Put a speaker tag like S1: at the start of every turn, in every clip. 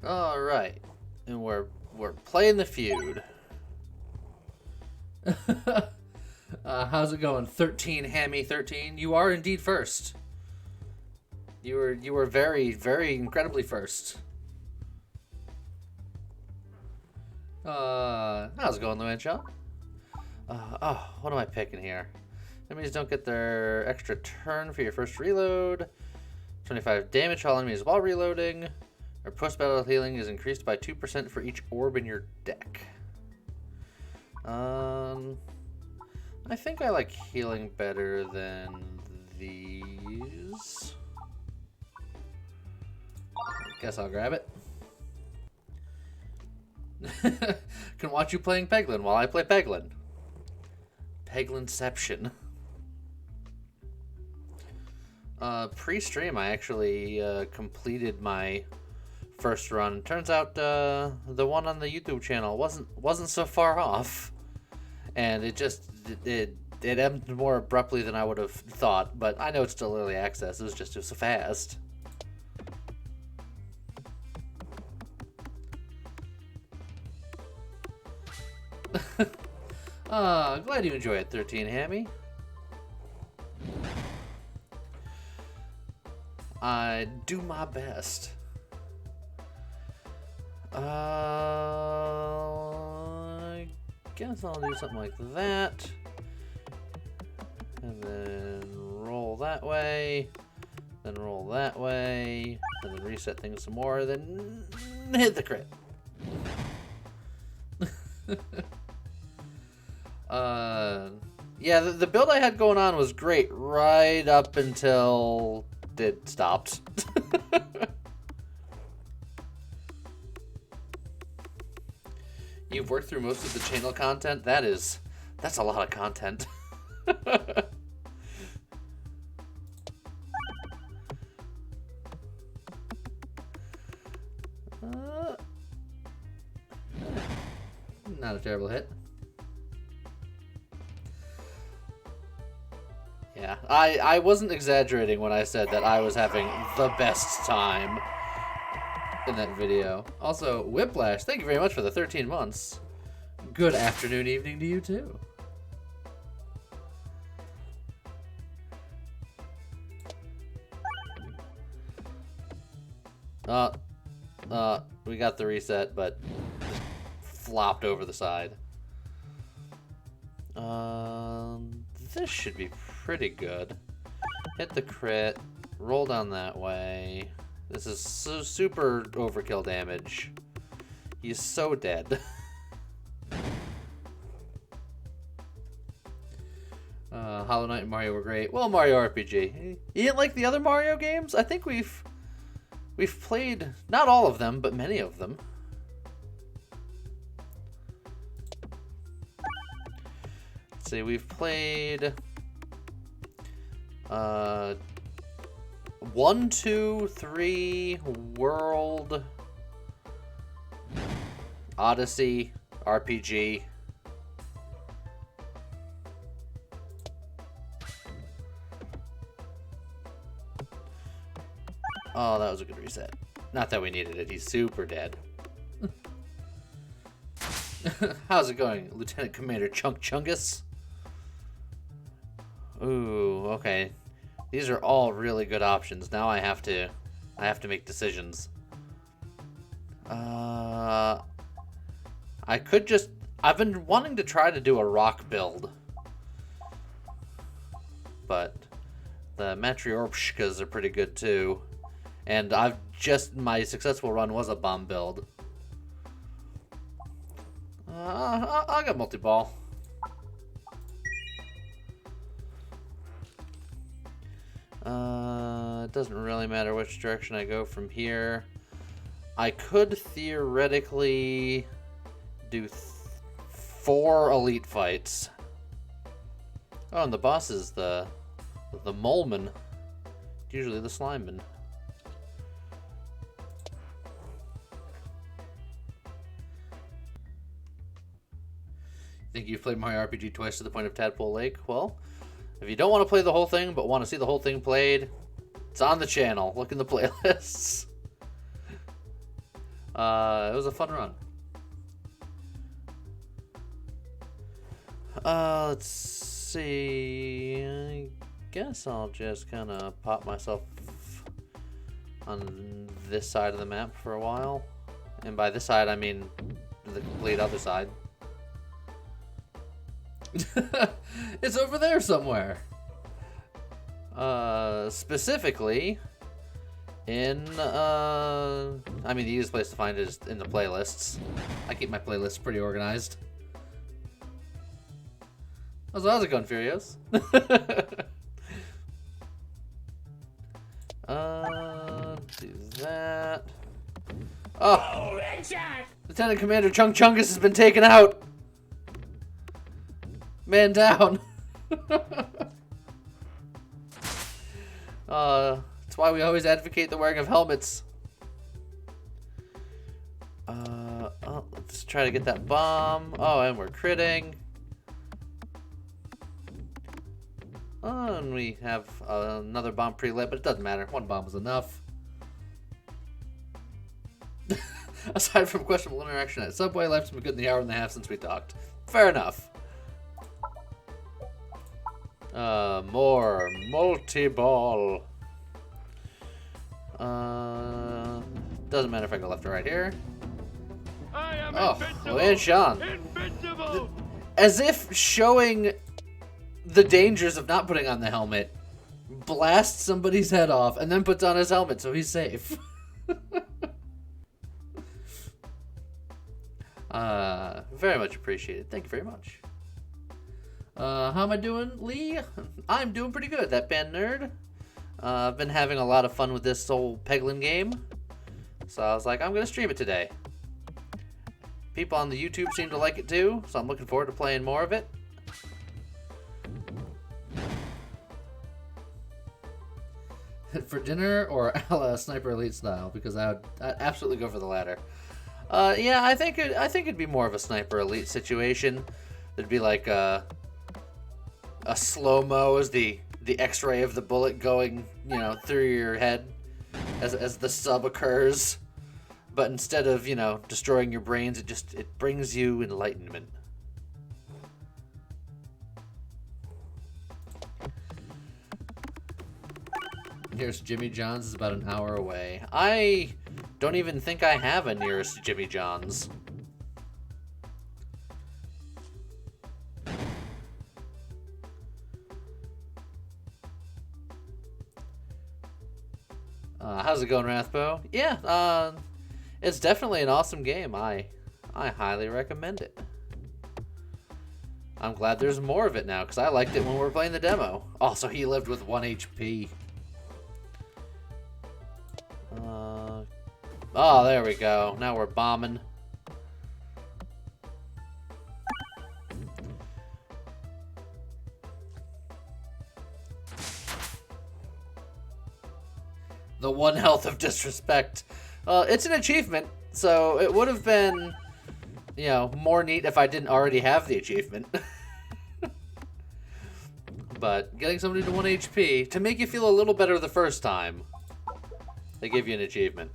S1: All right, and we're playing the feud. How's it going? 13 Hammy 13. You are indeed first. You were very incredibly first. How's it going, Luann? What am I picking here? Enemies don't get their extra turn for your first reload. 25 damage all enemies while reloading. Or post-battle healing is increased by 2% for each orb in your deck. I think I like healing better than these. Guess I'll grab it. Can watch you playing Peglin while I play Peglin. Peglinception. Pre-stream, I actually completed my first run. Turns out the one on the YouTube channel wasn't so far off, and it ended more abruptly than I would have thought. But I know it's still early access. It was just so fast. Glad you enjoy it, 13 Hammy. I do my best. I guess I'll do something like that. And then roll that way. Then roll that way. And then reset things some more. Then hit the crit. Yeah, the build I had going on was great right up until it stopped. You've worked through most of the channel content? That's a lot of content. Not a terrible hit. Yeah, I wasn't exaggerating when I said that I was having the best time in that video. Also, Whiplash, thank you very much for the 13 months. Good afternoon, evening to you too. We got the reset, but just flopped over the side. This should be pretty good. Hit the crit, roll down that way. This is so super overkill damage. He's so dead. Hollow Knight and Mario were great. Well, Mario RPG. You didn't like the other Mario games? I think we've played not all of them, but many of them. Let's see, we've played 1, 2, 3, World, Odyssey, RPG. Oh, that was a good reset. Not that we needed it. He's super dead. How's it going, Lieutenant Commander Chungus? Ooh, okay. These are all really good options. Now I have to make decisions. I've been wanting to try to do a rock build, but the Matryoshkas are pretty good too. And my successful run was a bomb build. I'll get multi-ball. It doesn't really matter which direction I go from here. I could theoretically do 4 elite fights. Oh, and the boss is the Moleman. Usually the Slimeman. Think you've played Mario RPG twice to the point of Tadpole Lake? Well, if you don't want to play the whole thing, but want to see the whole thing played, it's on the channel. Look in the playlists. It was a fun run. Let's see. I guess I'll just kind of pop myself on this side of the map for a while. And by this side, I mean the complete other side. It's over there somewhere. Specifically in, I mean, the easiest place to find it is in the playlists. I keep my playlists pretty organized. Oh, so how's it going, Furios? Do that. Oh! Lieutenant Commander Chung Chungus has been taken out! Man down! That's why we always advocate the wearing of helmets. Oh, let's try to get that bomb. Oh, and we're critting. Oh, and we have another bomb pre-lit, but it doesn't matter. One bomb is enough. Aside from questionable interaction at Subway, life's been good in the hour and a half since we talked. Fair enough. More multi-ball. Doesn't matter if I go left or right here.
S2: I am
S1: oh, and Sean.
S2: Invincible.
S1: As if showing the dangers of not putting on the helmet, blasts somebody's head off, and then puts on his helmet so he's safe. Very much appreciated. Thank you very much. How am I doing, Lee? I'm doing pretty good, that band nerd. I've been having a lot of fun with this whole Peglin game. So I was like, I'm going to stream it today. People on the YouTube seem to like it too, so I'm looking forward to playing more of it. For dinner or a la Sniper Elite style? Because I'd absolutely go for the latter. Yeah, I think it'd be more of a Sniper Elite situation. There'd be like a slow-mo as the X-ray of the bullet going, you know, through your head as the sub occurs. But instead of, you know, destroying your brains, it brings you enlightenment. Nearest Jimmy John's is about an hour away. I don't even think I have a nearest Jimmy John's. How's it going, Rathbo? Yeah, it's definitely an awesome game. I highly recommend it. I'm glad there's more of it now, because I liked it when we were playing the demo. Also, he lived with 1 HP. Oh, there we go. Now we're bombing. The 1 health of disrespect. It's an achievement, so it would have been, you know, more neat if I didn't already have the achievement. But getting somebody to 1 HP, to make you feel a little better the first time, they give you an achievement.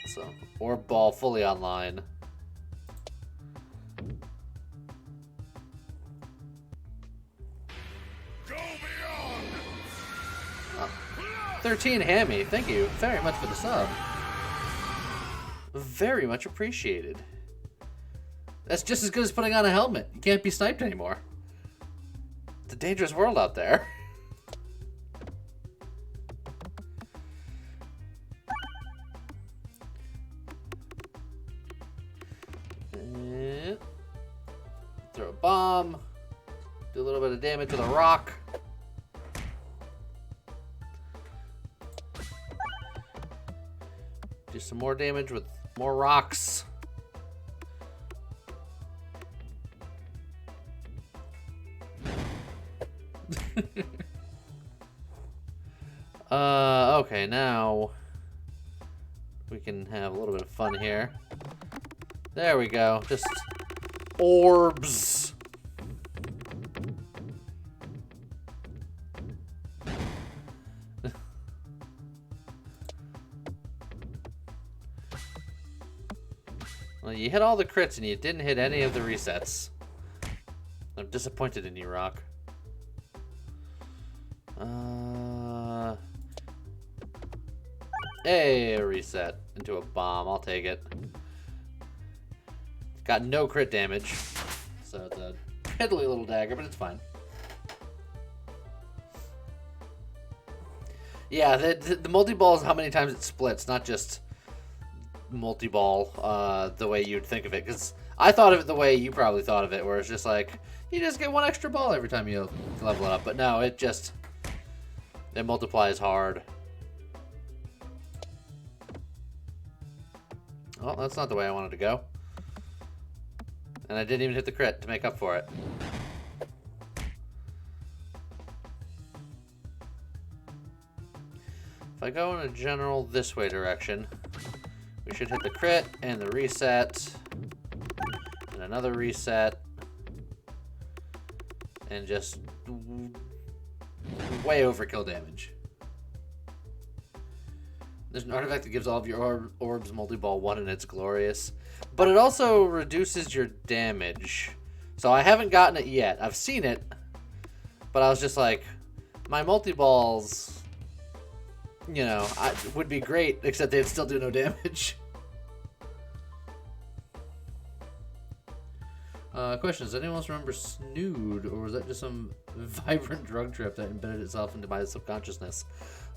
S1: So, or ball fully online.
S2: Go beyond.
S1: 13 Hammy, thank you very much for the sub. Very much appreciated. That's just as good as putting on a helmet. You can't be sniped anymore. It's a dangerous world out there. Throw a bomb. Do a little bit of damage with a rock. Do some more damage with more rocks. Okay, now we can have a little bit of fun here. There we go. Just orbs. Well, you hit all the crits and you didn't hit any of the resets. I'm disappointed in you, Rock. Hey, a reset into a bomb. I'll take it. Got no crit damage, so it's a piddly little dagger, but it's fine. Yeah, the multi-ball is how many times it splits, not just multi-ball the way you'd think of it. Because I thought of it the way you probably thought of it, where it's just like, you just get one extra ball every time you level it up. But no, it multiplies hard. Oh, that's not the way I wanted to go. And I didn't even hit the crit to make up for it. If I go in a general this way direction, we should hit the crit and the reset. And another reset. And just way overkill damage. There's an artifact that gives all of your orbs multi-ball 1 and it's glorious. But it also reduces your damage. So I haven't gotten it yet. I've seen it. But I was just like, my multi-balls, you know, would be great, except they'd still do no damage. Question, does anyone else remember Snood? Or was that just some vibrant drug trip that embedded itself into my subconsciousness?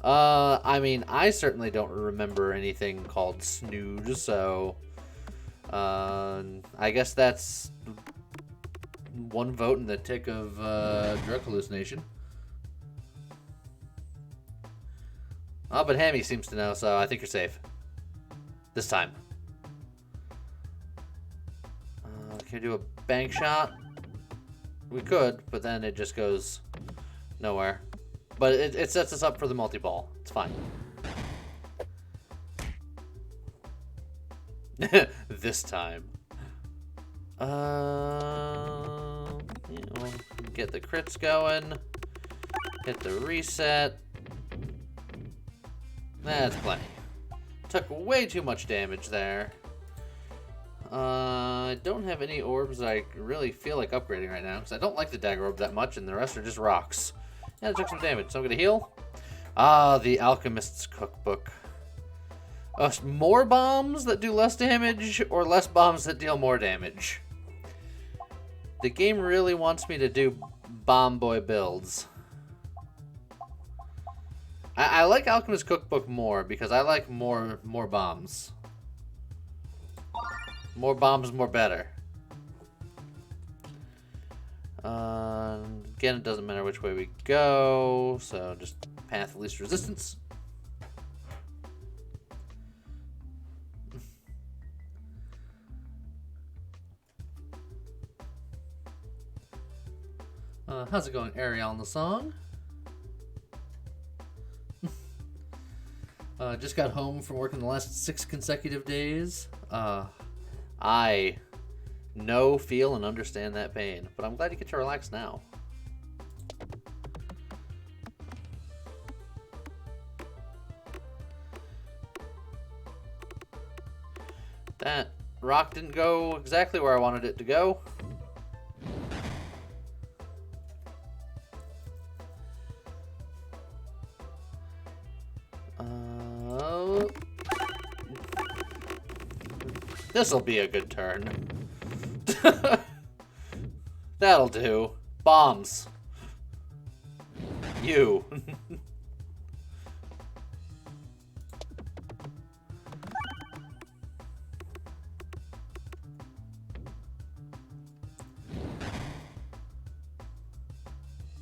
S1: I mean, I certainly don't remember anything called Snood, so I guess that's one vote in the tick of drug hallucination. Oh, but Hammy seems to know, so I think you're safe. This time. Can we do a bank shot? We could, but then it just goes nowhere. But it sets us up for the multi-ball. It's fine. This time. You know, get the crits going. Hit the reset. That's plenty. Took way too much damage there. I don't have any orbs that I really feel like upgrading right now, because I don't like the dagger orb that much, and the rest are just rocks. Yeah, it took some damage, so I'm going to heal. Ah, the Alchemist's Cookbook. More bombs that do less damage, or less bombs that deal more damage? The game really wants me to do bomb boy builds. I like Alchemist's Cookbook more, because I like more bombs. More bombs, more better. Again, it doesn't matter which way we go, so just path of least resistance. How's it going, Ariel, on the song? Just got home from working the last 6 consecutive days. I know, feel, and understand that pain, but I'm glad you get to relax now. That rock didn't go exactly where I wanted it to go. This'll be a good turn. That'll do. Bombs. You.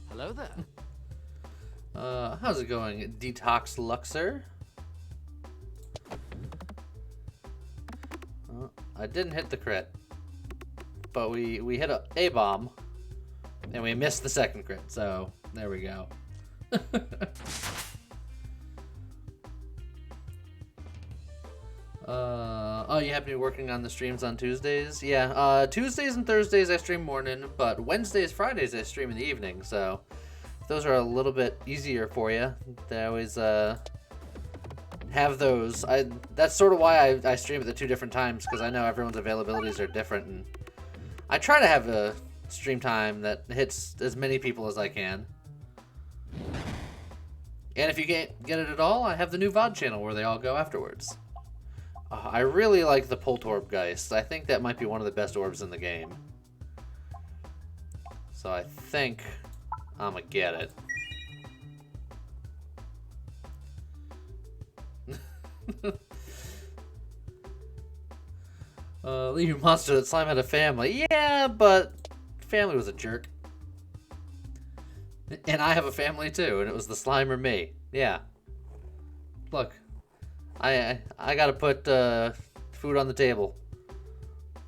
S3: Hello there.
S1: How's it going, Detox Luxor? I didn't hit the crit, but we hit a bomb, and we missed the second crit, so there we go. Oh, you happen to be working on the streams on Tuesdays? Yeah, Tuesdays and Thursdays I stream morning, but Wednesdays, Fridays I stream in the evening, so those are a little bit easier for you. They always have those. That's sort of why I stream at the 2 different times, because I know everyone's availabilities are different, and I try to have a stream time that hits as many people as I can. And if you can't get it at all, I have the new VOD channel where they all go afterwards. I really like the Poltorb I think that might be one of the best orbs in the game. So I think I'm gonna get it. You monster, that slime had a family. Yeah, but family was a jerk. And I have a family too, and it was the slime or me. Yeah. Look, I gotta put food on the table.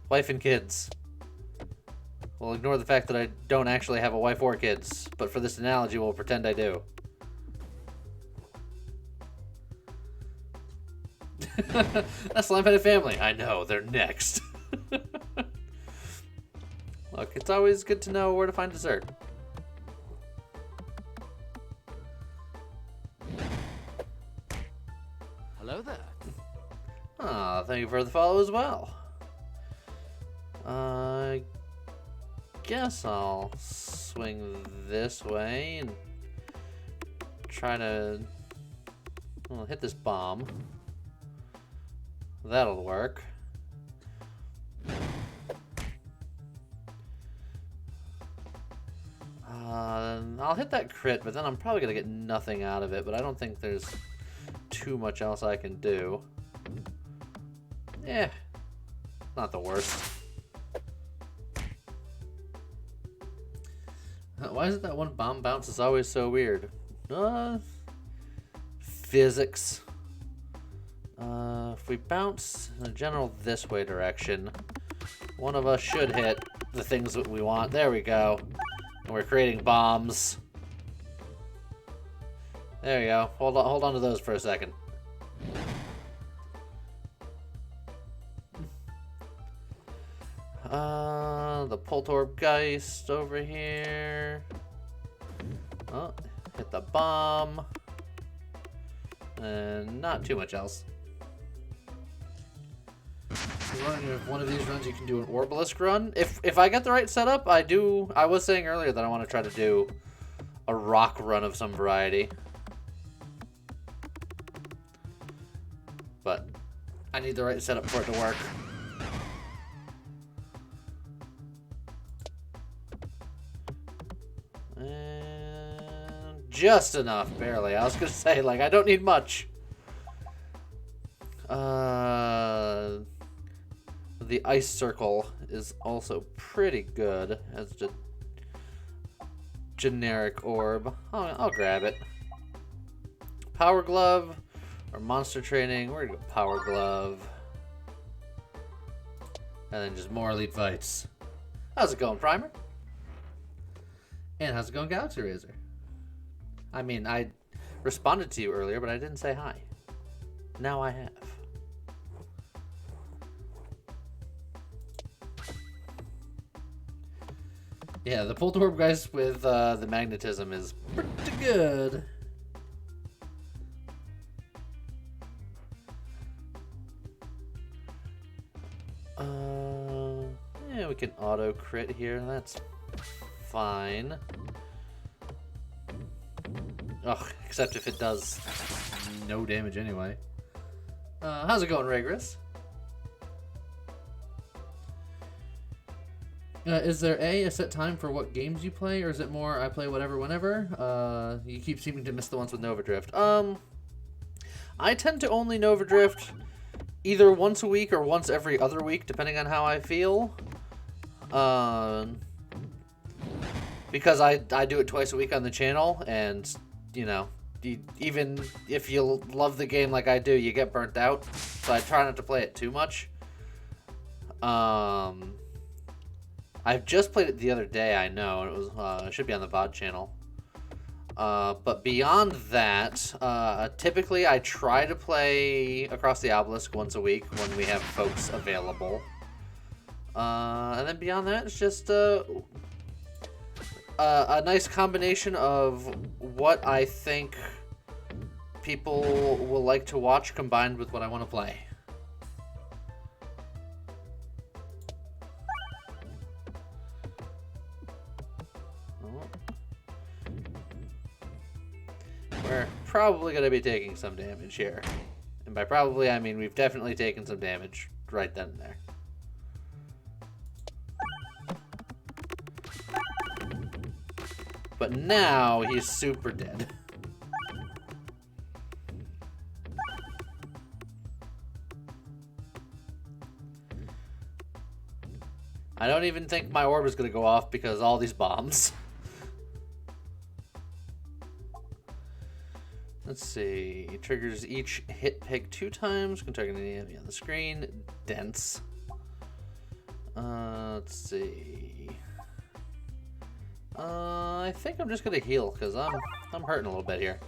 S1: Wife and kids. We'll ignore the fact that I don't actually have a wife or kids, but for this analogy, we'll pretend I do. That slime had a family. I know, they're next. Look, it's always good to know where to find dessert.
S3: Hello there.
S1: Ah, thank you for the follow as well. I guess I'll swing this way and try to hit this bomb. That'll work. I'll hit that crit, but then I'm probably gonna get nothing out of it, but I don't think there's too much else I can do. Yeah, not the worst. Why is it that one bomb bounce is always so weird? Physics. If we bounce in a general this way direction, one of us should hit the things that we want. There we go. And we're creating bombs. There you go. Hold on to those for a second. The Poltorb over here. Oh, hit the bomb. And not too much else. If one of these runs you can do an Orbalisk run. If I get the right setup, I was saying earlier that I want to try to do a rock run of some variety. But I need the right setup for it to work. And just enough, barely. I was gonna say, like, I don't need much. The ice circle is also pretty good as a generic orb. I'll grab it. Power glove or monster training. We're gonna go power glove. And then just more elite fights. How's it going, Primer? And how's it going, Galaxy Razor? I mean, I responded to you earlier, but I didn't say hi. Now I have. Yeah, the Poltorb with the magnetism is pretty good. Yeah, we can auto crit here. That's fine. Ugh, except if it does no damage anyway. How's it going, Ragris? Is there a set time for what games you play, or is it more I play whatever whenever? You keep seeming to miss the ones with Nova Drift. I tend to only Nova Drift either once a week or once every other week, depending on how I feel. Because I do it twice a week on the channel, and, you know, even if you love the game like I do, you get burnt out. So I try not to play it too much. I've just played it the other day, I know. It was it should be on the VOD channel. But beyond that, typically I try to play Across the Obelisk once a week when we have folks available. And then beyond that, it's just a nice combination of what I think people will like to watch combined with what I want to play. We're probably going to be taking some damage here. And by probably, I mean we've definitely taken some damage right then and there. But now he's super dead. I don't even think my orb is going to go off because all these bombs. Let's see. It triggers each hit peg 2 times. Can target any enemy on the screen. Dense. Let's see. I think I'm just gonna heal because I'm hurting a little bit here.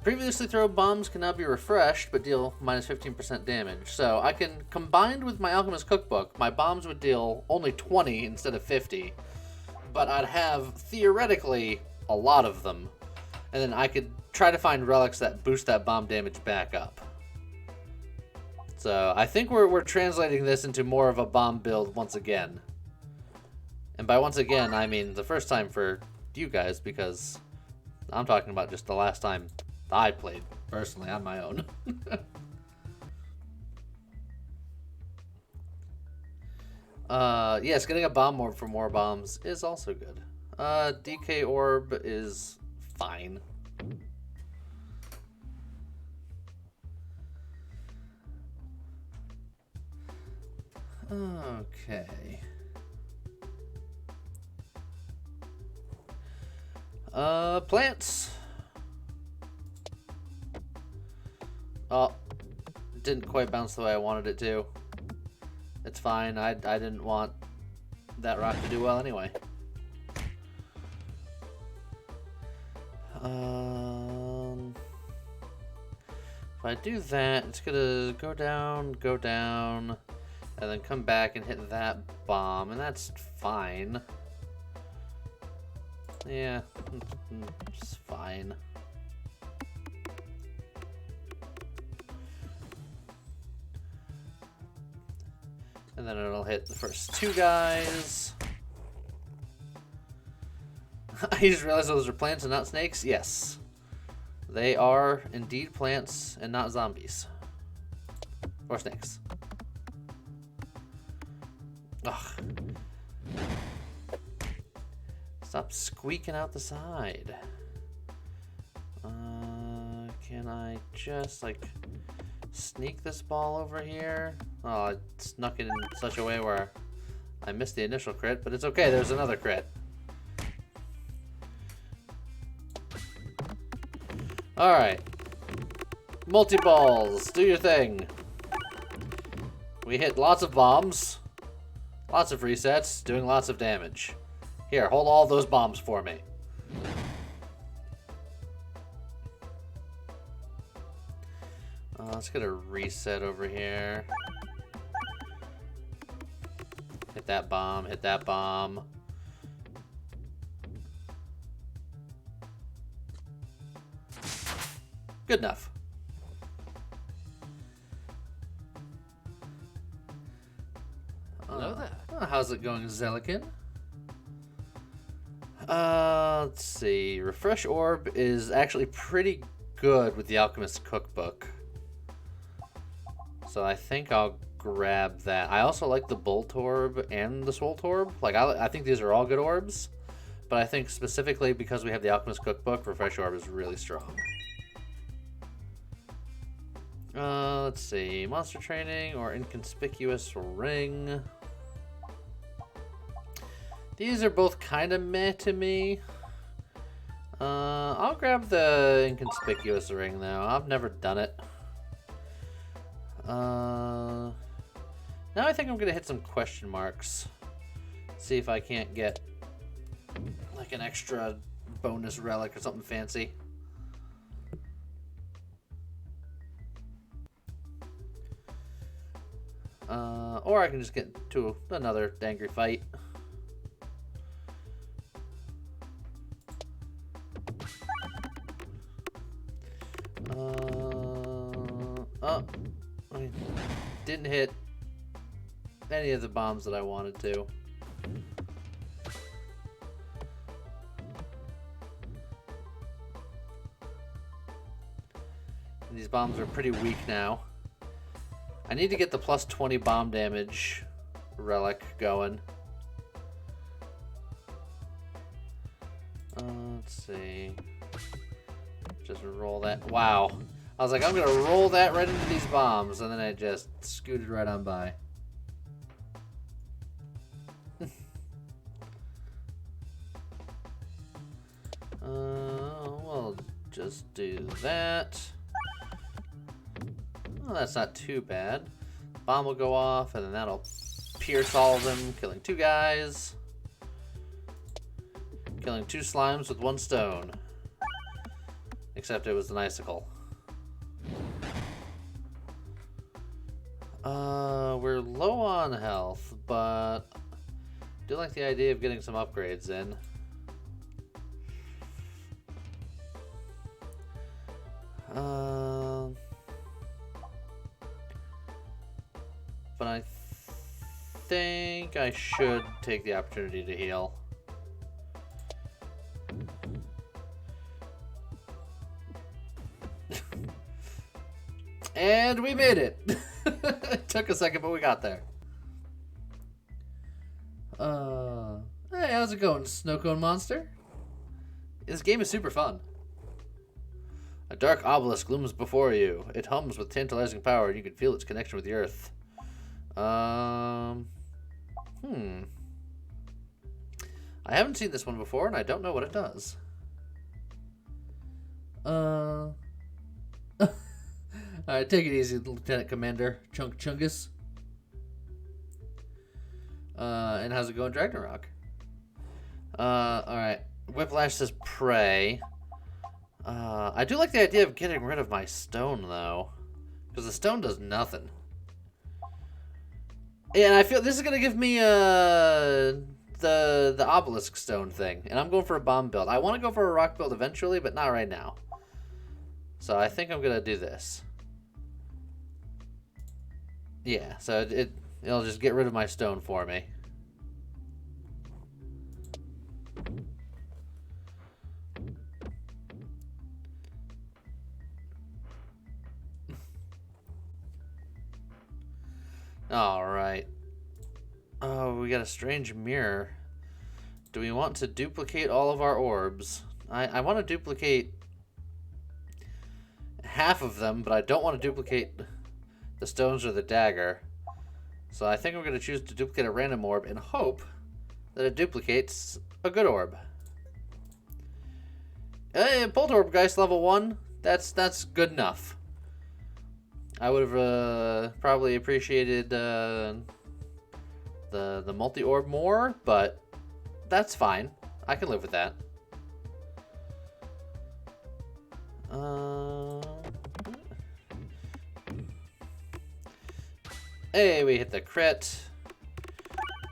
S1: Previously thrown bombs can now be refreshed, but deal minus 15% damage. So I can, combined with my Alchemist Cookbook, my bombs would deal only 20 instead of 50. But I'd have, theoretically, a lot of them. And then I could try to find relics that boost that bomb damage back up. So I think we're translating this into more of a bomb build once again. And by once again, I mean the first time for you guys, because I'm talking about just the last time I played, personally, on my own. Yes, getting a bomb orb for more bombs is also good. DK orb is fine. Okay. Plants. Oh, didn't quite bounce the way I wanted it to. It's fine. I didn't want that rock to do well anyway. If I do that, it's gonna go down, and then come back and hit that bomb, and that's fine. Yeah, it's fine. And then it'll hit the first 2 guys. I just realized those are plants and not snakes. Yes. They are indeed plants and not zombies. Or snakes. Ugh. Stop squeaking out the side. Can I just, like, sneak this ball over here? Oh, I snuck it in such a way where I missed the initial crit, but it's okay, there's another crit. Alright. Multi-balls, do your thing. We hit lots of bombs, lots of resets, doing lots of damage. Here, hold all those bombs for me. Let's get a reset over here. Hit that bomb, hit that bomb. Good enough.
S3: Hello there.
S1: How's it going, Zelikin? Let's see. Refresh Orb is actually pretty good with the Alchemist Cookbook. So I think I'll grab that. I also like the Bolt Orb and the Swolt Orb. Like, I think these are all good orbs. But I think specifically because we have the Alchemist Cookbook, Refresh Orb is really strong. Let's see. Monster Training or Inconspicuous Ring. These are both kind of meh to me. I'll grab the Inconspicuous Ring, though. I've never done it. Now I think I'm going to hit some question marks. See if I can't get, like, an extra bonus relic or something fancy. Or I can just get to another angry fight. hit any of the bombs that I wanted to. These bombs are pretty weak now. I need to get the plus 20 bomb damage relic going. Let's see. Just roll that. Wow. I was like, I'm going to roll that right into these bombs, and then it just scooted right on by. We'll just do that. Well, that's not too bad. Bomb will go off, and then that'll pierce all of them, killing 2 guys. Killing 2 slimes with 1 stone. Except it was an icicle. We're low on health, but do like the idea of getting some upgrades in. But I think I should take the opportunity to heal. And we made it! It took a second, but we got there. Hey, how's it going, Snow Cone Monster? This game is super fun. A dark obelisk looms before you. It hums with tantalizing power, and you can feel its connection with the earth. I haven't seen this one before, and I don't know what it does. Alright, take it easy, Lieutenant Commander Chungus. And how's it going, Ragnarok? Alright. Whiplash says pray. I do like the idea of getting rid of my stone, though. Because the stone does nothing. And I feel this is going to give me the obelisk stone thing. And I'm going for a bomb build. I want to go for a rock build eventually, but not right now. So I think I'm going to do this. Yeah, so it'll just get rid of my stone for me. Alright. Oh, we got a strange mirror. Do we want to duplicate all of our orbs? I want to duplicate half of them, but I don't want to duplicate the stones or the dagger. So I think I'm going to choose to duplicate a random orb and hope that it duplicates a good orb. Hey, Bolt Orb Geist level 1. That's good enough. I would have probably appreciated the multi-orb more, but that's fine. I can live with that. Hey, we hit the crit,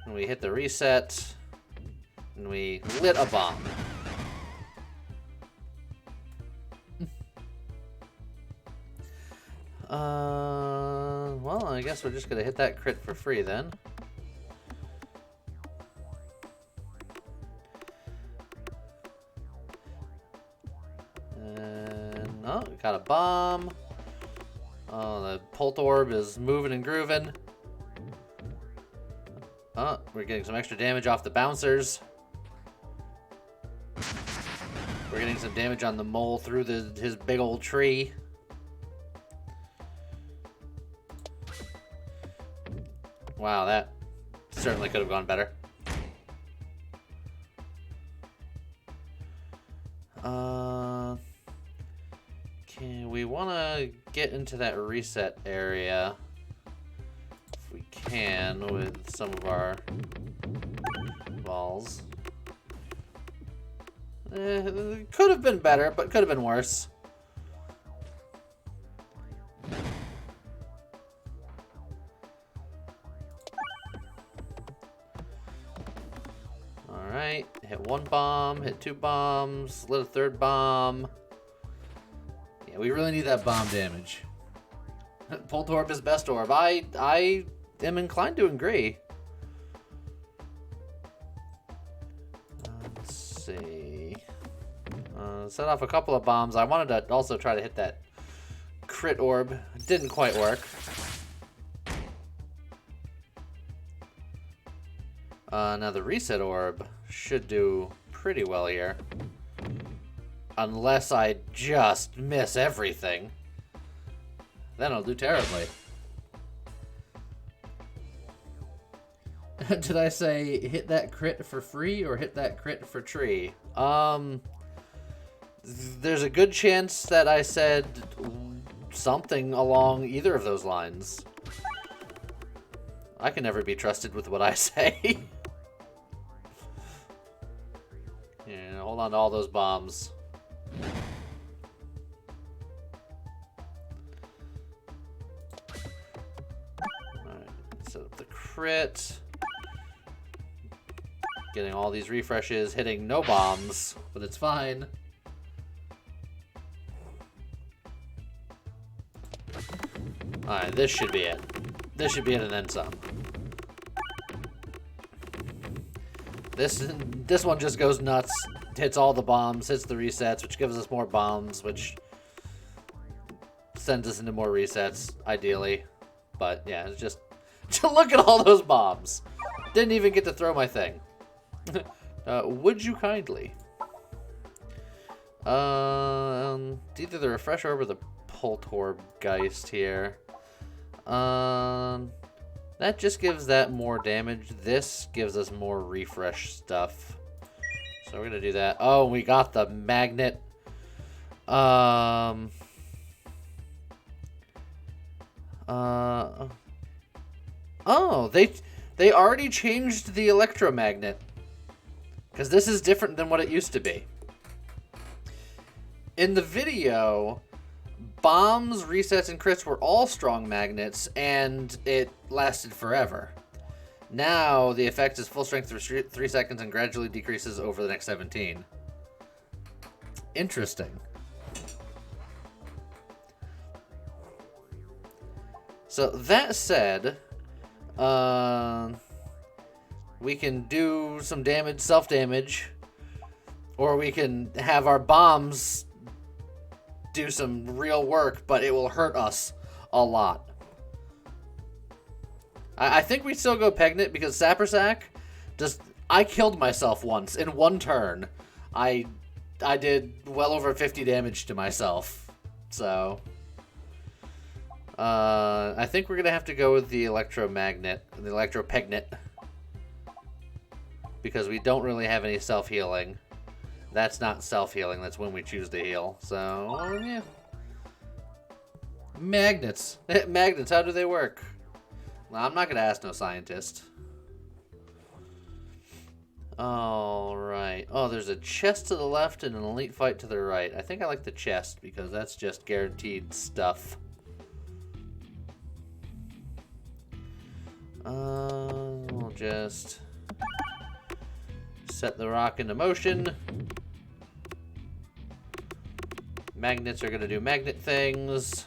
S1: and we hit the reset, and we lit a bomb. Well, I guess we're just gonna hit that crit for free then. And, oh, we got a bomb. Oh, the Bolt Orb is moving and grooving. Oh, we're getting some extra damage off the bouncers. We're getting some damage on the mole through his big old tree. Wow, that certainly could have gone better. Okay, we want to get into that reset area if we can with some of our balls. Could have been better, but could have been worse. Alright, hit 1 bomb, hit 2 bombs, lit a 3rd bomb. Yeah, we really need that bomb damage. Pult orb is best orb. I am inclined to agree. Let's see. Set off a couple of bombs. I wanted to also try to hit that crit orb. It didn't quite work. Now the reset orb should do pretty well here. Unless I just miss everything. Then I'll do terribly. Did I say hit that crit for free or hit that crit for tree? There's a good chance that I said something along either of those lines. I can never be trusted with what I say. Yeah, hold on to all those bombs. Alright, set up the crit. Getting all these refreshes, hitting no bombs, but it's fine. Alright, this should be it. This should be it and then some. This one just goes nuts, hits all the bombs, hits the resets, which gives us more bombs, which sends us into more resets, ideally. But yeah, it's just look at all those bombs. Didn't even get to throw my thing. Would you kindly? Either the refresh orb or the Pult orb Geist here. That just gives that more damage. This gives us more refresh stuff. So we're gonna do that. Oh, we got the magnet. Oh, they already changed the electromagnet. Because this is different than what it used to be. In the video, bombs, resets, and crits were all strong magnets, and it lasted forever. Now, the effect is full strength for 3 seconds and gradually decreases over the next 17. Interesting. So, that said, we can do some damage, self-damage, or we can have our bombs do some real work, but it will hurt us a lot. I think we still go Pegnit because Sappersack I killed myself once in one turn. I did well over 50 damage to myself. So I think we're gonna have to go with the electromagnet, the electropegnit, because we don't really have any self-healing. That's not self-healing, that's when we choose to heal. So, yeah. Magnets. Magnets, how do they work? Well, I'm not going to ask no scientist. Alright. Oh, there's a chest to the left and an elite fight to the right. I think I like the chest because that's just guaranteed stuff. We'll just set the rock into motion. Magnets are going to do magnet things.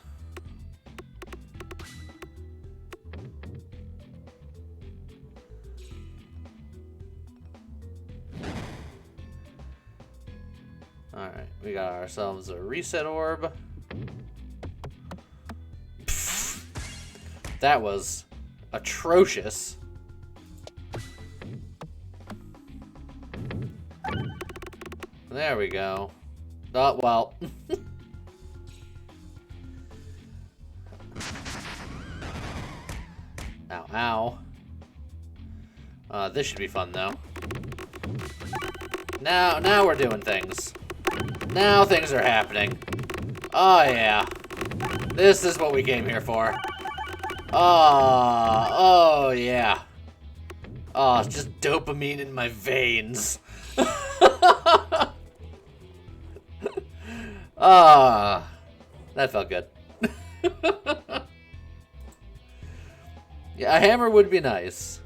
S1: Alright, we got ourselves a reset orb. Pfft, that was atrocious. There we go. Oh, well. Ow, ow. This should be fun, though. Now we're doing things. Now things are happening. Oh, yeah. This is what we came here for. Oh, yeah. Oh, it's just dopamine in my veins. Ah, that felt good. Yeah, a hammer would be nice.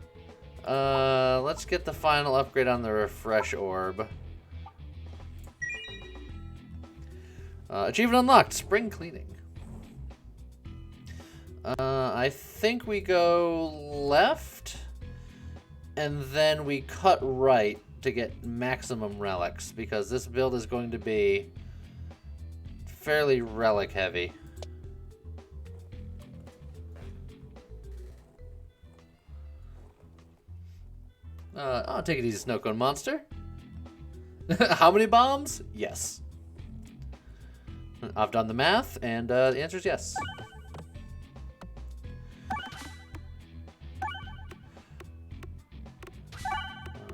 S1: Let's get the final upgrade on the refresh orb. Achievement unlocked, spring cleaning. I think we go left, and then we cut right to get maximum relics, because this build is going to be fairly relic heavy. I'll take it easy, Snow Cone Monster. How many bombs? Yes. I've done the math, and the answer is yes.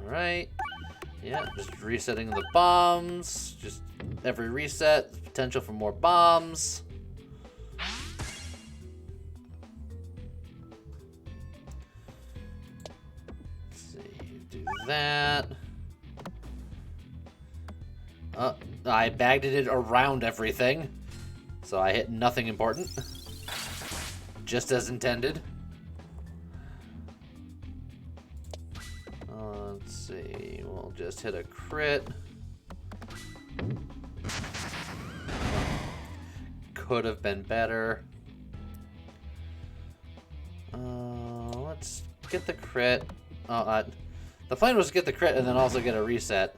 S1: Alright. Yeah, just resetting the bombs. Just every reset, potential for more bombs. Let's see, do that. I bagged it around everything, so I hit nothing important. Just as intended. Let's see, we'll just hit a crit. Could have been better. Let's get the crit. The plan was to get the crit and then also get a reset.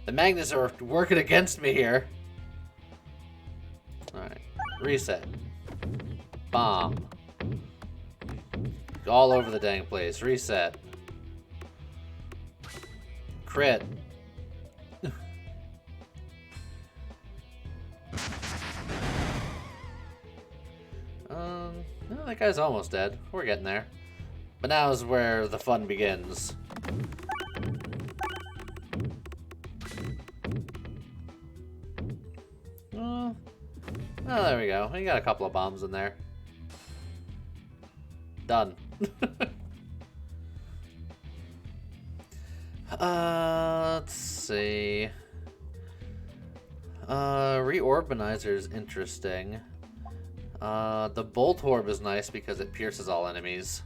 S1: The magnets are working against me here. Alright. Reset. Bomb. All over the dang place. Reset. Crit. No, that guy's almost dead. We're getting there. But now is where the fun begins. Oh, there we go. We got a couple of bombs in there. Done. Let's see. Reorbanizer is interesting. The Bolt Orb is nice because it pierces all enemies.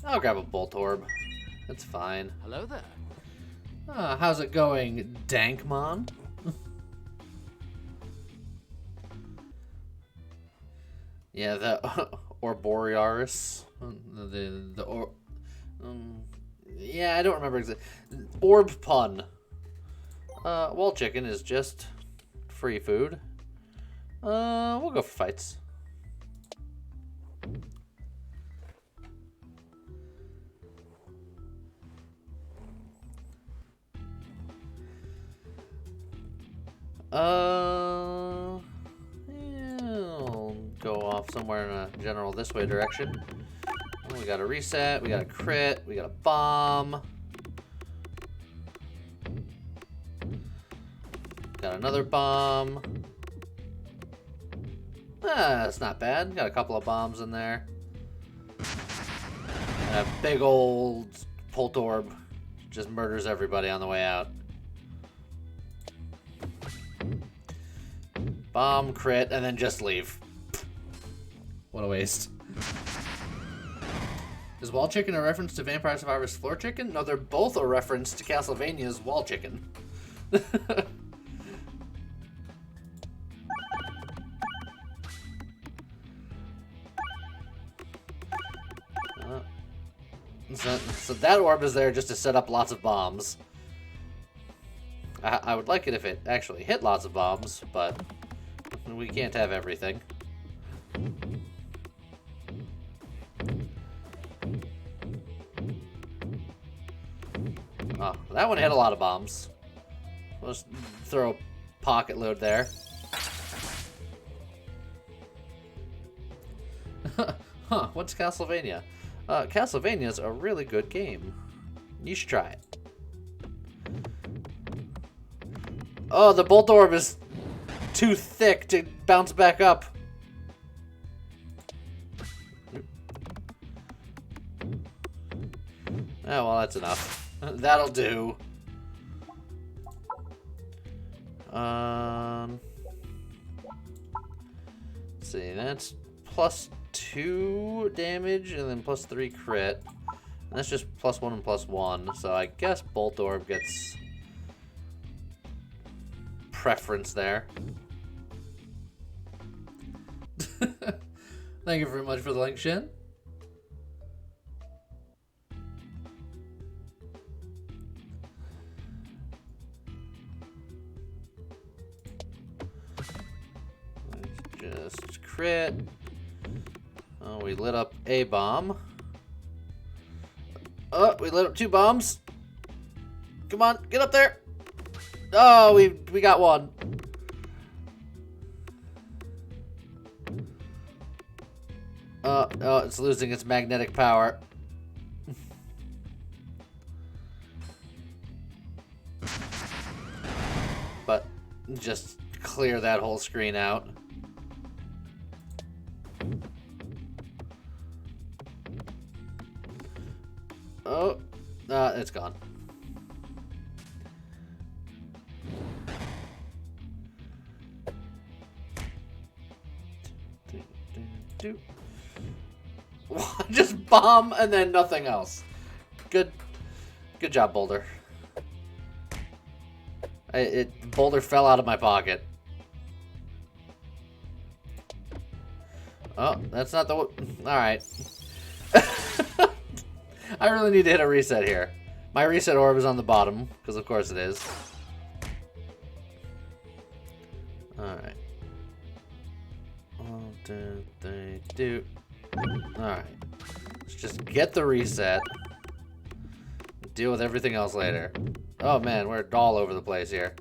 S1: I'll grab a Bolt Orb. It's fine.
S3: Hello there.
S1: How's it going, Dankmon? Yeah, the Orborearis. Yeah, I don't remember exactly. Orb pun. Wall chicken is just free food. We'll go for fights. I'll go off somewhere in a general this way direction. We got a reset, we got a crit, we got a bomb. Got another bomb. That's not bad. Got a couple of bombs in there. And a big old Bolt Orb just murders everybody on the way out. Bomb, crit, and then just leave. What a waste. Is Wall Chicken a reference to Vampire Survivors Floor Chicken? No, they're both a reference to Castlevania's Wall Chicken. So that orb is there just to set up lots of bombs. I would like it if it actually hit lots of bombs, but we can't have everything. Oh, that one hit a lot of bombs. Let's throw a pocket load there. Huh, what's Castlevania? Castlevania's a really good game. You should try it. Oh, the Bolt Orb is too thick to bounce back up. Oh, well, that's enough. That'll do. Let's see, that's +2 damage and then +3 crit. And that's just +1 and +1. So I guess Bolt Orb gets preference there. Thank you very much for the link, Shin. Let's just crit. Oh, we lit up a bomb. Oh, we lit up 2 bombs. Come on, get up there. Oh, we got one. Oh, it's losing its magnetic power. But just clear that whole screen out. Oh, it's gone. Just bomb and then nothing else. Good job, Boulder. Boulder fell out of my pocket. Oh, that's not the one. All right. I really need to hit a reset here. My reset orb is on the bottom, because of course it is. Alright. 1, 2, 3, do. Alright. Let's just get the reset. Deal with everything else later. Oh man, we're all over the place here.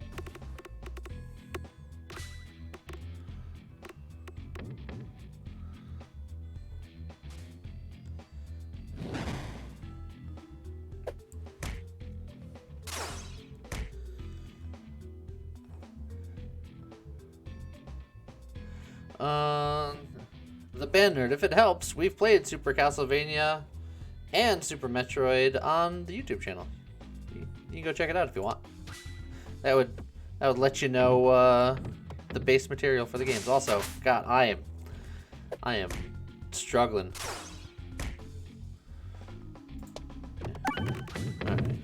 S1: The Band Nerd, if it helps, we've played Super Castlevania and Super Metroid on the YouTube channel. You can go check it out if you want. That would let you know the base material for the games. Also, God, I am struggling. Alright.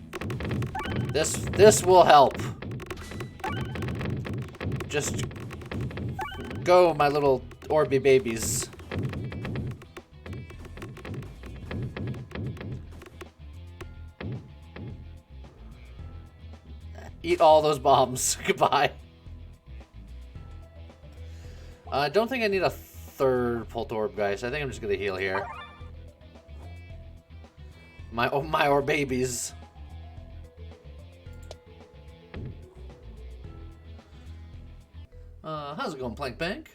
S1: This will help. Just go, my little Orby babies. Eat all those bombs. Goodbye. I don't think I need a third Pult Orb, guys. I think I'm just gonna heal here. My orb babies. How's it going, Plank Bank?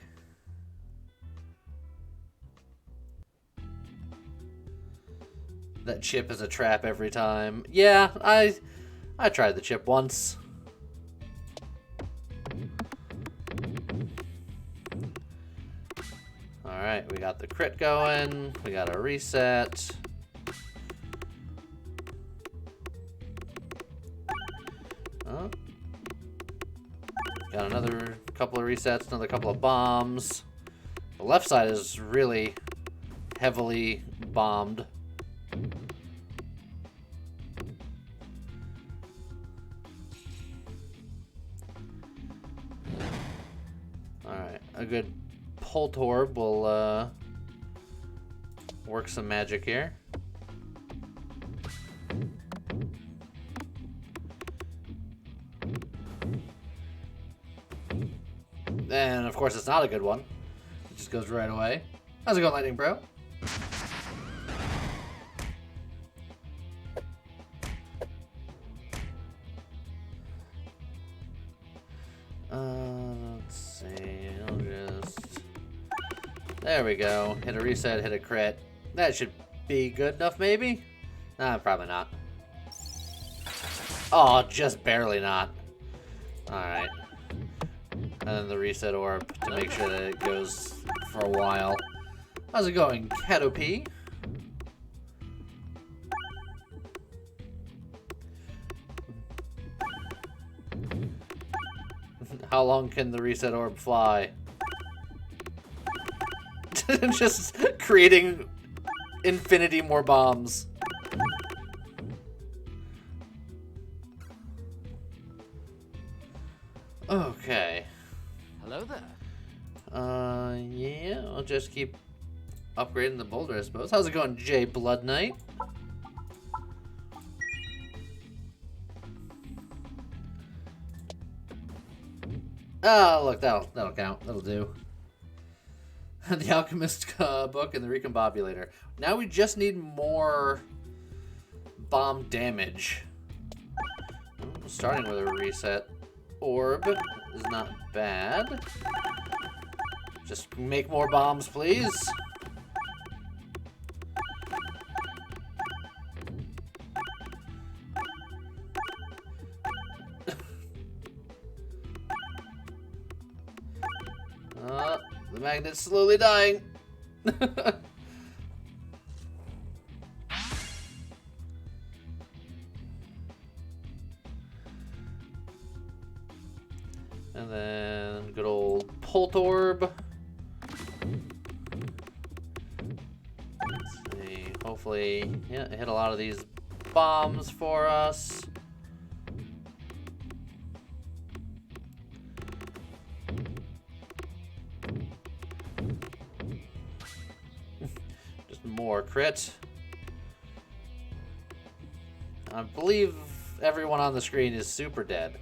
S1: That chip is a trap every time. Yeah, I tried the chip once. Alright, we got the crit going. We got a reset. Oh. Got another couple of resets, another couple of bombs. The left side is really heavily bombed. Alright, a good Pult Orb will work some magic here. And of course it's not a good one. It just goes right away. How's it going, Lightning Bro? Let's see. I'll just... There we go. Hit a reset, hit a crit. That should be good enough, maybe? Nah, probably not. Oh, just barely not. Alright. And then the reset orb to make sure that it goes for a while. How's it going, Caterpie? How long can the reset orb fly? Just creating infinity more bombs. Okay.
S3: Hello there.
S1: Yeah, I'll just keep upgrading the boulder, I suppose. How's it going, Jay Blood Knight? Oh, look, that'll count. That'll do. The Alchemist book and the Recombobulator. Now we just need more bomb damage. Starting with a reset orb is not bad. Just make more bombs, please. The magnet's slowly dying. And then good old Pult Orb. Let's see. Hopefully, yeah, hit a lot of these bombs for us. Just more crit. I believe everyone on the screen is super dead.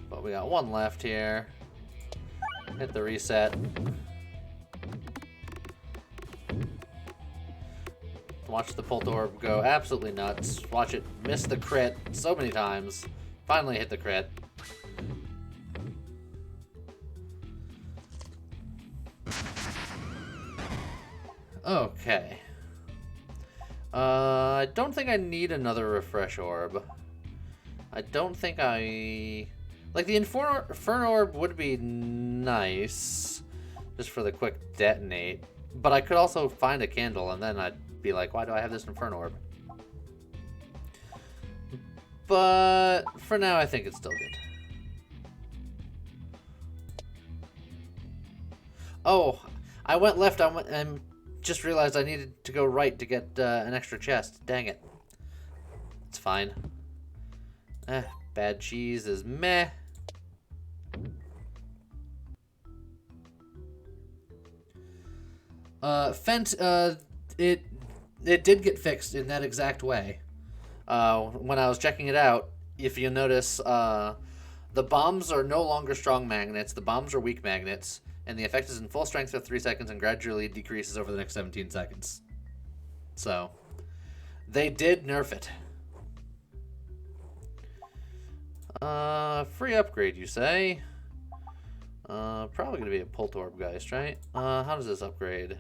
S1: But we got one left here. Hit the reset. Watch the Pult Orb go absolutely nuts. Watch it miss the crit so many times. Finally hit the crit. Okay. I don't think I need another refresh orb. I don't think I... Like, the Inferno Orb would be nice, just for the quick detonate. But I could also find a candle, and then I'd be like, why do I have this Inferno Orb? But for now, I think it's still good. Oh, I went left. And just realized I needed to go right to get an extra chest. Dang it. It's fine. Bad cheese is meh. Fent, it did get fixed in that exact way. When I was checking it out, if you notice, the bombs are no longer strong magnets. The bombs are weak magnets, and the effect is in full strength for 3 seconds and gradually decreases over the next 17 seconds. So, they did nerf it. Free upgrade, you say? Probably gonna be a Pult Orb Geist, right? How does this upgrade?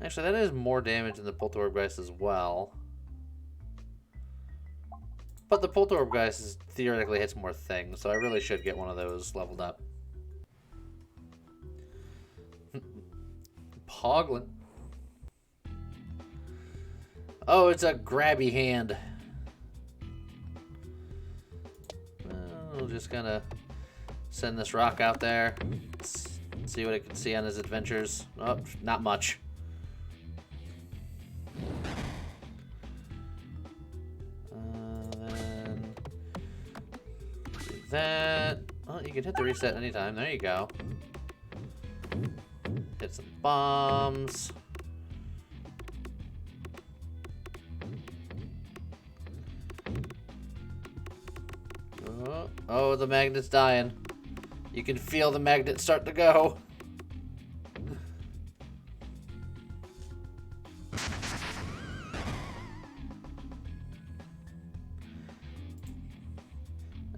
S1: Actually, that is more damage than the Pult Orb Geist as well. But the Pult Orb Geist theoretically hits more things, so I really should get one of those leveled up. Peglin. Oh, it's a grabby hand. We're just gonna send this rock out there. See what it can see on his adventures. Oh, not much. Then do that. Oh, you can hit the reset anytime. There you go. Hit some bombs. Oh, the magnet's dying. You can feel the magnet start to go.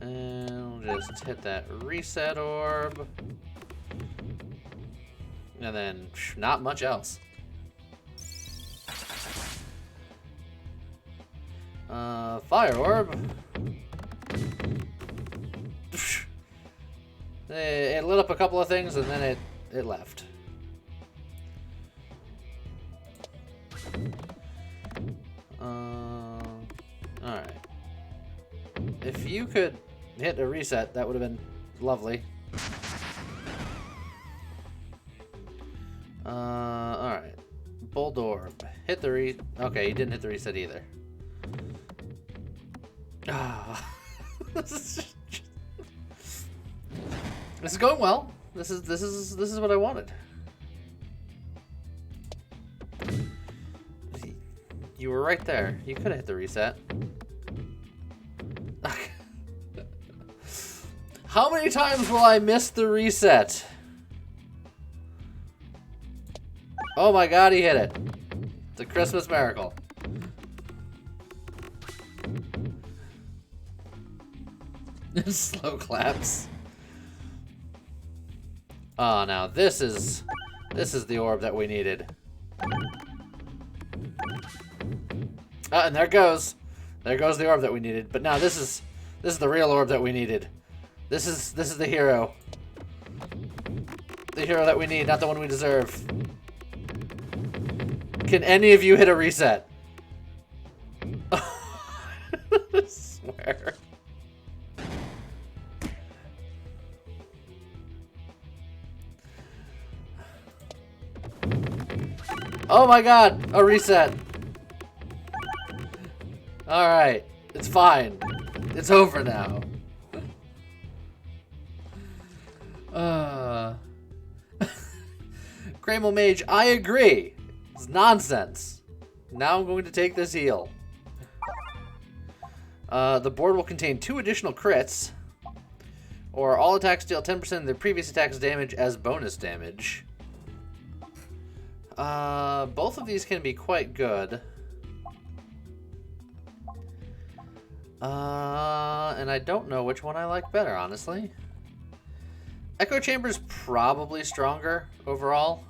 S1: And we'll just hit that reset orb. And then not much else. Fire orb. It lit up a couple of things and then it left. Alright. If you could hit a reset, that would have been lovely. Alright. Bold Orb. Hit the Okay, you didn't hit the reset either. Ah. This is going well. This is what I wanted. You were right there. You could have hit the reset. How many times will I miss the reset? Oh my god, he hit it. It's a Christmas miracle. Slow claps. Oh, now this is the orb that we needed. And there goes. There goes the orb that we needed. But now this is the real orb that we needed. This is the hero. The hero that we need, not the one we deserve. Can any of you hit a reset? I swear. Oh my god, a reset. Alright, it's fine. It's over now. Cramo Mage, I agree. It's nonsense. Now I'm going to take this heal. The board will contain 2 additional crits, or all attacks deal 10% of their previous attack's damage as bonus damage. Both of these can be quite good. And I don't know which one I like better, honestly. Echo Chamber's probably stronger overall.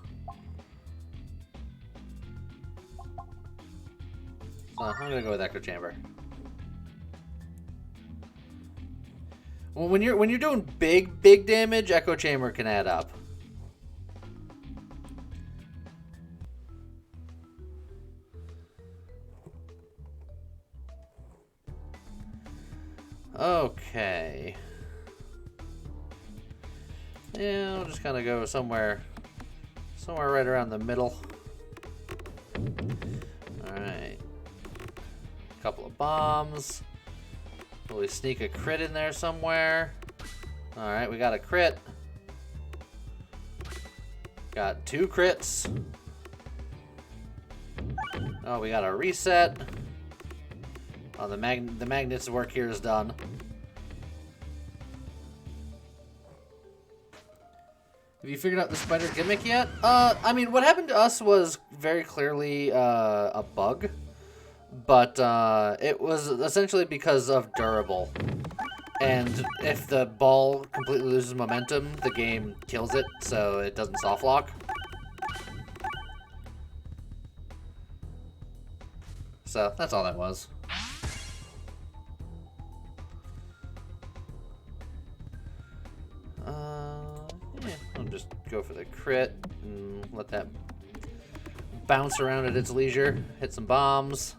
S1: So I'm gonna go with Echo Chamber. Well, when you're doing big damage, Echo Chamber can add up. Okay. Yeah, we'll just kind of go somewhere right around the middle. Alright. Couple of bombs. Will we sneak a crit in there somewhere? Alright, we got a crit. Got 2 crits. Oh, we got a reset. Oh, the magnet's work here is done. Have you figured out the spider gimmick yet? I mean, what happened to us was very clearly a bug, but it was essentially because of durable. And if the ball completely loses momentum, the game kills it, so it doesn't soft lock. So that's all that was. Yeah, I'll just go for the crit and let that bounce around at its leisure. Hit some bombs.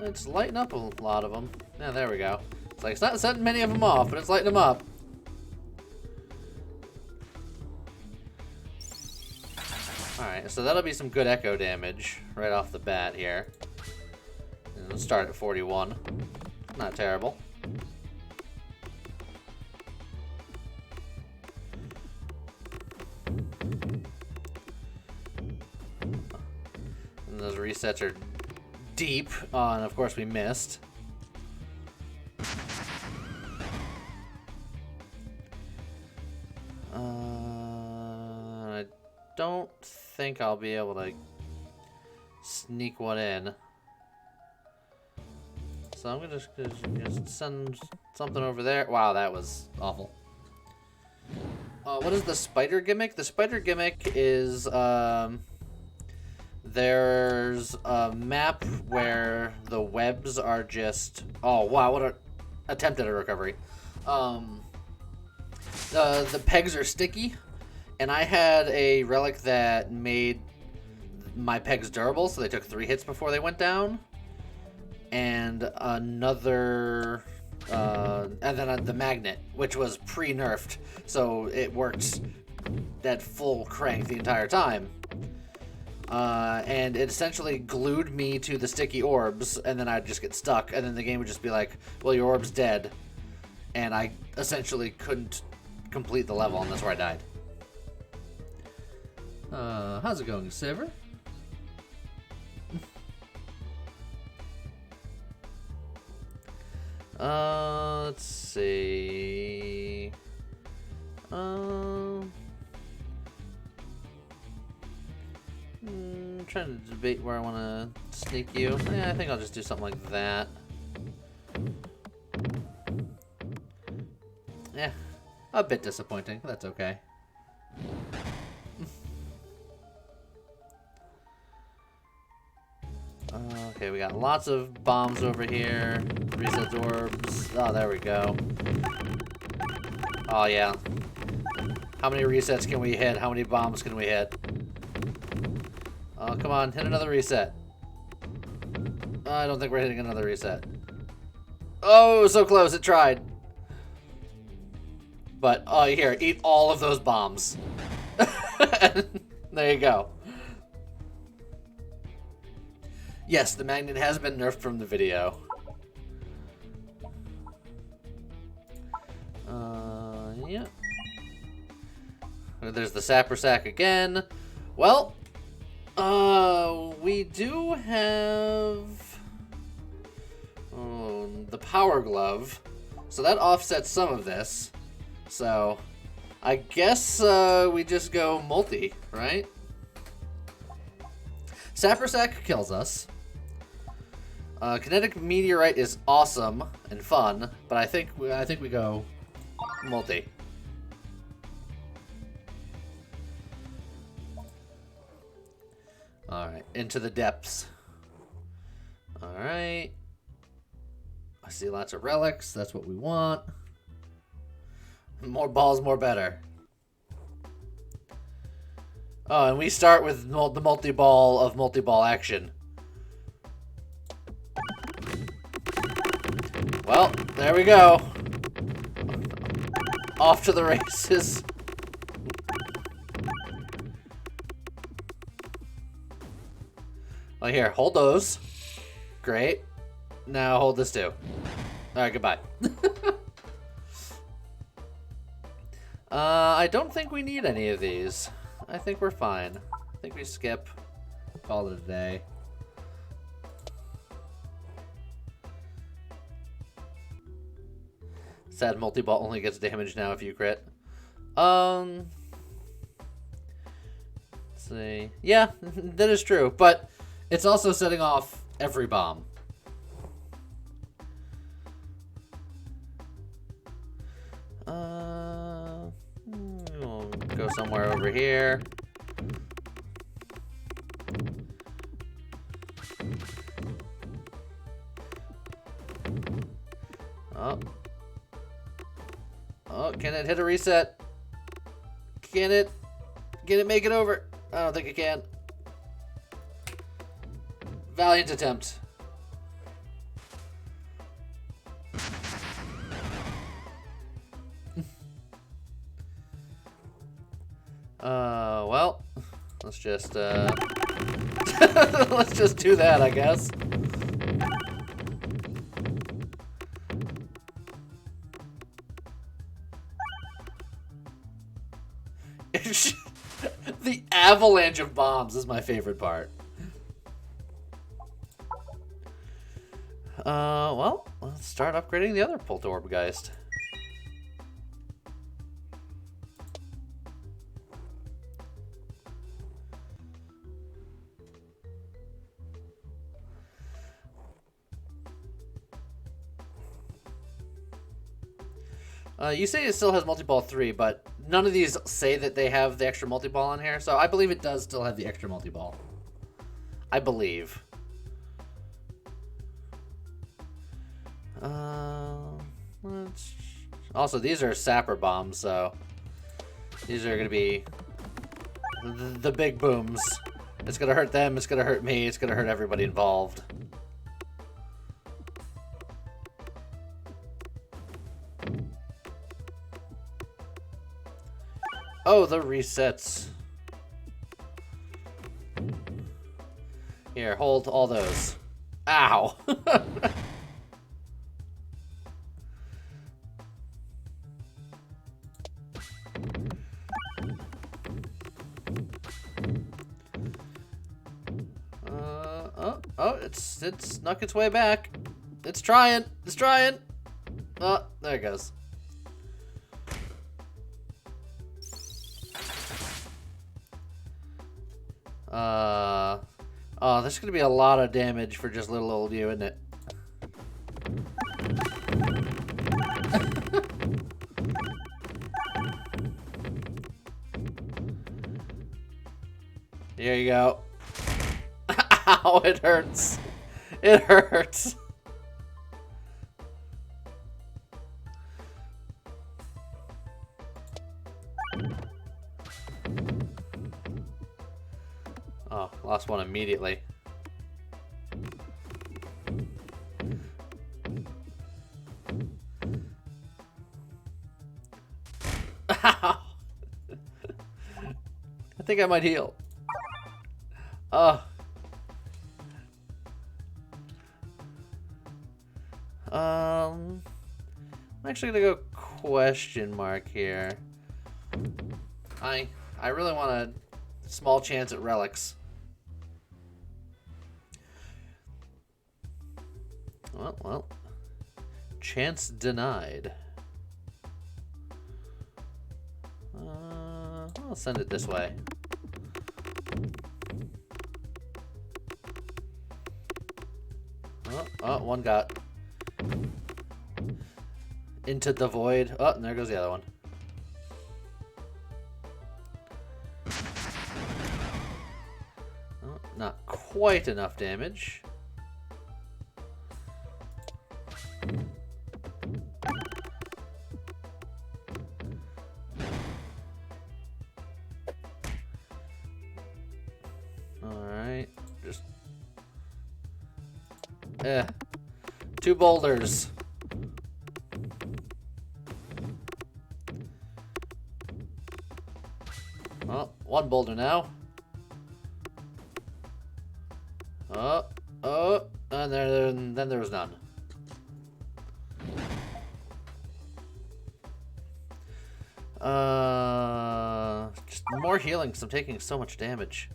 S1: It's lighting up a lot of them. Yeah, there we go. It's like, it's not setting many of them off, but it's lighting them up. Alright, so that'll be some good echo damage right off the bat here. And we'll start at 41. Not terrible. And those resets are deep, and of course we missed. I don't think I'll be able to sneak one in. So I'm gonna just send something over there. Wow, that was awful. What is the spider gimmick? The spider gimmick is there's a map where the webs are just... Oh, wow, what a attempt at a recovery. The pegs are sticky, and I had a relic that made my pegs durable, so they took 3 hits before they went down. And another... and then the magnet, which was pre-nerfed, so it worked at full crank the entire time. and it essentially glued me to the sticky orbs, and then I'd just get stuck, and then the game would just be like, well, your orb's dead. And I essentially couldn't complete the level, and that's where I died. How's it going, Saver? Let's see. Trying to debate where I want to sneak you. Yeah, I think I'll just do something like that. Yeah, a bit disappointing. That's okay. Okay, we got lots of bombs over here. Reset orbs. Oh, there we go. Oh, yeah. How many resets can we hit? How many bombs can we hit? Oh, come on. Hit another reset. Oh, I don't think we're hitting another reset. Oh, so close. It tried. But, oh, here. Eat all of those bombs. There you go. Yes, the magnet has been nerfed from the video. Yeah. There's the sapper sack again. Well, we do have the power glove, so that offsets some of this. So, I guess we just go multi, right? Sapper sack kills us. Kinetic meteorite is awesome and fun, but I think we go multi. All right, into the depths. All right. I see lots of relics. That's what we want. More balls, more better. Oh, and we start with the multi-ball of multi-ball action. Well, there we go. Off to the races. Oh, here, hold those. Great. Now hold this too. Alright, goodbye. I don't think we need any of these. I think we're fine. I think we skip. Call it a day. Sad multi-ball only gets damage now if you crit. Let's see. Yeah, that is true, but it's also setting off every bomb. We'll go somewhere over here. Oh. Oh, can it hit a reset? Can it make it over? I don't think it can. Valiant attempt. Well, let's just let's just do that, I guess. The avalanche of bombs is my favorite part. Well, let's start upgrading the other Poltergeist. You say it still has multi-ball 3, but none of these say that they have the extra multi-ball on here, so I believe it does still have the extra multi-ball. I believe. Also, these are sapper bombs, so these are going to be the big booms. It's going to hurt them, it's going to hurt me, it's going to hurt everybody involved. Oh, the resets. Here, hold all those. Ow! Oh, it's snuck its way back. It's trying. It's trying. Oh, there it goes. Oh, there's gonna be a lot of damage for just little old you, isn't it? Here you go. Ow, it hurts. It hurts. Oh, lost one immediately. Ow. I think I might heal. I'm actually gonna go question mark here. I really want a small chance at relics. Well, chance denied. I'll send it this way. Oh, one got into the void. Oh, and there goes the other one. Oh, not quite enough damage. Alright, just... two boulders. Well, one boulder now. And then there was none. Just more healing because I'm taking so much damage.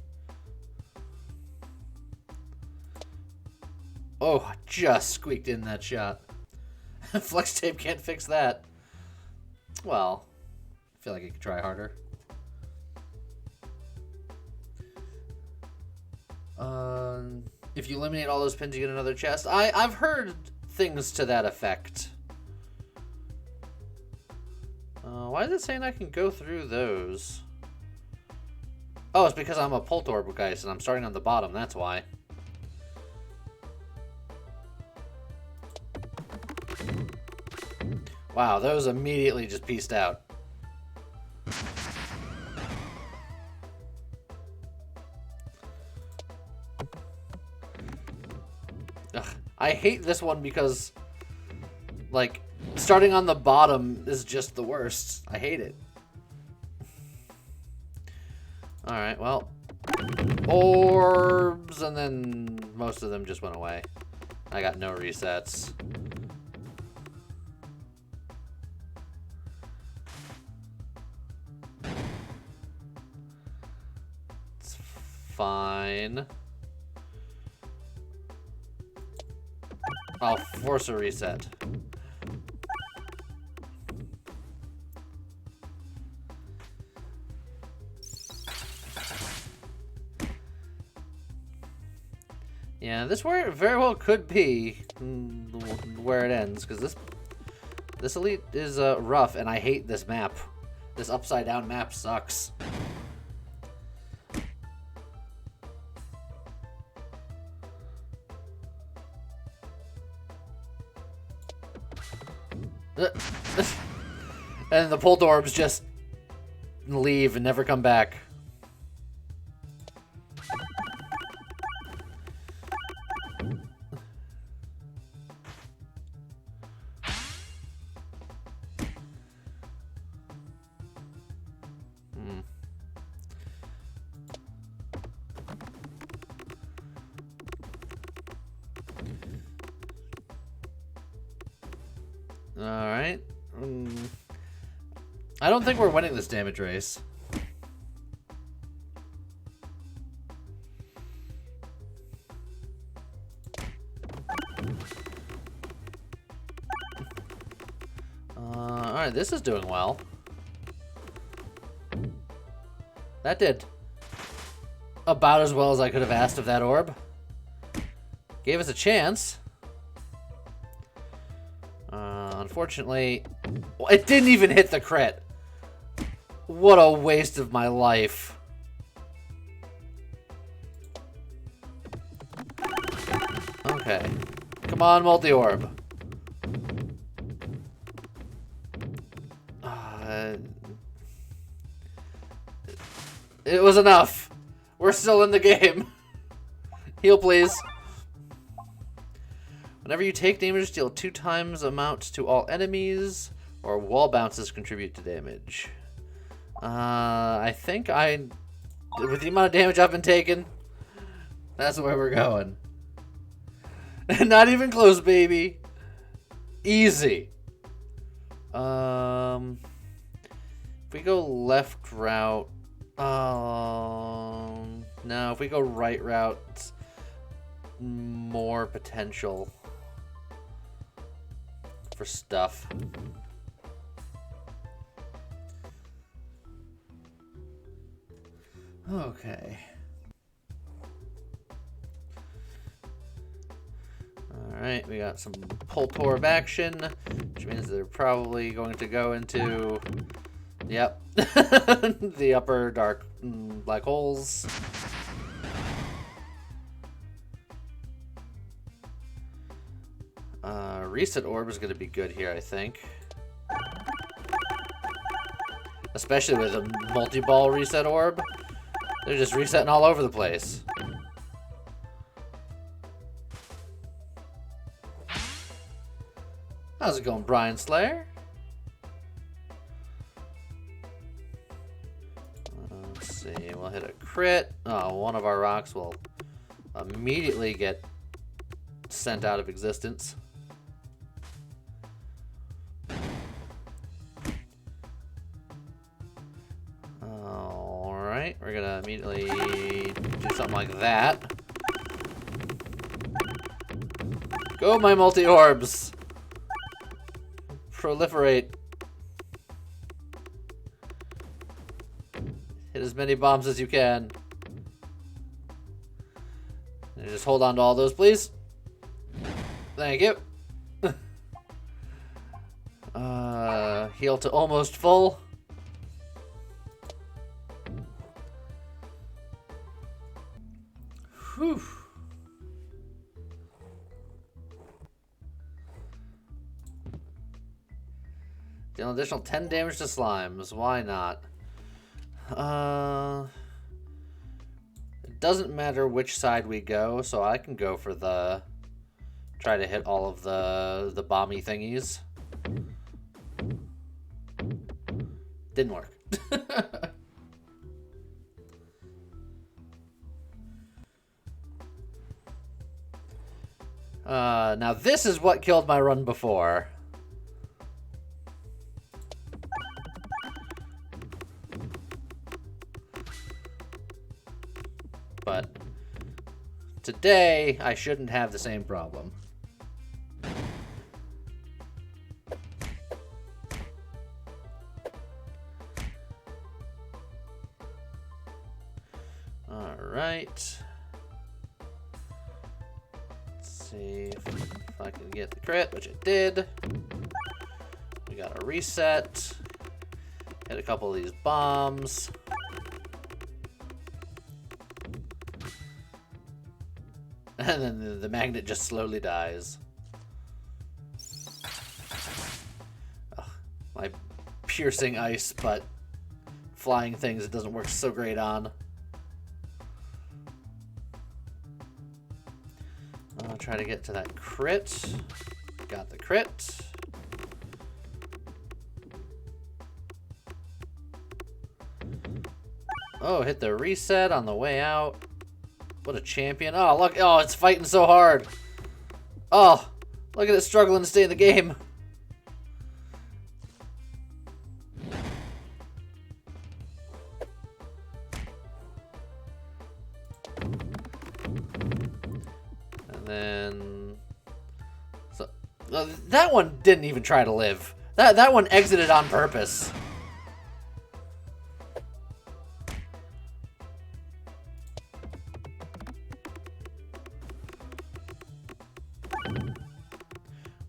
S1: Oh, I just squeaked in that shot. Flex tape can't fix that. Well, I feel like I could try harder. If you eliminate all those pins, you get another chest. I've heard things to that effect. Why is it saying I can go through those? Oh, it's because I'm a Poltergeist and I'm starting on the bottom. That's why. Wow, those immediately just pieced out. Ugh, I hate this one because, like, starting on the bottom is just the worst. I hate it. Alright, well. Orbs, and then most of them just went away. I got no resets. It's fine. I'll force a reset. Yeah, this very well could be where it ends, because this elite is rough, and I hate this map. This upside down map sucks. And the Poltorbs just leave and never come back. Alright. I don't think we're winning this damage race. Alright, this is doing well. That did about as well as I could have asked of that orb. Gave us a chance. Unfortunately, it didn't even hit the crit. What a waste of my life. Okay. Come on, multi-orb. It was enough. We're still in the game. Heal, please. Whenever you take damage, deal 2 times amount to all enemies, or wall bounces contribute to damage. I think with the amount of damage I've been taking, that's where we're going. Not even close, baby. Easy. If we go left route, no, if we go right route, it's more potential for stuff. Okay. Alright, we got some pull torb action, which means they're probably going to go into, yep, the upper dark black holes. Reset orb is going to be good here, I think. Especially with a multi-ball reset orb. They're just resetting all over the place. How's it going, Brian Slayer? Let's see, we'll hit a crit. Oh, one of our rocks will immediately get sent out of existence. Alright, we're gonna immediately do something like that. Go, my multi-orbs! Proliferate. Hit as many bombs as you can. And just hold on to all those, please. Thank you. Heal to almost full. Whew. Deal an additional 10 damage to slimes. Why not? It doesn't matter which side we go, so I can go for the... Try to hit all of the bomby thingies. Didn't work. Now this is what killed my run before. But today, I shouldn't have the same problem. Alright. Let's see if I can get the crit, which it did. We got a reset. Hit a couple of these bombs. And then the magnet just slowly dies. Ugh, my piercing ice, but flying things it doesn't work so great on. I'll try to get to that crit. Got the crit. Oh, hit the reset on the way out. What a champion. Oh, look. Oh, it's fighting so hard. Oh, look at it struggling to stay in the game. And so that one didn't even try to live. That one exited on purpose.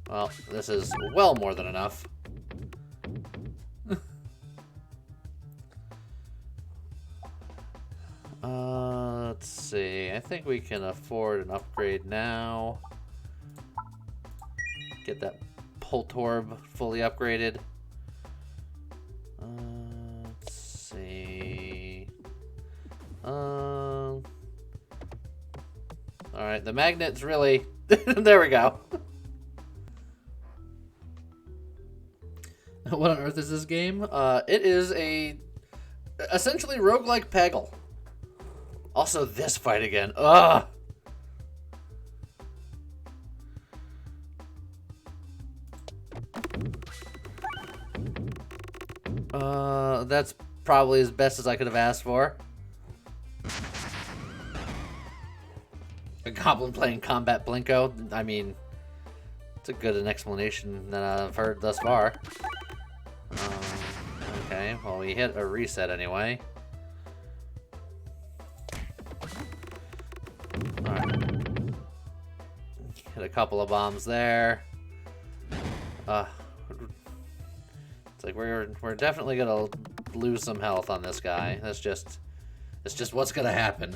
S1: Well, this is well more than enough. Let's see. I think we can afford an upgrade now. Get that Poltorb fully upgraded. Let's see. Alright, the magnet's really... There we go. What on earth is this game? It is essentially roguelike Peggle. Also, this fight again. Ugh! That's probably as best as I could have asked for. A goblin playing combat Blinko. I mean, it's a good an explanation than I've heard thus far. Okay, well, we hit a reset anyway. Alright. Hit a couple of bombs there. It's like we're definitely gonna lose some health on this guy. That's just what's gonna happen.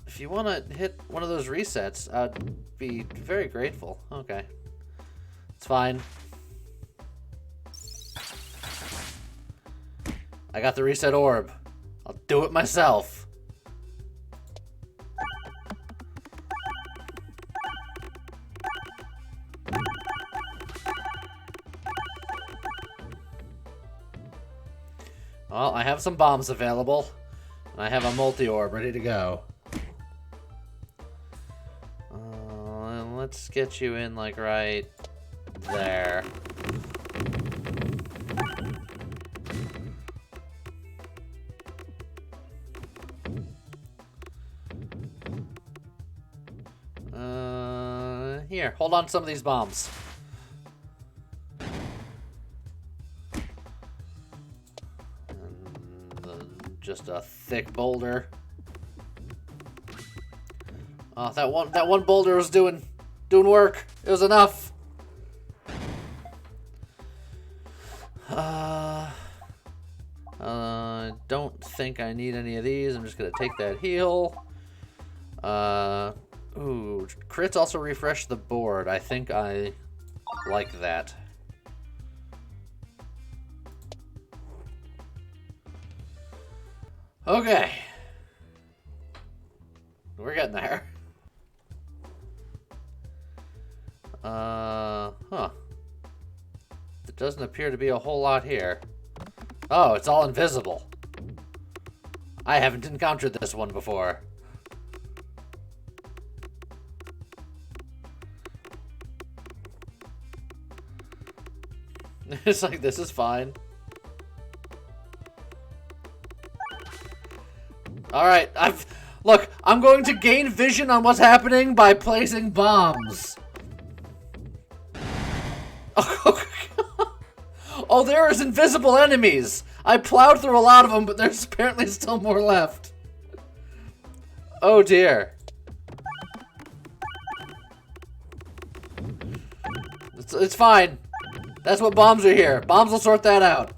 S1: If you want to hit one of those resets, I'd be very grateful. Okay. It's fine. I got the reset orb. I'll do it myself. Well, I have some bombs available. And I have a multi-orb ready to go. Let's get you in, like, right there. Here, hold on to some of these bombs. And just a thick boulder. Oh, that one boulder was doing work. It was enough. Don't think I need any of these. I'm just gonna take that heal. Ooh, crits also refresh the board. I think I like that. Okay. We're getting there. Huh. There doesn't appear to be a whole lot here. Oh, it's all invisible. I haven't encountered this one before. It's like, this is fine. Alright, look, I'm going to gain vision on what's happening by placing bombs. Oh, there is invisible enemies. I plowed through a lot of them, but there's apparently still more left. Oh dear. It's fine. That's what bombs are here. Bombs will sort that out.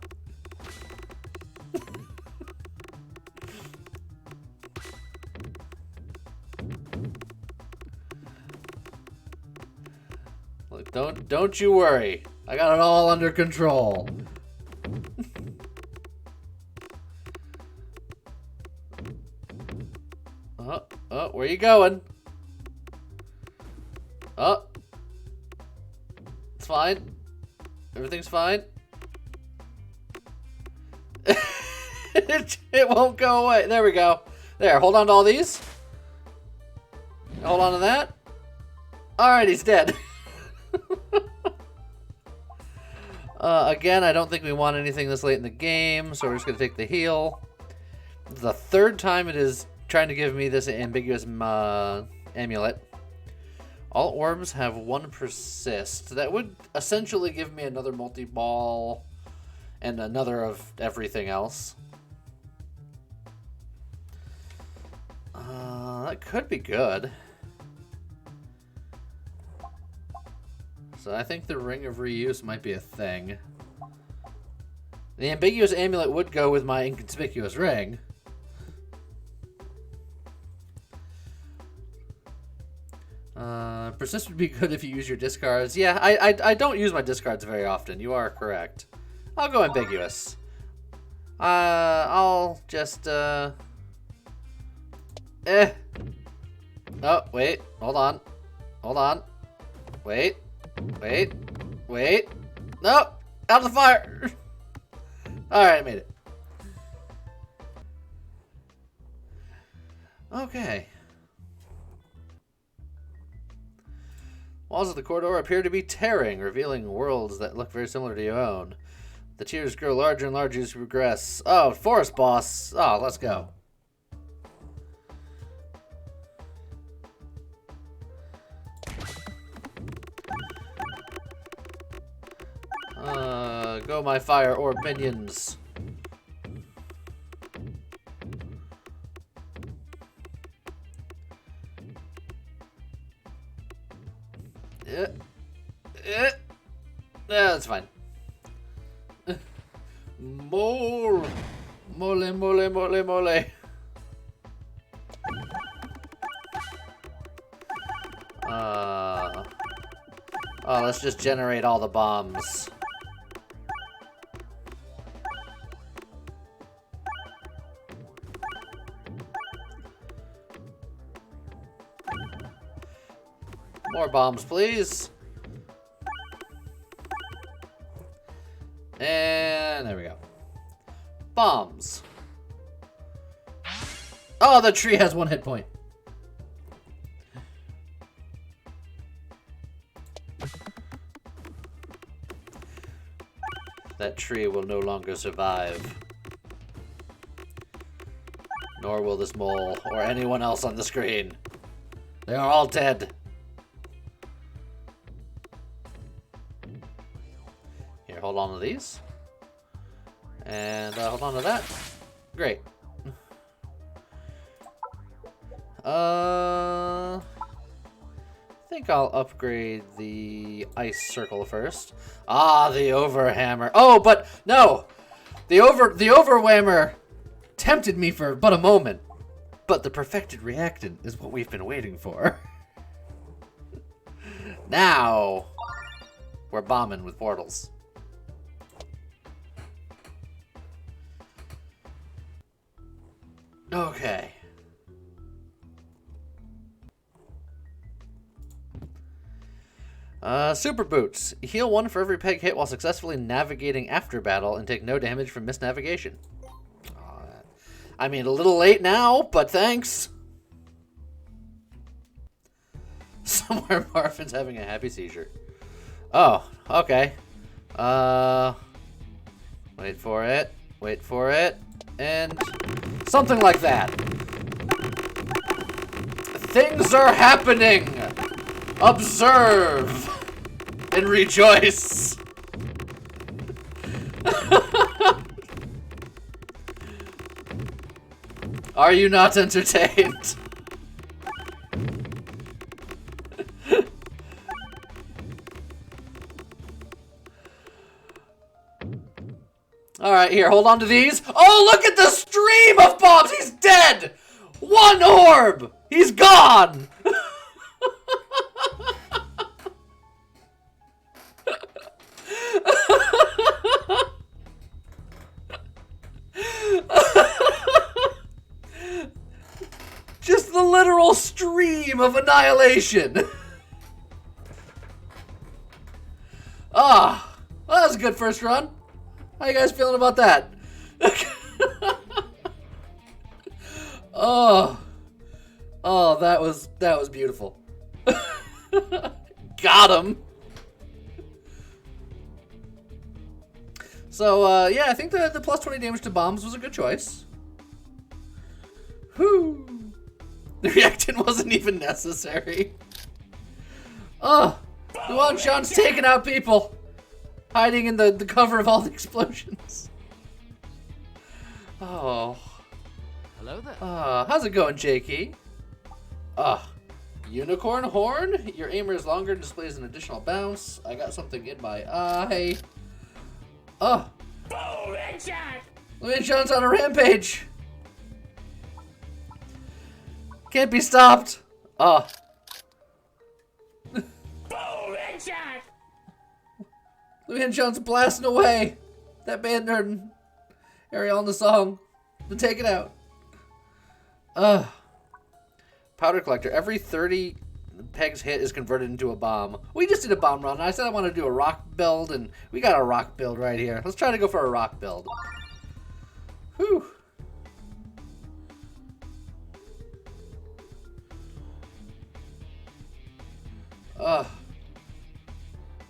S1: Look, don't you worry. I got it all under control. Oh, where you going? Oh. It's fine. Everything's fine. It won't go away. There we go. There, hold on to all these. Hold on to that. Alright, he's dead. Again, I don't think we want anything this late in the game, so we're just going to take the heal. The third time it is trying to give me this ambiguous amulet. All orbs have 1 persist. That would essentially give me another multi-ball and another of everything else. That could be good. So I think the Ring of Reuse might be a thing. The ambiguous amulet would go with my inconspicuous ring. Persist would be good if you use your discards. Yeah, I don't use my discards very often. You are correct. I'll go ambiguous. I'll just, Oh, wait. Hold on. Hold on. Wait. Wait. Wait. No! Out of the fire! Alright, I made it. Okay. Walls of the corridor appear to be tearing, revealing worlds that look very similar to your own. The tiers grow larger and larger as you progress. Oh, forest boss. Oh, let's go. Go my fire orb minions. That's fine. More. Mole, mole, mole, mole. Oh, let's just generate all the bombs. More bombs, please. And there we go. Bombs. Oh, the tree has 1 hit point. That tree will no longer survive. Nor will this mole or anyone else on the screen. They are all dead. Here, hold on to these. And hold on to that. Great. I think I'll upgrade the ice circle first. Ah, the overhammer. Oh, but no! The overwhammer tempted me for but a moment. But the perfected reactant is what we've been waiting for. Now, we're bombing with portals. Okay. Super Boots. Heal 1 for every peg hit while successfully navigating after battle and take no damage from missed navigation. I mean, a little late now, but thanks. Somewhere Marvin's having a happy seizure. Oh, okay. Wait for it. Wait for it. And something like that. Things are happening! Observe! And rejoice! Are you not entertained? Alright, here, hold on to these. Oh, look at the stream of bombs! He's dead! 1 orb! He's gone! Just the literal stream of annihilation. Ah, well, that was a good first run. How you guys feeling about that? Oh, that was beautiful. Got him. So, yeah, I think the plus 20 damage to bombs was a good choice. Whew. The reaction wasn't even necessary. Oh, Luan Shan's taking out people. Hiding in the cover of all the explosions. Oh.
S3: Hello there.
S1: How's it going, Jakey? Unicorn horn? Your aimer is longer and displays an additional bounce. I got something in my eye. Oh.
S2: Boom, headshot!
S1: Luan Shan's on a rampage. Can't be stopped.
S2: Boom, headshot!
S1: Luan Shan's blasting away. That band nerd Ariel in the song. To take it out. Powder collector. Every 30 pegs hit is converted into a bomb. We just did a bomb run. I said I want to do a rock build, and we got a rock build right here. Let's try to go for a rock build. Whew.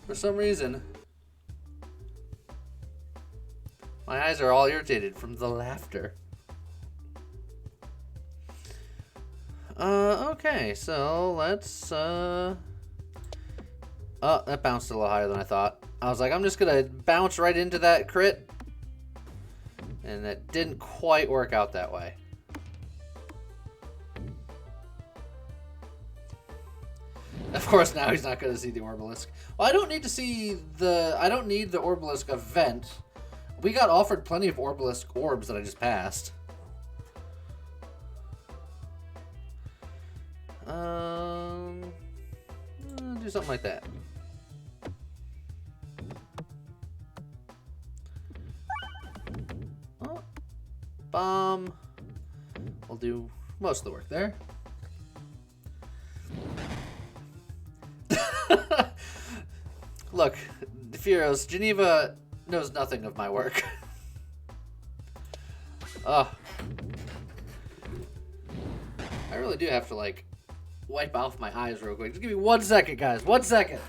S1: For some reason, my eyes are all irritated from the laughter. Okay, so let's, oh, that bounced a little higher than I thought. I was like, I'm just gonna bounce right into that crit. And that didn't quite work out that way. Of course, now he's not gonna see the Orbalisk. Well, I don't need to see the, I don't need the Orbalisk event. We got offered plenty of Orbalisk orbs that I just passed. Do something like that. Oh, bomb. We'll do most of the work there. Look, Furos, Geneva knows nothing of my work. I really do have to, like, wipe off my eyes real quick. Just give me 1 second, guys. 1 second.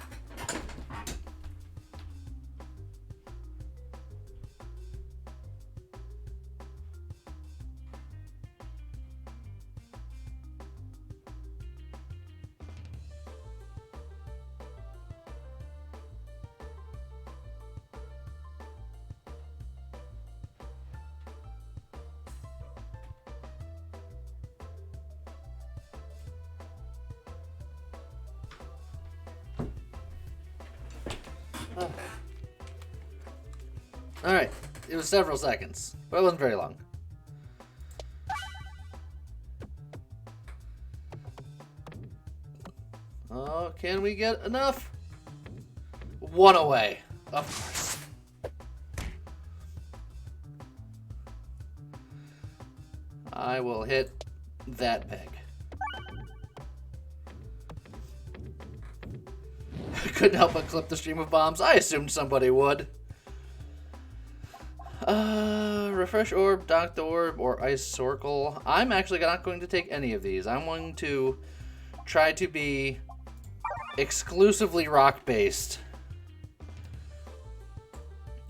S1: Alright, it was several seconds, but it wasn't very long. Oh, can we get enough? 1 away, of course. I will hit that peg. I couldn't help but clip the stream of bombs. I assumed somebody would. Refresh orb, docked orb, or ice circle. I'm actually not going to take any of these. I'm going to try to be exclusively rock based.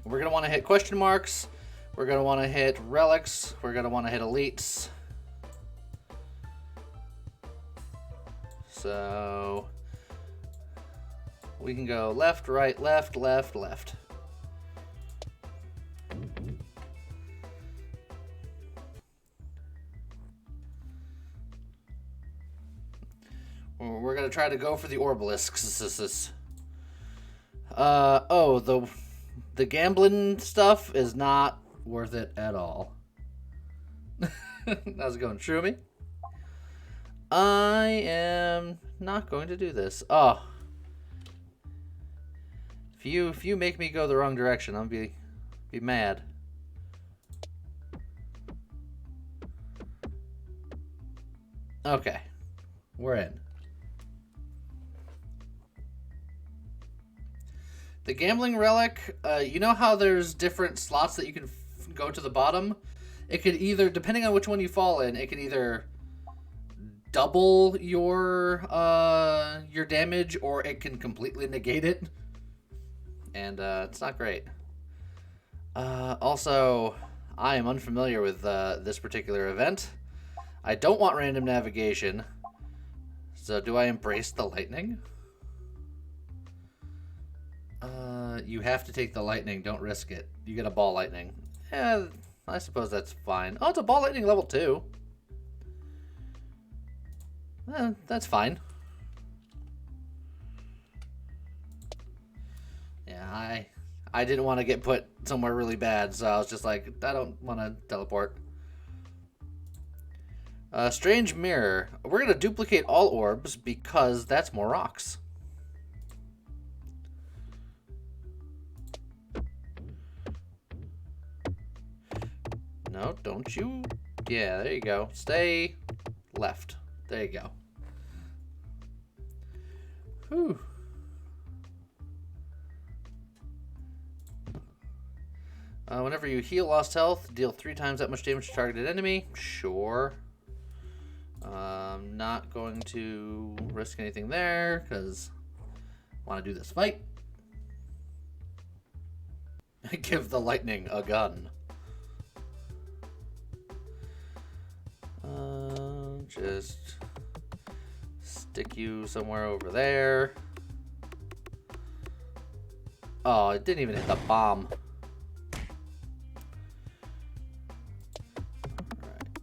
S1: We're going to want to hit question marks. We're going to want to hit relics. We're going to want to hit elites. So we can go left, right, left, left, left. We're gonna try to go for the Orbalisks. Oh, the gambling stuff is not worth it at all. How's it going, Shroomy? I am not going to do this. Oh, if you make me go the wrong direction, I'll be mad. Okay, we're in. The gambling relic, you know how there's different slots that you can go to the bottom? It could either, depending on which one you fall in, it can either double your damage, or it can completely negate it. And it's not great. Also, I am unfamiliar with this particular event. I don't want random navigation. So do I embrace the lightning? You have to take the lightning. Don't risk it. You get a ball lightning. Yeah, I suppose that's fine. Oh, it's a ball lightning level 2. That's fine. Yeah, I didn't want to get put somewhere really bad, so I was just like, I don't want to teleport. Strange mirror. We're going to duplicate all orbs because that's more rocks. No, don't you? Yeah, there you go. Stay left. There you go. Whew. Whenever you heal lost health, deal 3 times that much damage to targeted enemy. Sure. I'm not going to risk anything there because I want to do this fight. Give the lightning a gun. Just stick you somewhere over there. Oh, it didn't even hit the bomb. Alright.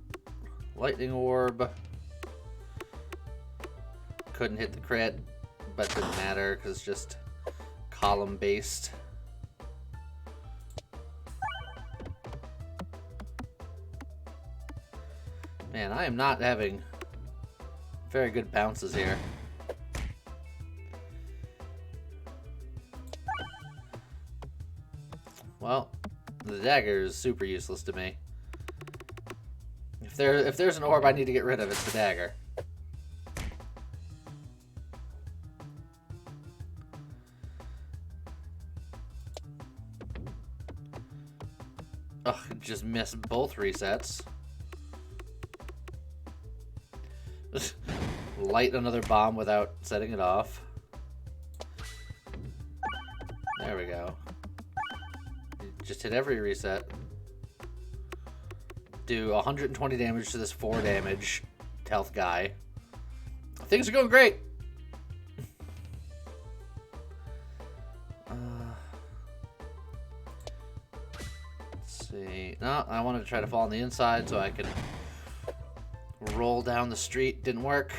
S1: Lightning orb. Couldn't hit the crit, but didn't matter because it's just column based. Man, I am not having very good bounces here. Well, the dagger is super useless to me. If there's an orb I need to get rid of, it's the dagger. Ugh, just missed both resets. Light another bomb without setting it off. There we go. Just hit every reset. Do 120 damage to this 4 damage health guy. Things are going great. Let's see. No, I wanted to try to fall on the inside so I could roll down the street. Didn't work.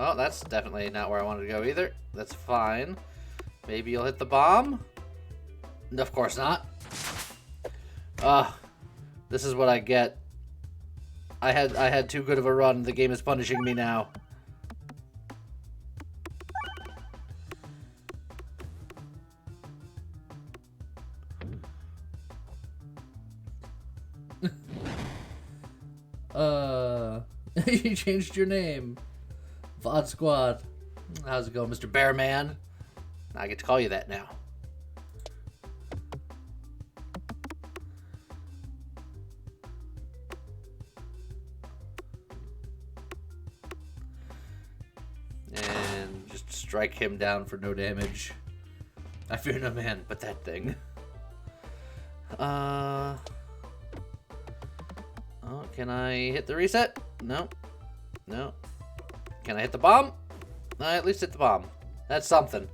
S1: Oh, that's definitely not where I wanted to go either. That's fine. Maybe you'll hit the bomb? Of course not. This is what I get. I had too good of a run. The game is punishing me now. You changed your name. VOD Squad. How's it going, Mr. Bearman? I get to call you that now. And just strike him down for no damage. I fear no man but that thing. Oh, can I hit the reset? No. No. Can I hit the bomb? I at least hit the bomb. That's something.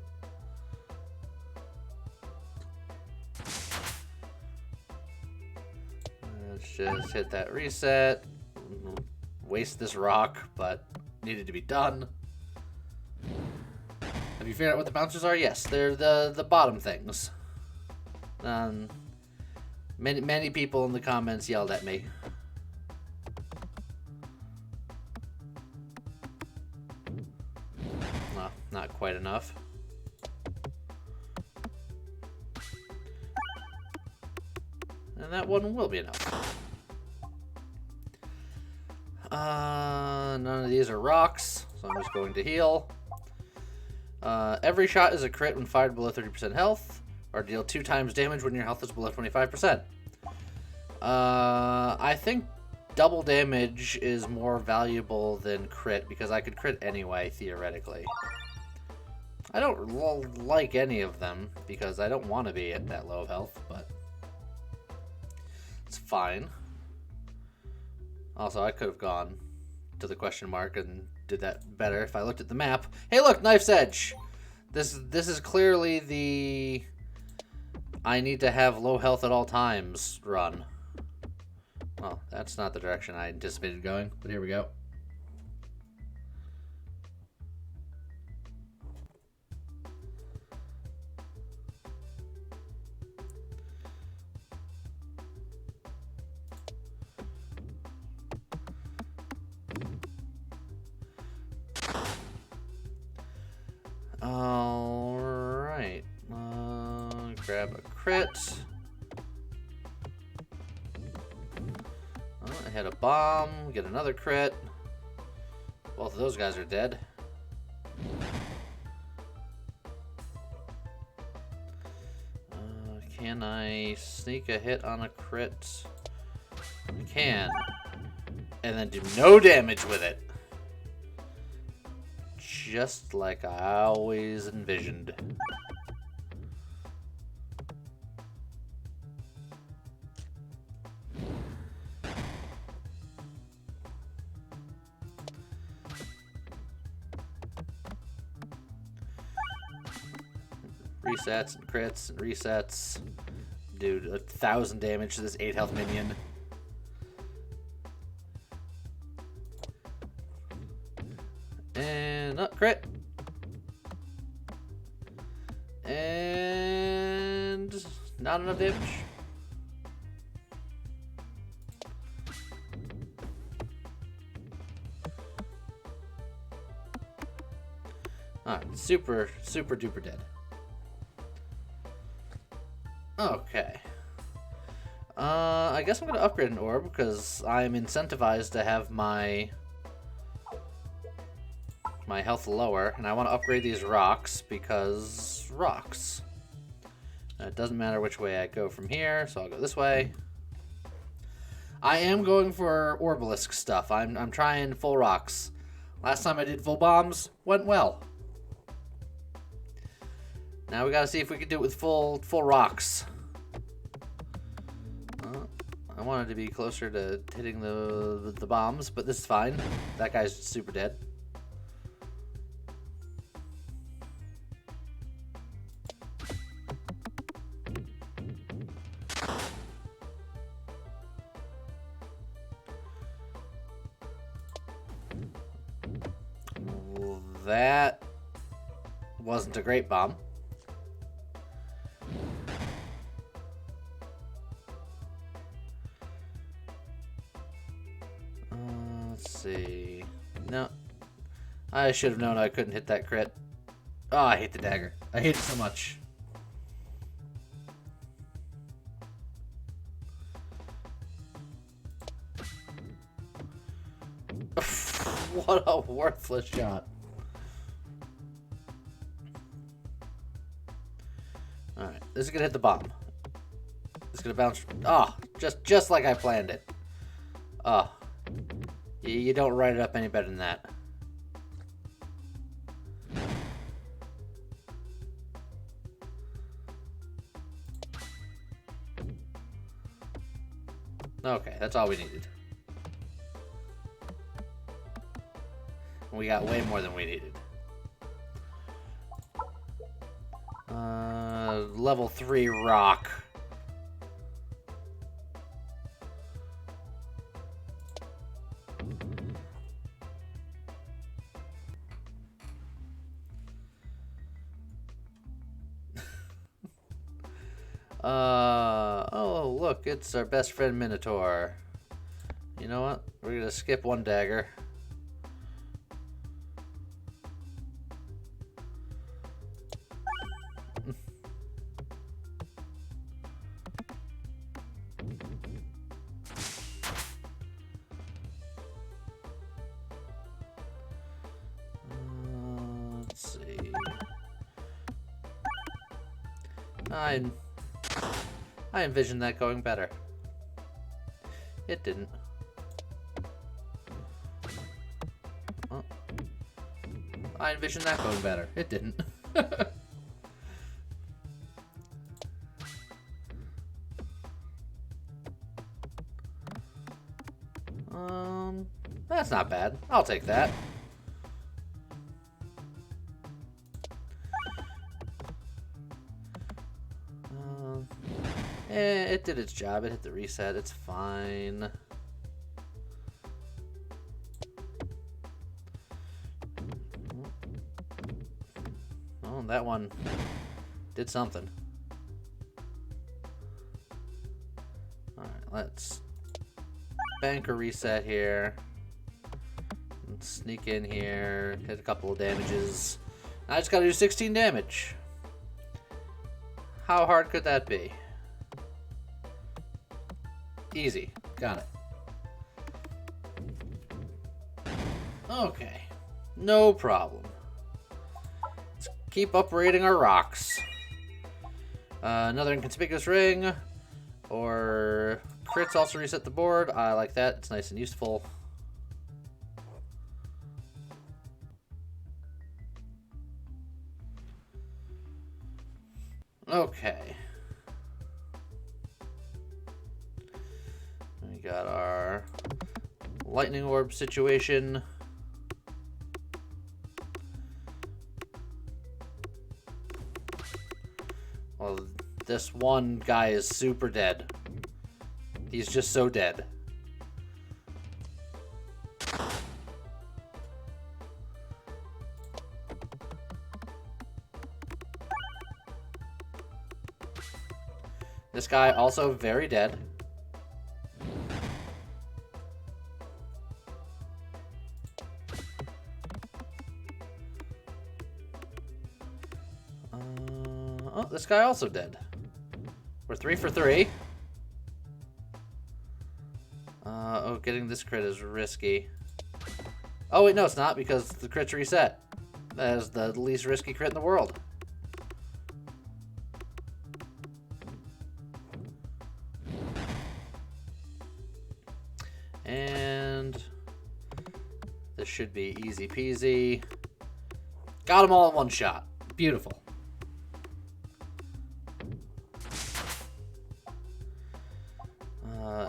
S1: Let's just hit that reset. Waste this rock, but needed to be done. Have you figured out what the bouncers are? Yes, they're the bottom things. Many people in the comments yelled at me. Well, not quite enough. And that one will be enough. None of these are rocks, so I'm just going to heal. Every shot is a crit when fired below 30% health, or deal 2 times damage when your health is below 25%. I think double damage is more valuable than crit, because I could crit anyway, theoretically. I don't like any of them because I don't want to be at that low of health, but it's fine. Also, I could have gone to the question mark and did that better if I looked at the map. Hey, look, Knife's Edge. This is clearly the I need to have low health at all times run. Well, that's not the direction I anticipated going, but here we go. Alright. Grab a crit. I hit a bomb, get another crit. Both of those guys are dead. Can I sneak a hit on a crit? I can. And then do no damage with it. Just like I always envisioned. Resets and crits and resets. Dude, 1,000 damage to this 8 health minion. And crit. And not enough damage. Alright, super duper dead. Okay. I guess I'm gonna upgrade an orb because I'm incentivized to have my health lower, and I want to upgrade these rocks because rocks. It doesn't matter which way I go from here, so I'll go this way. I am going for Orbalisk stuff. I'm trying full rocks. Last time I did full bombs, went well. Now we gotta see if we can do it with full rocks. I wanted to be closer to hitting the bombs, but this is fine. That guy's super dead. That wasn't a great bomb. Let's see. No. I should have known I couldn't hit that crit. Oh, I hate the dagger. I hate it so much. What a worthless shot. Alright, this is gonna hit the bomb. It's gonna bounce. Oh, just like I planned it. Oh. You don't write it up any better than that. Okay, that's all we needed. We got way more than we needed. Level 3 rock. Oh, look, it's our best friend Minotaur. You know what? We're gonna skip one dagger. Let's see. I envisioned that going better. It didn't. I envisioned that going better. It didn't. That's not bad. I'll take that. It did its job. It hit the reset. It's fine. Oh, that one did something. Alright, let's bank a reset here. Let's sneak in here, hit a couple of damages. I just gotta do 16 damage. How hard could that be? Easy. Got it. Okay. No problem. Let's keep upgrading our rocks. Another inconspicuous ring. Or crits also reset the board. I like that. It's nice and useful. Okay. We got our lightning orb situation. Well, this one guy is super dead. He's just so dead. This guy also very dead. Oh, this guy also dead. We're 3 for 3. Oh, getting this crit is risky. Oh, wait, no, it's not, because the crit's reset. That is the least risky crit in the world. And this should be easy peasy. Got them all in one shot. Beautiful.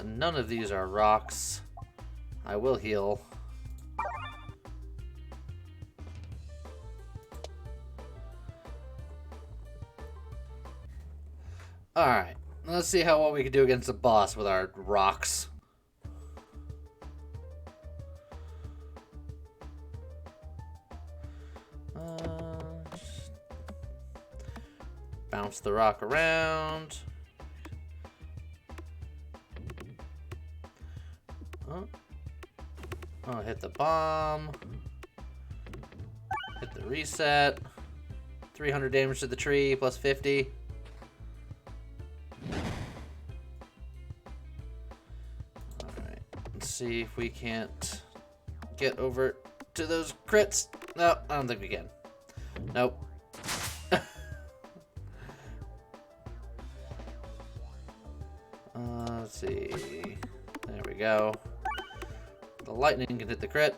S1: None of these are rocks. I will heal. Alright, let's see how well we can do against the boss with our rocks. Bounce the rock around. Oh, hit the bomb. Hit the reset. 300 damage to the tree, plus 50. Alright, let's see if we can't get over to those crits. No, I don't think we can. Nope. Let's see. There we go. The lightning can hit the crit.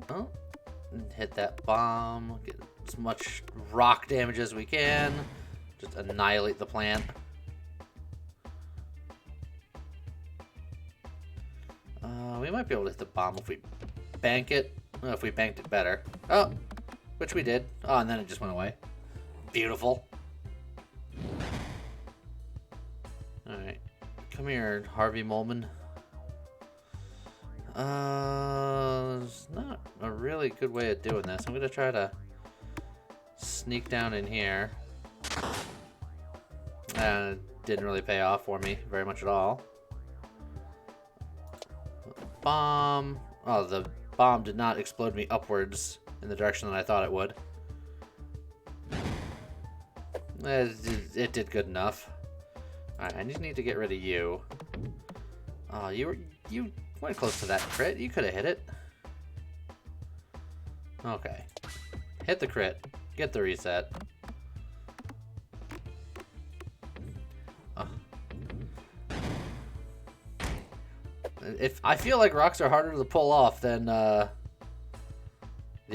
S1: Oh, hit that bomb. Get as much rock damage as we can. Just annihilate the plant. We might be able to hit the bomb if we bank it. Well, if we banked it better. Oh, which we did. Oh, and then it just went away. Beautiful. Alright. Come here, Harvey Molman. It's not a really good way of doing this. I'm going to try to sneak down in here. And it didn't really pay off for me very much at all. Bomb. Oh, the bomb did not explode me upwards in the direction that I thought it would. It did good enough. Alright, I just need to get rid of you. Oh, you went close to that crit. You could have hit it. Okay. Hit the crit. Get the reset. Oh. If I feel like rocks are harder to pull off than the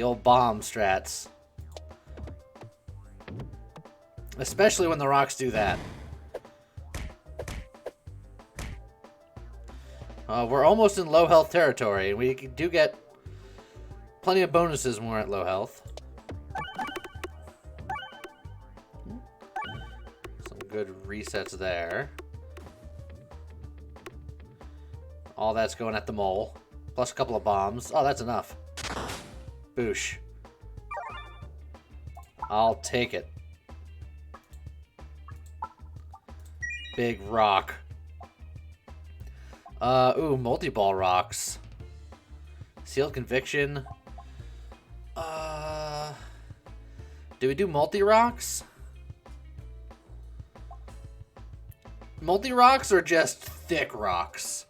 S1: old bomb strats. Especially when the rocks do that. We're almost in low health territory, and we do get plenty of bonuses when we're at low health. Some good resets there. All that's going at the mole. Plus a couple of bombs. Oh, that's enough. Boosh. I'll take it. Big rock. Ooh, multi-ball rocks. Sealed conviction. Do we do multi-rocks? Multi-rocks or just thick rocks?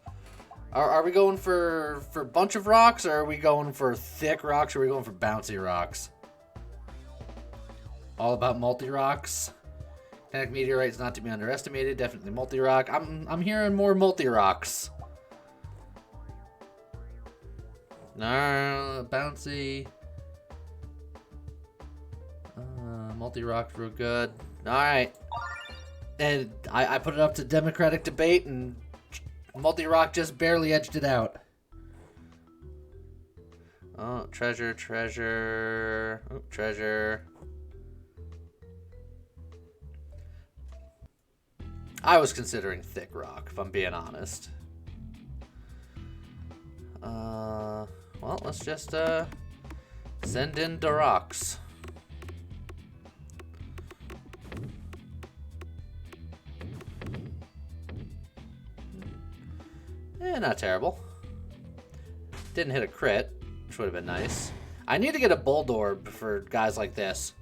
S1: Are we going for a bunch of rocks, or are we going for thick rocks, or are we going for bouncy rocks? All about multi-rocks. Kinetic meteorites not to be underestimated. Definitely multi-rock. I'm hearing more multi-rocks. No, bouncy. Multi-rock's real good. Alright. And I put it up to democratic debate, and multi-rock just barely edged it out. Oh, treasure, treasure. Oh, treasure. I was considering thick rock, if I'm being honest. Well, let's just send in the rocks. Not terrible. Didn't hit a crit, which would have been nice. I need to get a Bulldorb for guys like this.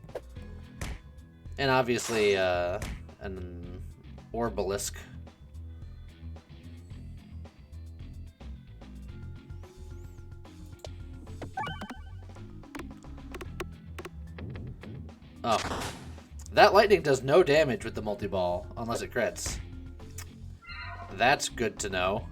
S1: And obviously, an Orbalisk. Oh. That lightning does no damage with the multi-ball, unless it crits. That's good to know.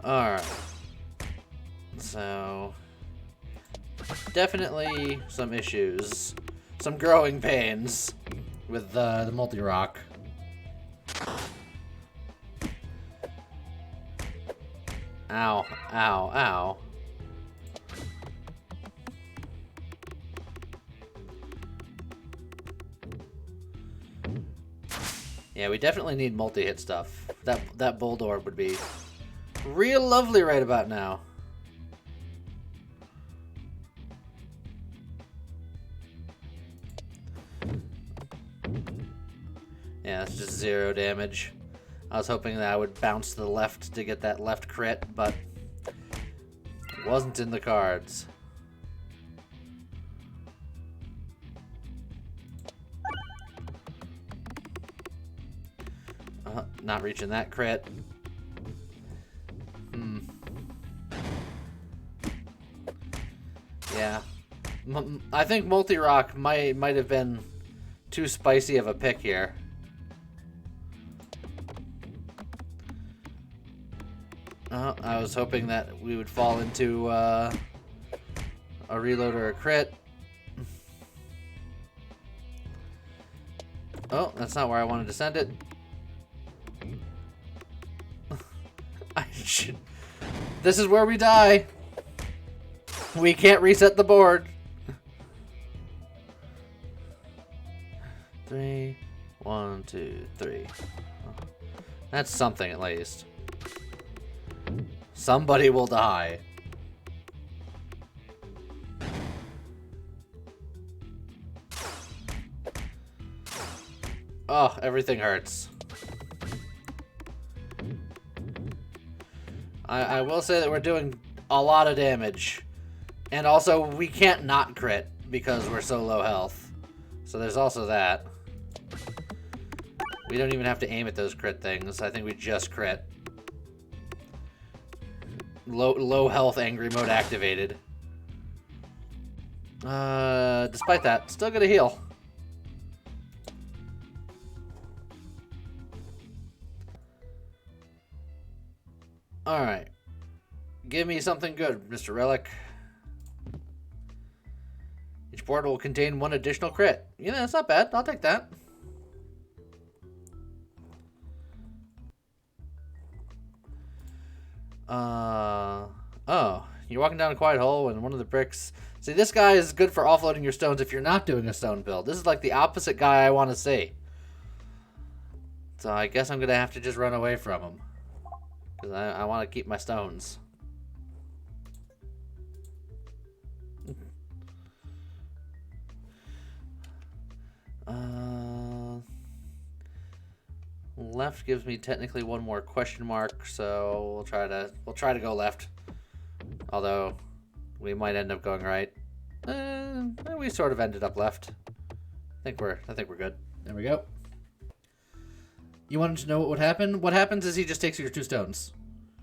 S1: Alright. So, definitely some issues. Some growing pains with the multi-rock. Ow, ow, ow. Yeah, we definitely need multi-hit stuff. That Bulldorb would be real lovely right about now. Yeah, it's just 0 damage. I was hoping that I would bounce to the left to get that left crit, but it wasn't in the cards. Not reaching that crit. Yeah. I think multi-rock might have been too spicy of a pick here. I was hoping that we would fall into a reload or a crit. Oh, that's not where I wanted to send it. This is where we die. We can't reset the board. 3, 1, 2, 3. That's something at least. Somebody will die. Oh, everything hurts. I will say that we're doing a lot of damage. And also, we can't not crit because we're so low health. So there's also that. We don't even have to aim at those crit things. I think we just crit. Low health angry mode activated. Despite that, still gonna heal. Alright. Give me something good, Mr. Relic. Each board will contain 1 additional crit. Yeah, that's not bad. I'll take that. Oh. You're walking down a quiet hole and one of the bricks... See, this guy is good for offloading your stones if you're not doing a stone build. This is like the opposite guy I want to see. So I guess I'm going to have to just run away from him. Because I want to keep my stones. Left gives me technically 1 more question mark, so we'll try to go left. Although we might end up going right. We sort of ended up left. I think we're good. There we go. You wanted to know what would happen? What happens is he just takes your 2 stones.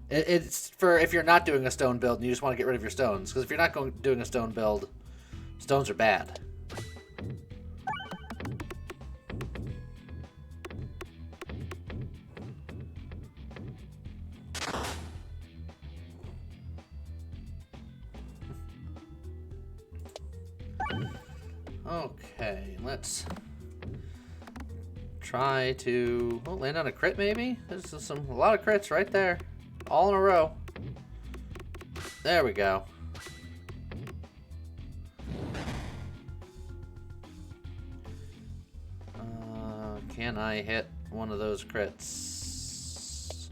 S1: It's for if you're not doing a stone build and you just want to get rid of your stones. Because if you're not doing a stone build, stones are bad. Okay, let's try to land on a crit maybe? There's a lot of crits right there. All in a row. There we go. Can I hit one of those crits?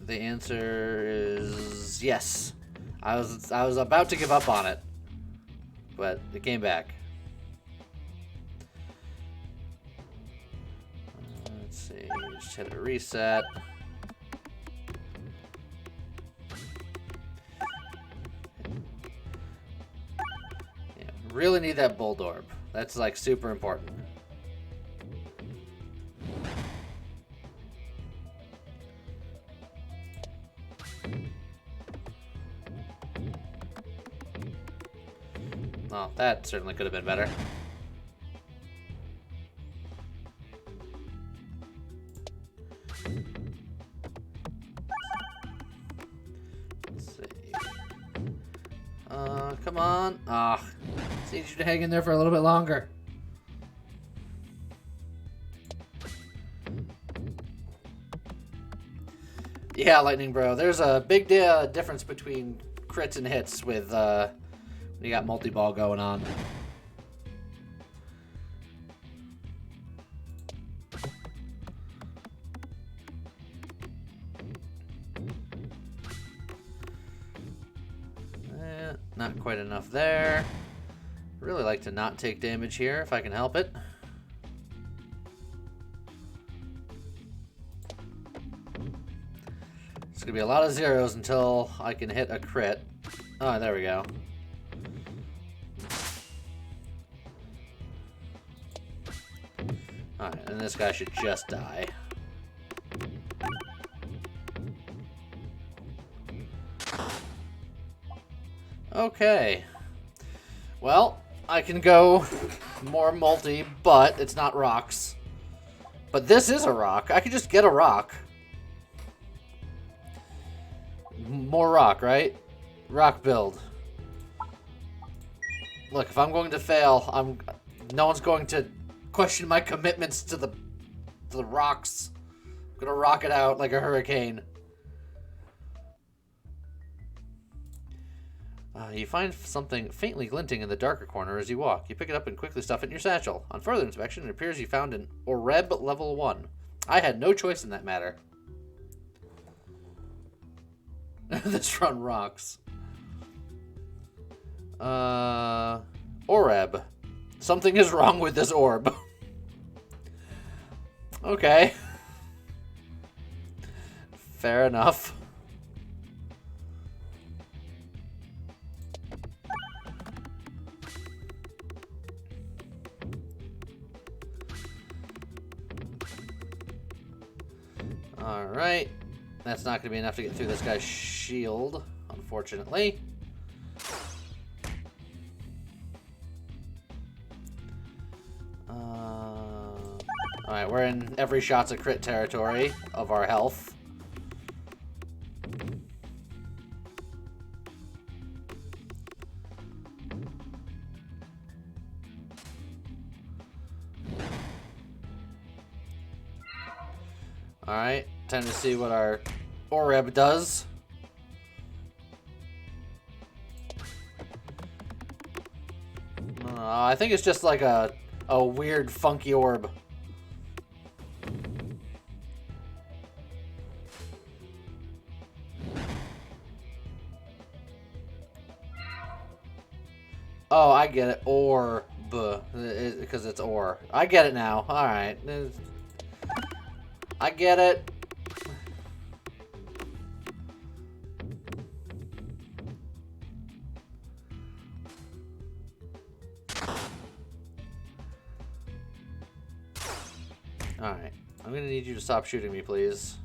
S1: The answer is yes. I was about to give up on it, but it came back. Let's see, just hit a reset. Yeah, really need that Bold Orb. That's like super important. Oh, that certainly could have been better. Let's see. Come on. Ah, need you to hang in there for a little bit longer. Yeah, Lightning Bro. There's a big difference between crits and hits with you got multi-ball going on. Not quite enough there. Really like to not take damage here if I can help it. It's gonna be a lot of zeros until I can hit a crit. Oh, there we go. Alright, and this guy should just die. Okay. Well, I can go more multi, but it's not rocks. But this is a rock. I could just get a rock. More rock, right? Rock build. Look, if I'm going to fail, no one's going to question my commitments to the rocks. I'm gonna rock it out like a hurricane. You find something faintly glinting in the darker corner as you walk. You pick it up and quickly stuff it in your satchel. On further inspection, it appears you found an Oreb level 1. I had no choice in that matter. This run rocks. Oreb. Something is wrong with this orb. Okay. Fair enough. Alright. That's not going to be enough to get through this guy's shield, unfortunately. Alright, we're in every shot's a crit territory of our health. Alright, time to see what our Oreb does. I think it's just like a weird, funky orb. Oh, I get it. Orb. Because it's ore. I get it now. Alright. I get it. Alright. I'm gonna need you to stop shooting me, please.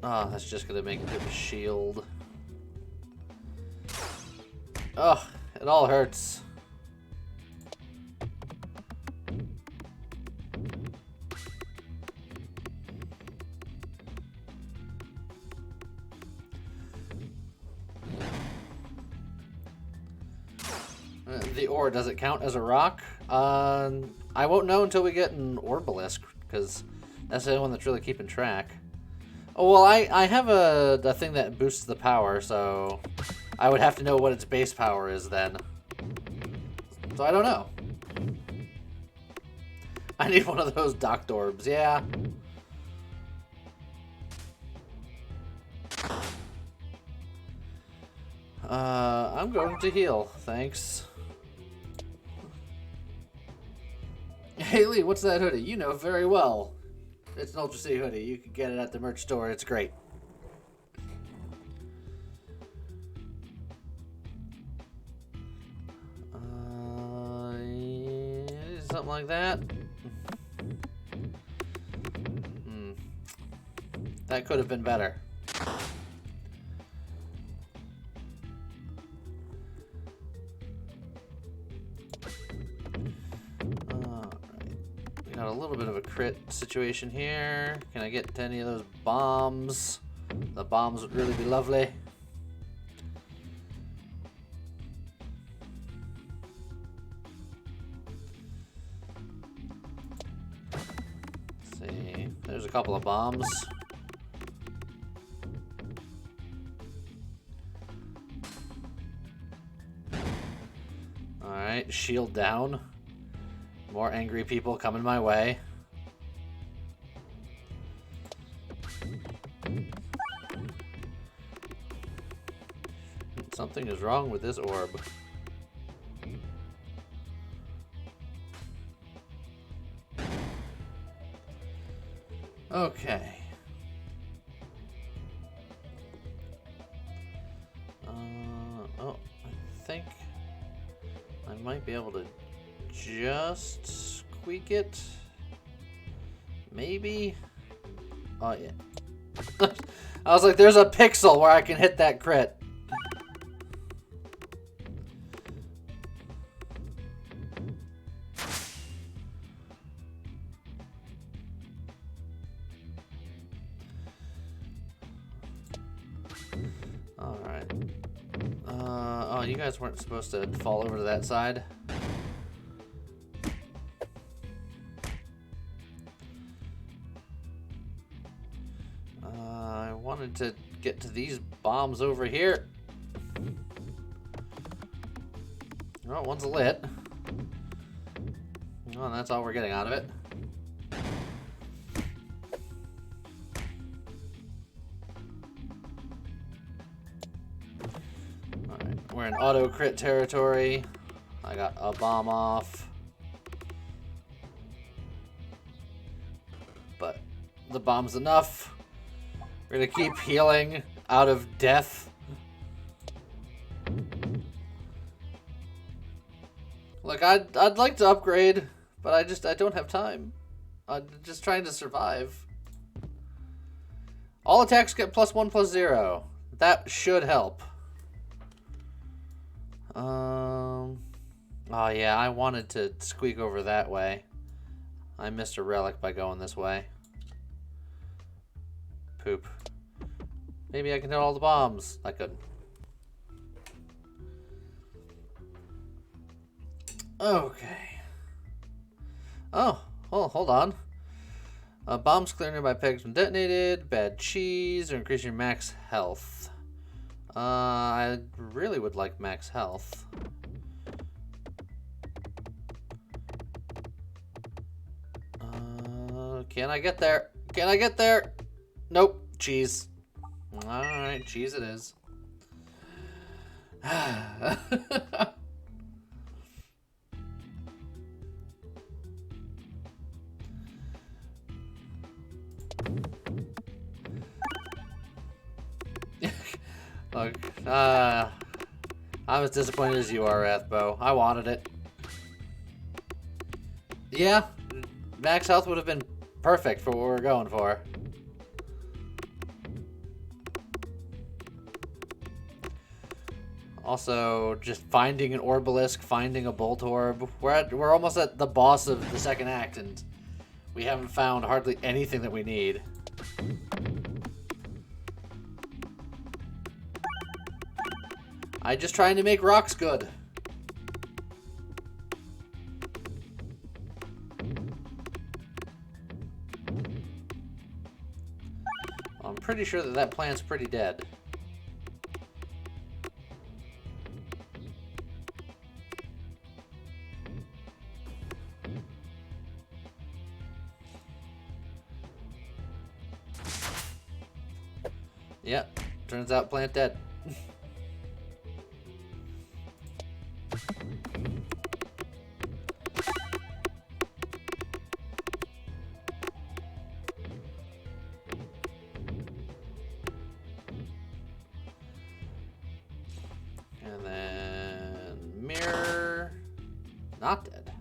S1: Oh, that's just gonna make it through the shield. Ugh, it all hurts. The ore, does it count as a rock? I won't know until we get an Orbalisk, because that's the only one that's really keeping track. Oh, well, I have a thing that boosts the power, so I would have to know what its base power is then. So I don't know. I need one of those Docked Orbs, yeah. I'm going to heal, thanks. Haley, what's that hoodie? You know very well. It's an Ultra City hoodie. You can get it at the merch store. It's great. Yeah, something like that. That could have been better. Got a little bit of a crit situation here. Can I get to any of those bombs? The bombs would really be lovely. Let's see. There's a couple of bombs. Alright, shield down. More angry people coming my way. Something is wrong with this orb. Okay. Oh, I think I might be able to just squeak it. Maybe. Oh, yeah. I was like, there's a pixel where I can hit that crit. Alright. Oh, you guys weren't supposed to fall over to that side. I wanted to get to these bombs over here. Oh, one's lit. Oh, and that's all we're getting out of it. Alright, we're in auto crit territory. I got a bomb off. But the bomb's enough. We're gonna keep healing out of death. Look, I'd like to upgrade, but I don't have time. I'm just trying to survive. All attacks get +1/+0. That should help. Oh yeah, I wanted to squeak over that way. I missed a relic by going this way. Poop. Maybe I can hit all the bombs. I couldn't. Okay. Oh, hold on. Bombs clear nearby pegs when detonated. Bad cheese, or increase your max health. I really would like max health. Can I get there? Can I get there? Nope. Cheese. Alright, cheese it is. Look, I'm as disappointed as you are, Rathbo. I wanted it. Yeah, max health would have been perfect for what we're going for. Also, just finding an Orbalisk, finding a Bolt Orb. We're almost at the boss of the second act, and we haven't found hardly anything that we need. I'm just trying to make rocks good. I'm pretty sure that plant's pretty dead. Yep, turns out plant dead. And then mirror, not dead.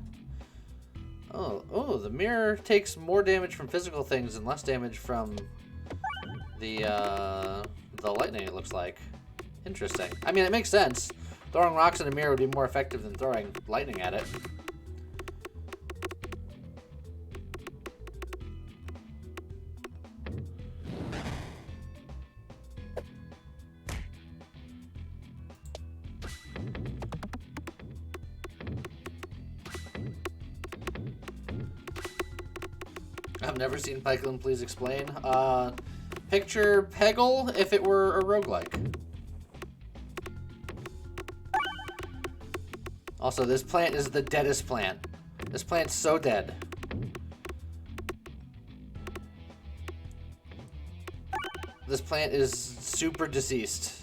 S1: Oh, the mirror takes more damage from physical things and less damage from the lightning, it looks like. Interesting. I mean, it makes sense. Throwing rocks in a mirror would be more effective than throwing lightning at it. I've never seen Peglin, please explain. Picture Peggle if it were a roguelike. Also, this plant is the deadest plant. This plant's so dead. This plant is super deceased.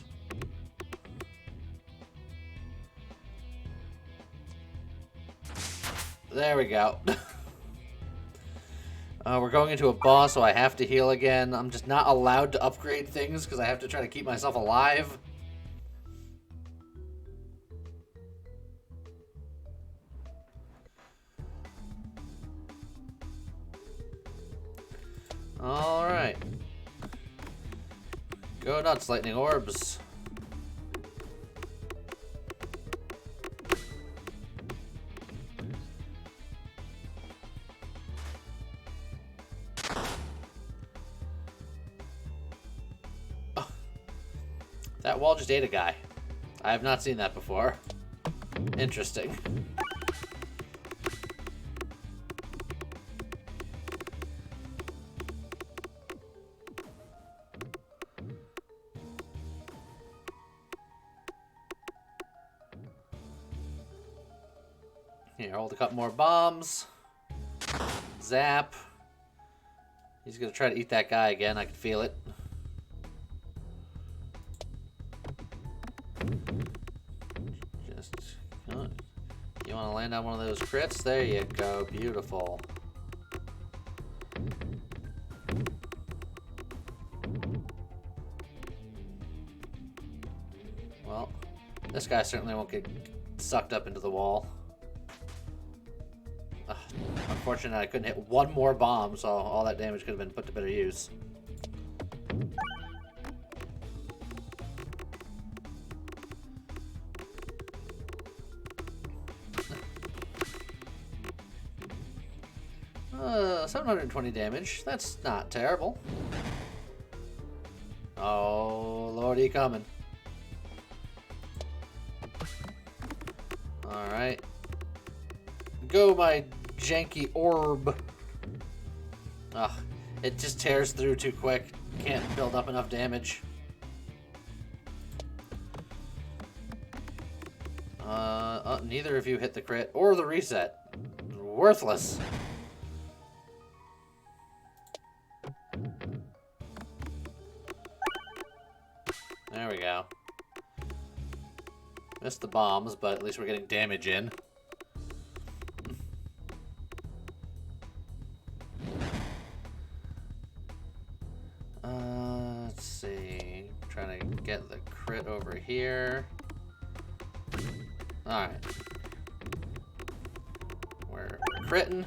S1: There we go. We're going into a boss, so I have to heal again. I'm just not allowed to upgrade things because I have to try to keep myself alive. Alright. Go nuts, lightning orbs. That wall just ate a guy. I have not seen that before. Interesting. Here, hold a couple more bombs. Zap. He's gonna try to eat that guy again. I can feel it. You want to land on one of those crits? There you go. Beautiful. Well, this guy certainly won't get sucked up into the wall. Ugh, unfortunate I couldn't hit one more bomb, so all that damage could have been put to better use. Uh, 720 damage. That's not terrible. Oh, lordy coming. Alright. Go, my janky orb. Ugh, it just tears through too quick. Can't build up enough damage. Neither of you hit the crit or the reset. Worthless. There we go. Missed the bombs, but at least we're getting damage in. Let's see. Trying to get the crit over here. Alright. We're critting.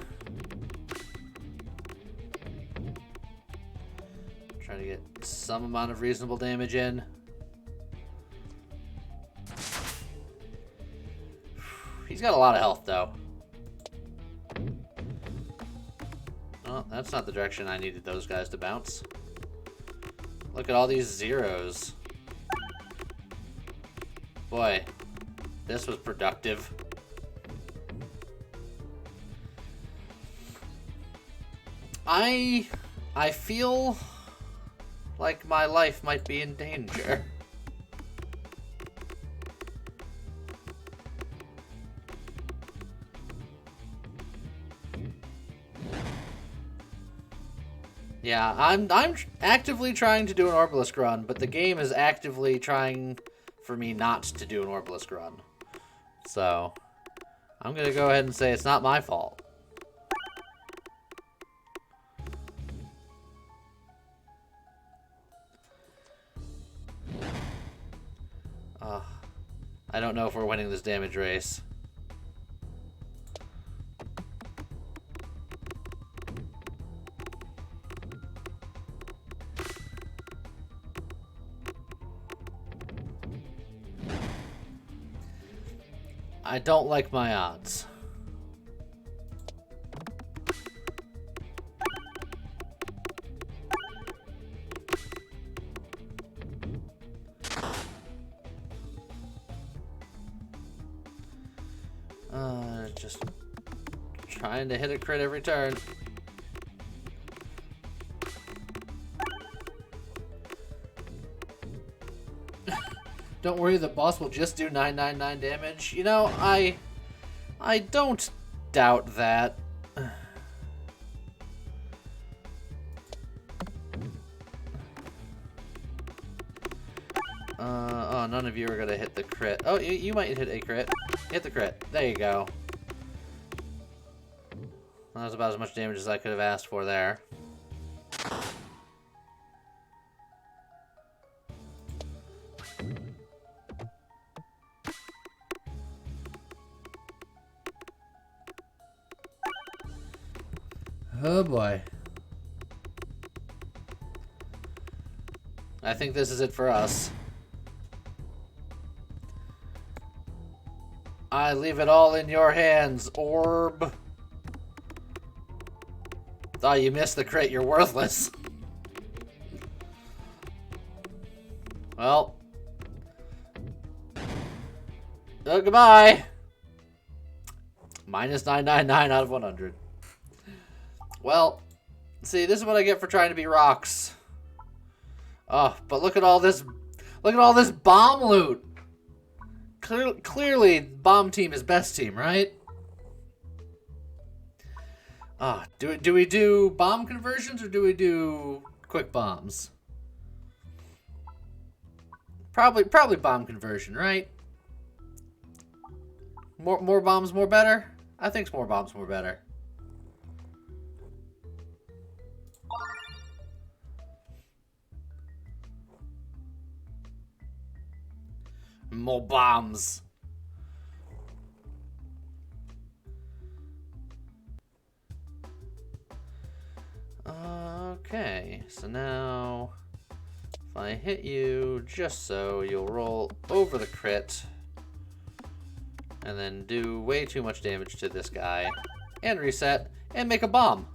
S1: Trying to get some amount of reasonable damage in. He's got a lot of health, though. Oh, that's not the direction I needed those guys to bounce. Look at all these zeros. Boy, this was productive. I feel like my life might be in danger. Yeah, I'm actively trying to do an Orbalisk run, but the game is actively trying for me not to do an Orbalisk run. So, I'm gonna go ahead and say it's not my fault. I don't know if we're winning this damage race. I don't like my odds. Just trying to hit a crit every turn. Don't worry, the boss will just do 999 damage. You know, I don't doubt that. Oh, none of you are gonna hit the crit. Oh, you might hit a crit. Hit the crit. There you go. That was about as much damage as I could have asked for there. Oh boy. I think this is it for us. I leave it all in your hands, Orb. Oh, you missed the crit. You're worthless. Well. Oh, goodbye. Minus 999 out of 100. Well, see, this is what I get for trying to be rocks. Oh, but look at all this. Look at all this bomb loot. Clearly, bomb team is best team, right? Ah, do we do bomb conversions or do we do quick bombs? Probably bomb conversion, right? More bombs, more better. I think more bombs, more better. More bombs. Okay, so now if I hit you just so, you'll roll over the crit and then do way too much damage to this guy and reset and make a bomb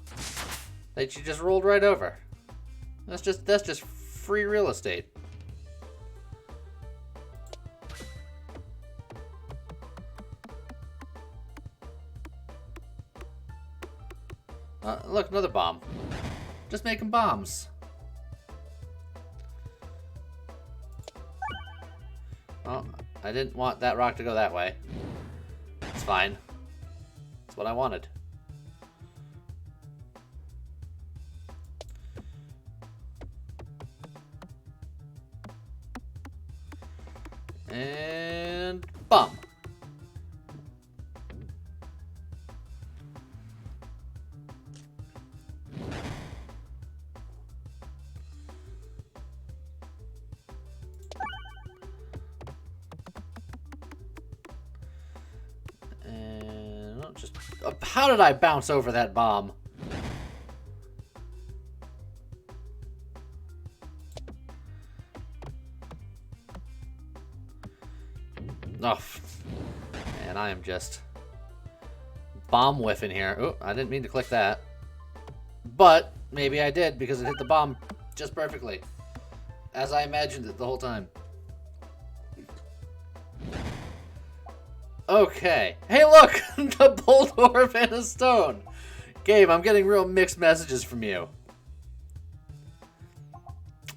S1: that you just rolled right over. That's just free real estate. Look, another bomb. Just making bombs. Oh, I didn't want that rock to go that way. It's fine. That's what I wanted. And bomb. And just how did I bounce over that bomb? Oh, man, I am just bomb whiffing here. Oh, I didn't mean to click that. But maybe I did because it hit the bomb just perfectly. As I imagined it the whole time. Okay. Hey, look! The Bulldorf and a stone! Gabe, I'm getting real mixed messages from you.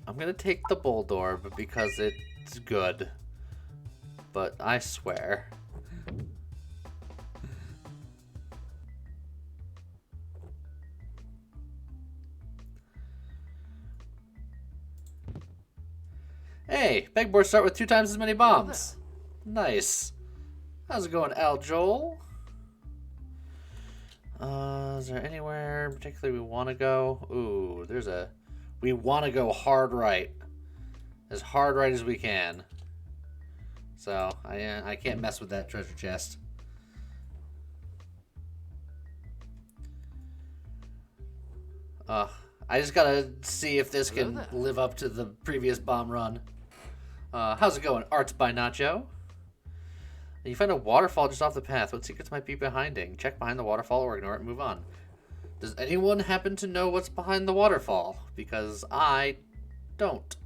S1: I'm gonna take the Bulldorf because it's good. But I swear. Hey, pegboards start with 2 times as many bombs. Nice. How's it going, Al Joel? Is there anywhere particularly we want to go? Ooh, there's a... We want to go hard right. As hard right as we can. So, I can't mess with that treasure chest. I just gotta see if this can live up to the previous bomb run. How's it going? Arts by Nacho. You find a waterfall just off the path. What secrets might be behind it? Check behind the waterfall or ignore it and move on. Does anyone happen to know what's behind the waterfall? Because I don't.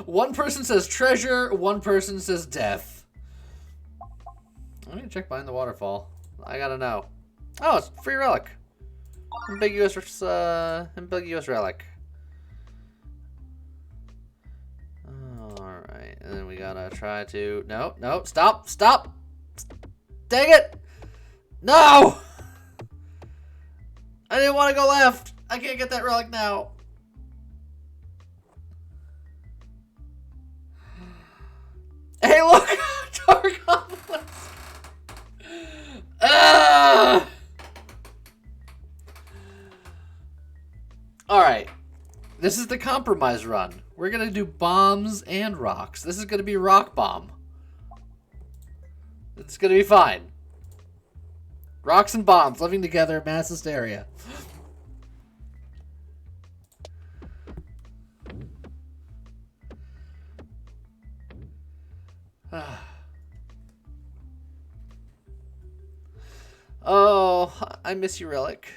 S1: One person says treasure, one person says death. I'm gonna check behind the waterfall. I gotta know. Oh, it's free relic. Ambiguous relic. Alright, and then we gotta try to... No, stop! Dang it! No! I didn't want to go left! I can't get that relic now. Hey, look! Dark Obelisk! Alright. This is the compromise run. We're gonna do bombs and rocks. This is gonna be rock bomb. It's gonna be fine. Rocks and bombs living together, mass hysteria. Oh, I miss you, Relic.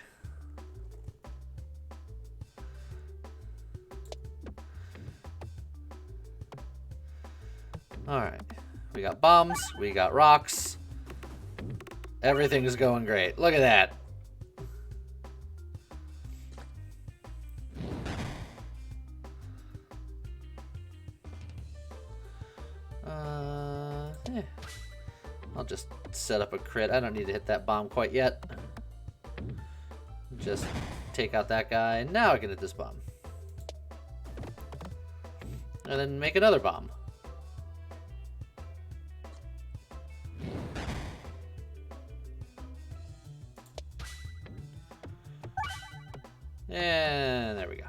S1: Alright. We got bombs. We got rocks. Everything is going great. Look at that. Yeah. I'll just set up a crit. I don't need to hit that bomb quite yet. Just take out that guy. Now I can hit this bomb. And then make another bomb. And there we go.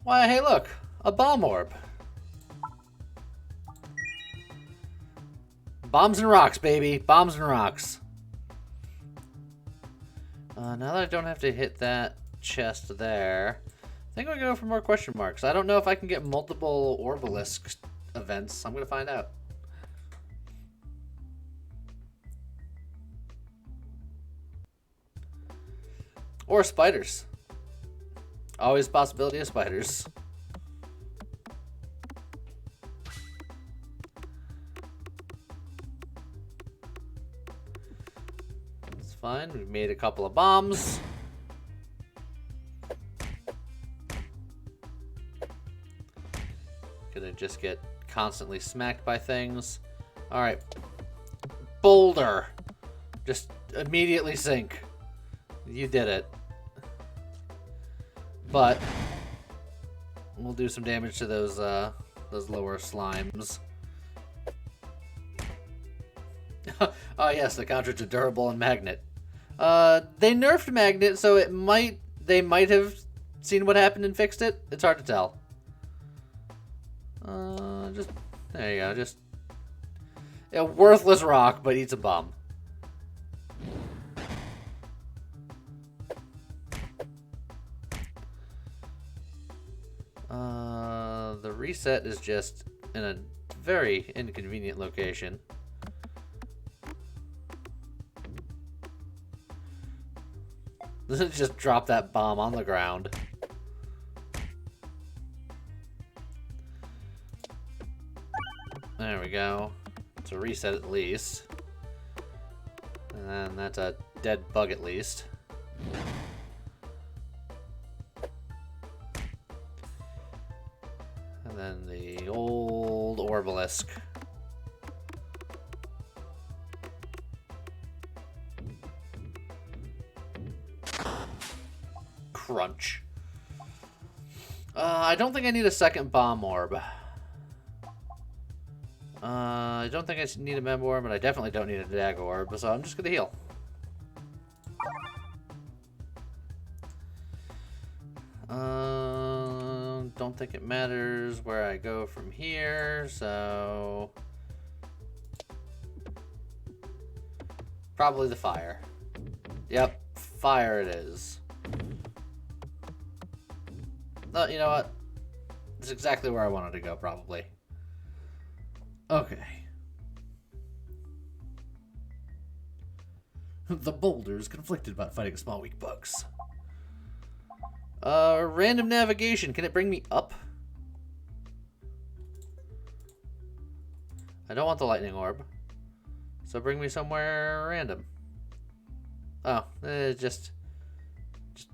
S1: Why, hey look, a bomb orb. Bombs and rocks, baby. Bombs and rocks. Now that I don't have to hit that chest there, I think I'm going to go for more question marks. I don't know if I can get multiple Orbalisk events. I'm going to find out. Or spiders. Always a possibility of spiders. It's fine. We've made a couple of bombs. Gonna just get constantly smacked by things. Alright. Boulder. Just immediately sink. You did it. But we'll do some damage to those lower slimes. Oh yes, the counter to durable and magnet. They nerfed magnet, so they might have seen what happened and fixed it. It's hard to tell. Just there you go. Just a worthless rock, but eats a bomb. The reset is just in a very inconvenient location. Just drop that bomb on the ground. There we go. It's a reset at least. And that's a dead bug at least. And then the old Orbalisk. Crunch. I don't think I need a second bomb orb. I don't think I need a mem orb, but I definitely don't need a dagger orb, so I'm just gonna heal. Don't think it matters where I go from here, so probably the fire. Yep, fire it is. You know what? It's exactly where I wanted to go, probably. Okay. The boulder's conflicted about fighting small weak bugs. Random navigation. Can it bring me up? I don't want the lightning orb. So bring me somewhere random. Oh, just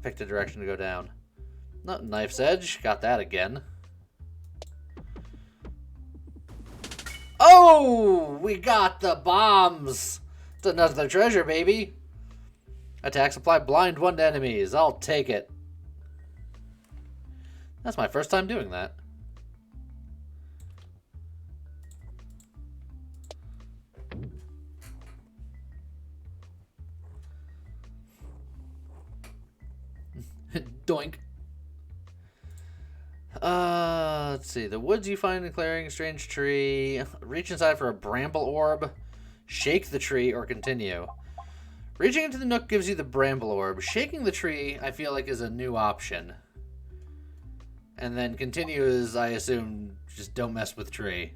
S1: picked a direction to go down. No, knife's edge. Got that again. Oh! We got the bombs! It's another treasure, baby. Attacks apply blind one to enemies. I'll take it. That's my first time doing that. Doink. Let's see. The woods you find in clearing, strange tree. Reach inside for a bramble orb. Shake the tree or continue. Reaching into the nook gives you the bramble orb. Shaking the tree, I feel like, is a new option. And then continue is, I assume, just don't mess with tree.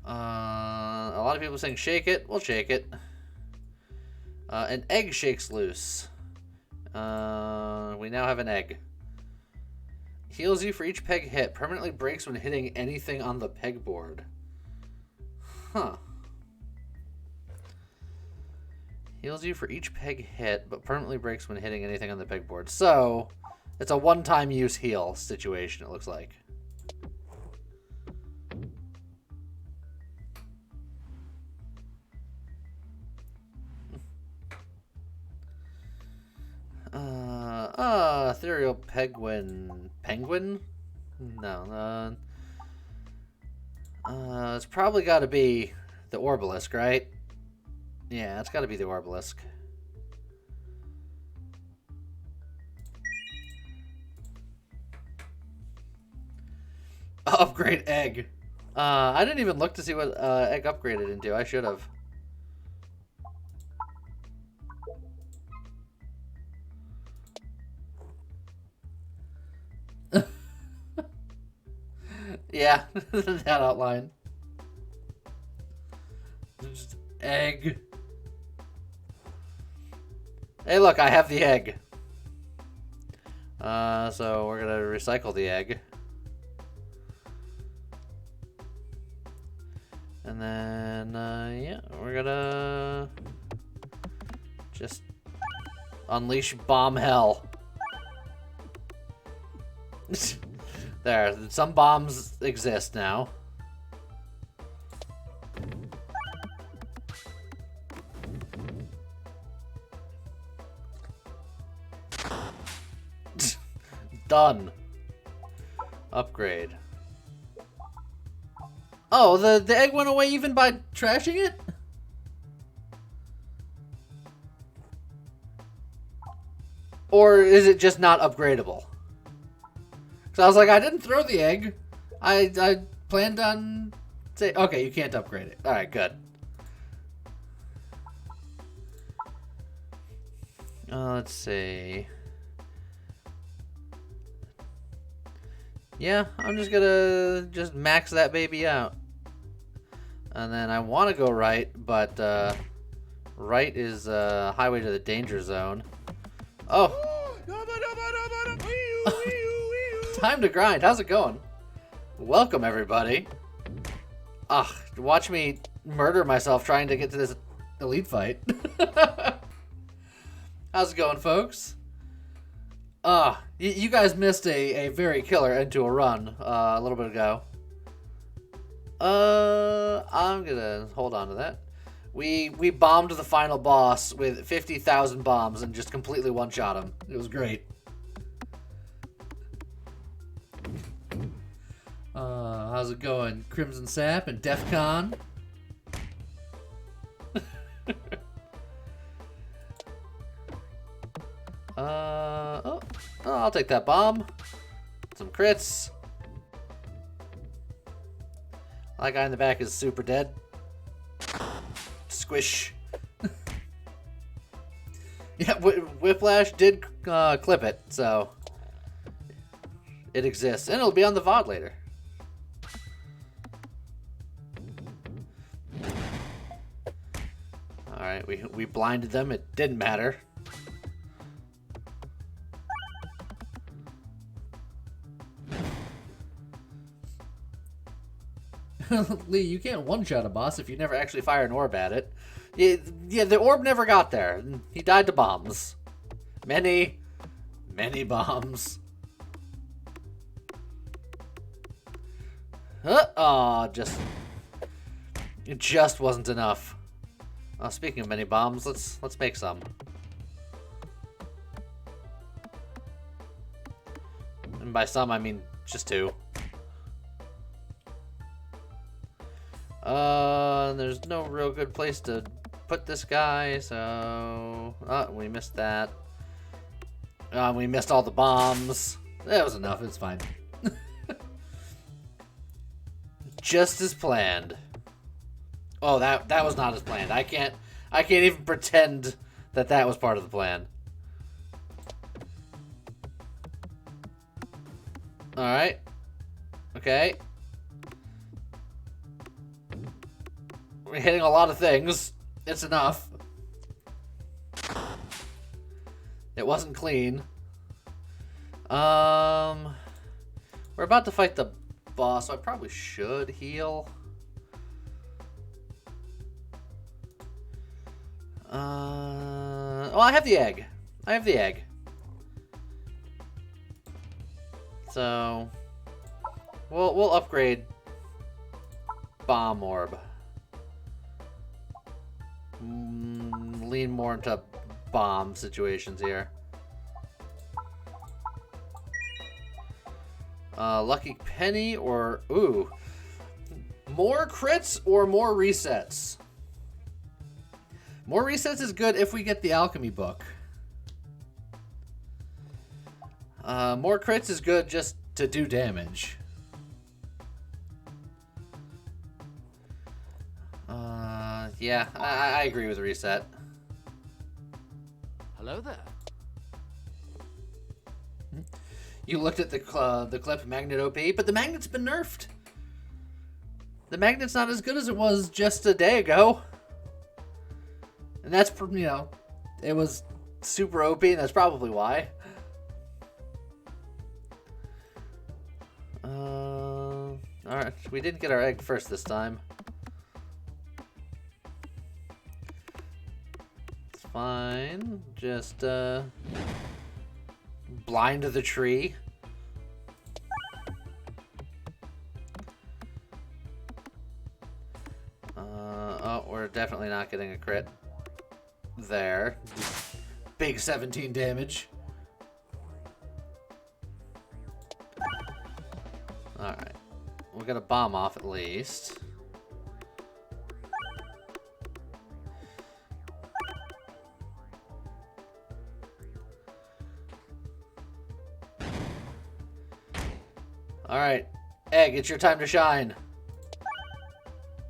S1: A lot of people saying shake it. We'll shake it. An egg shakes loose. We now have an egg. Heals you for each peg hit. Permanently breaks when hitting anything on the pegboard. Huh. Heals you for each peg hit, but permanently breaks when hitting anything on the pegboard. So, it's a one-time use heal situation, it looks like. Ethereal Peglin. Penguin? No, it's probably got to be the Orbalisk, right? Yeah, it's got to be the Orbalisk. Upgrade egg. I didn't even look to see what egg upgraded into. I should have. Yeah, that outline. Just egg. Hey, look, I have the egg. So we're gonna recycle the egg. And then, yeah, we're gonna just unleash bomb hell. There, some bombs exist now. Done. Upgrade. Oh, the egg went away even by trashing it? Or is it just not upgradable? Because I was like, I didn't throw the egg. I planned on... Say, okay, you can't upgrade it. Alright, good. Let's see. Yeah, I'm just gonna max that baby out. And then I want to go right, but right is highway to the danger zone. Oh! Time to grind. How's it going? Welcome, everybody. Ugh, watch me murder myself trying to get to this elite fight. How's it going, folks? You guys missed a very killer end to a run a little bit ago. I'm gonna hold on to that. We bombed the final boss with 50,000 bombs and just completely one-shot him. It was great. How's it going? Crimson Sap and DEF CON? Oh, I'll take that bomb. Some crits. That guy in the back is super dead. Squish. Yeah, Whiplash did clip it, so it exists. And it'll be on the VOD later. Alright, we blinded them. It didn't matter. Lee, you can't one-shot a boss if you never actually fire an orb at it. Yeah, the orb never got there. He died to bombs. Many bombs. It just wasn't enough. Speaking of many bombs, let's make some. And by some, I mean just two. There's no real good place to put this guy, so... we missed that. We missed all the bombs. That was enough, it's fine. Just as planned. Oh, that was not as planned. I can't even pretend that was part of the plan. Alright. Okay. We're hitting a lot of things. It's enough. It wasn't clean. We're about to fight the boss, so I probably should heal. Oh, I have the egg. I have the egg. So we'll upgrade bomb orb. Lean more into bomb situations here. Lucky penny or more crits or more resets. More resets is good if we get the alchemy book. More crits is good just to do damage. Yeah, I agree with reset.
S3: Hello there.
S1: You looked at the clip magnet OP, but the magnet's been nerfed. The magnet's not as good as it was just a day ago. And that's, you know, it was super OP, and that's probably why. Alright, we didn't get our egg first this time. It's fine. Just, blind the tree. Oh, we're definitely not getting a crit. There. Big 17 damage. Alright. We'll get a bomb off at least. Alright. Egg, it's your time to shine.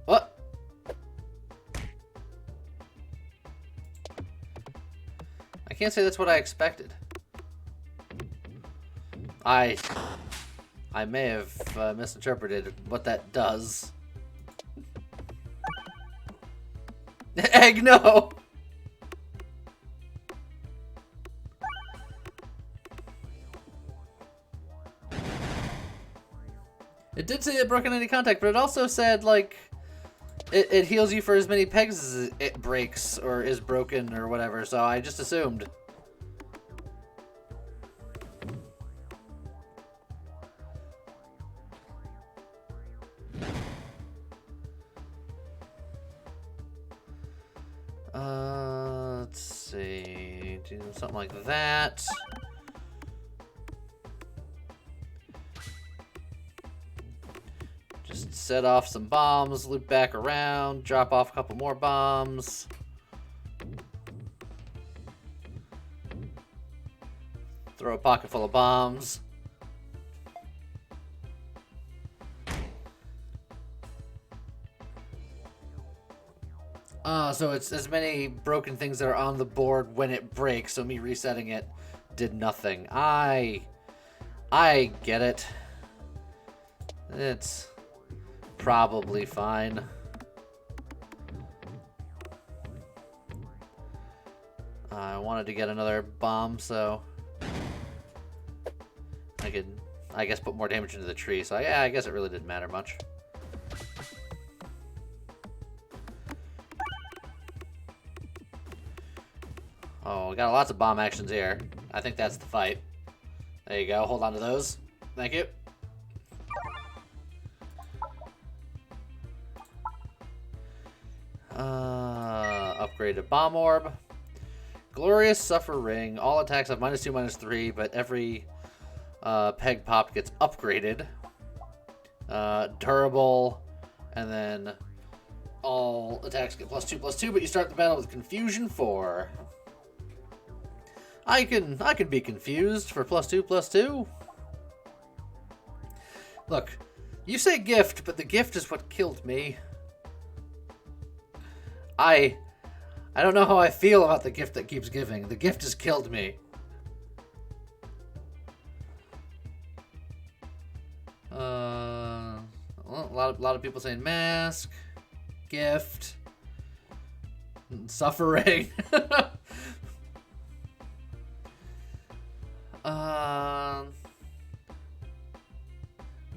S1: What? I can't say that's what I expected. I may have misinterpreted what that does. Egg, no! It did say it broke on any contact, but it also said, like, it heals you for as many pegs as it breaks or is broken or whatever, so I just assumed. Let's see, do something like that. Just set off some bombs, loop back around, drop off a couple more bombs. Throw a pocket full of bombs. So it's as many broken things that are on the board when it breaks, so me resetting it did nothing. I get it. It's probably fine. I wanted to get another bomb, so I could, I guess, put more damage into the tree. So yeah, I guess it really didn't matter much. Oh, we got lots of bomb actions here. I think that's the fight. There you go. Hold on to those. Thank you. Upgraded bomb orb. Glorious Suffer Ring. All attacks have -2, -3, but every peg popped gets upgraded. Durable, and then all attacks get +2/+2, but you start the battle with Confusion 4. I can be confused for +2/+2. Look, you say gift, but the gift is what killed me. I don't know how I feel about the gift that keeps giving. The gift has killed me. Well, a lot of people saying mask, gift, suffering.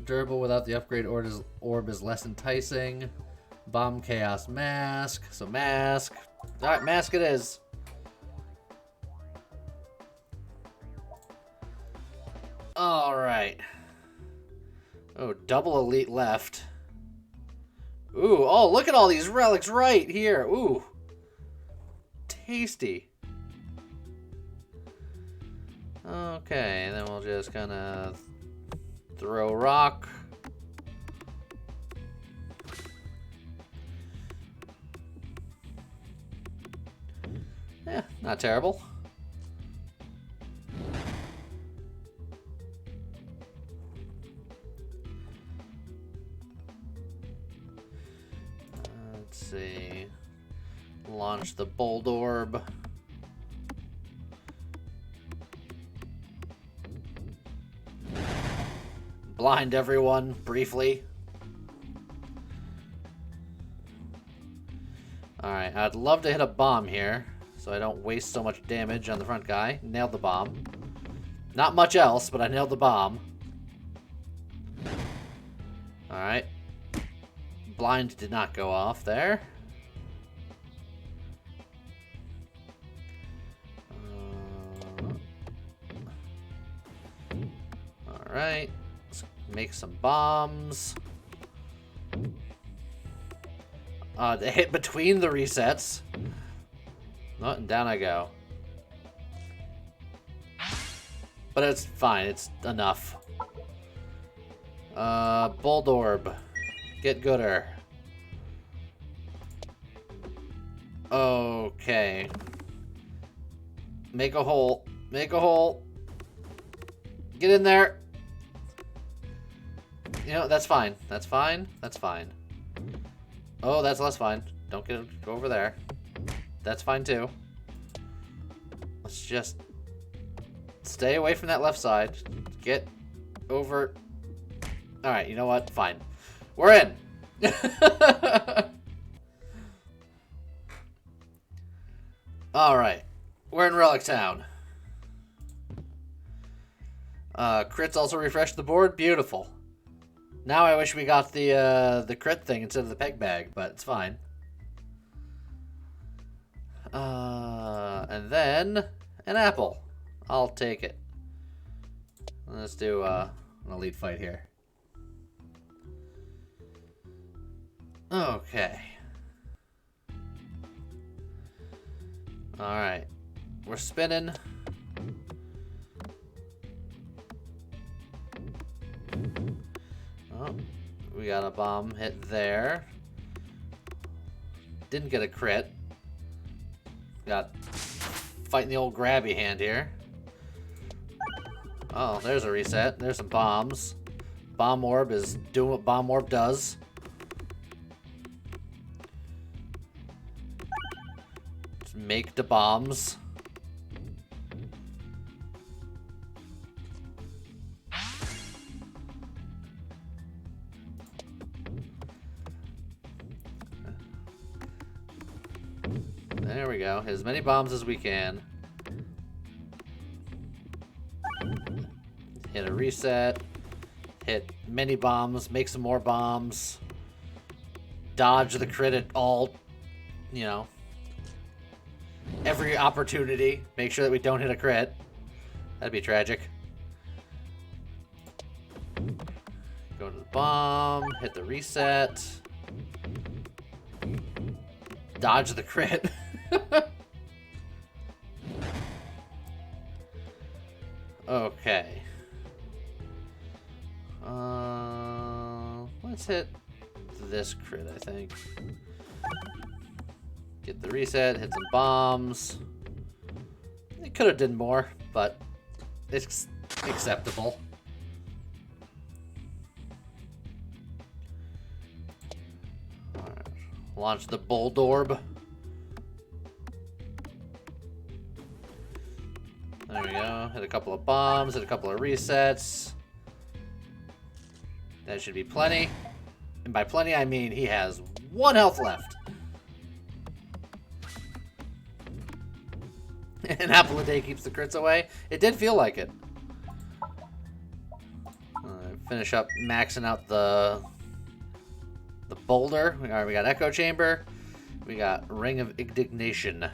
S1: Durable without the upgrade orb is less enticing. Bomb chaos mask. So mask. Alright, mask it is. Alright. Oh, double elite left. Ooh, oh, look at all these relics right here. Ooh. Tasty. Okay, and then we'll just kind of throw rock. Yeah, not terrible. Let's see. Launch the Bold Orb. Blind everyone briefly. Alright, I'd love to hit a bomb here, so I don't waste so much damage on the front guy. Nailed the bomb. Not much else, but I nailed the bomb. Alright. Blind did not go off there. Alright. Let's make some bombs. They hit between the resets. Oh, and down I go. But it's fine. It's enough. Bold Orb. Get gooder. Okay. Make a hole. Make a hole. Get in there. You know, that's fine. That's fine. That's fine. Oh, that's less fine. Don't go over there. That's fine too. Let's just stay away from that left side. Get over. Alright, you know what? Fine. We're in. Alright. We're in Relic Town. Crits also refreshed the board. Beautiful. Now I wish we got the crit thing instead of the peg bag, but it's fine. And then an apple. I'll take it. Let's do an elite fight here. Okay. Alright. We're spinning. Oh, we got a bomb hit there. Didn't get a crit. Got fighting the old grabby hand here. Oh, there's a reset. There's some bombs. Bomb Orb is doing what Bomb Orb does. Just make the bombs. There we go. Hit as many bombs as we can. Hit a reset. Hit many bombs. Make some more bombs. Dodge the crit at all, you know, every opportunity. Make sure that we don't hit a crit. That'd be tragic. Go to the bomb. Hit the reset. Dodge the crit. Okay. Let's hit this crit, I think. Get the reset, hit some bombs. It could have done more, but it's acceptable. Alright. Launch the Bold Orb. There we go. Hit a couple of bombs, hit a couple of resets. That should be plenty. And by plenty, I mean he has 1 health left. An apple a day keeps the crits away. It did feel like it. Finish up maxing out the boulder. All right, we got Echo Chamber. We got Ring of Indignation.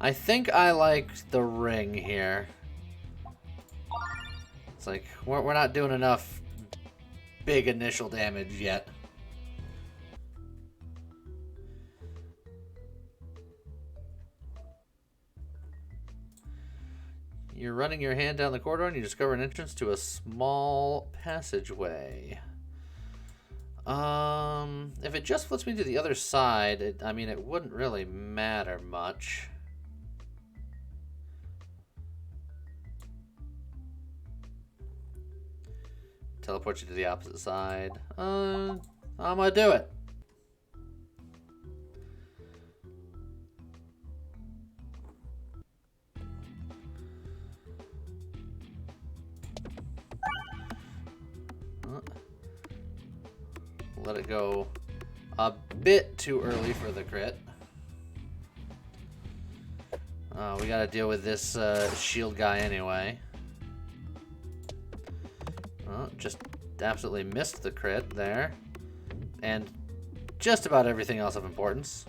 S1: I think I like the ring here. It's like, we're not doing enough big initial damage yet. You're running your hand down the corridor and you discover an entrance to a small passageway. If it just flips me to the other side, I mean, it wouldn't really matter much. Teleport you to the opposite side. I'm gonna do it. Let it go a bit too early for the crit. We gotta deal with this shield guy anyway. Just absolutely missed the crit there. And just about everything else of importance.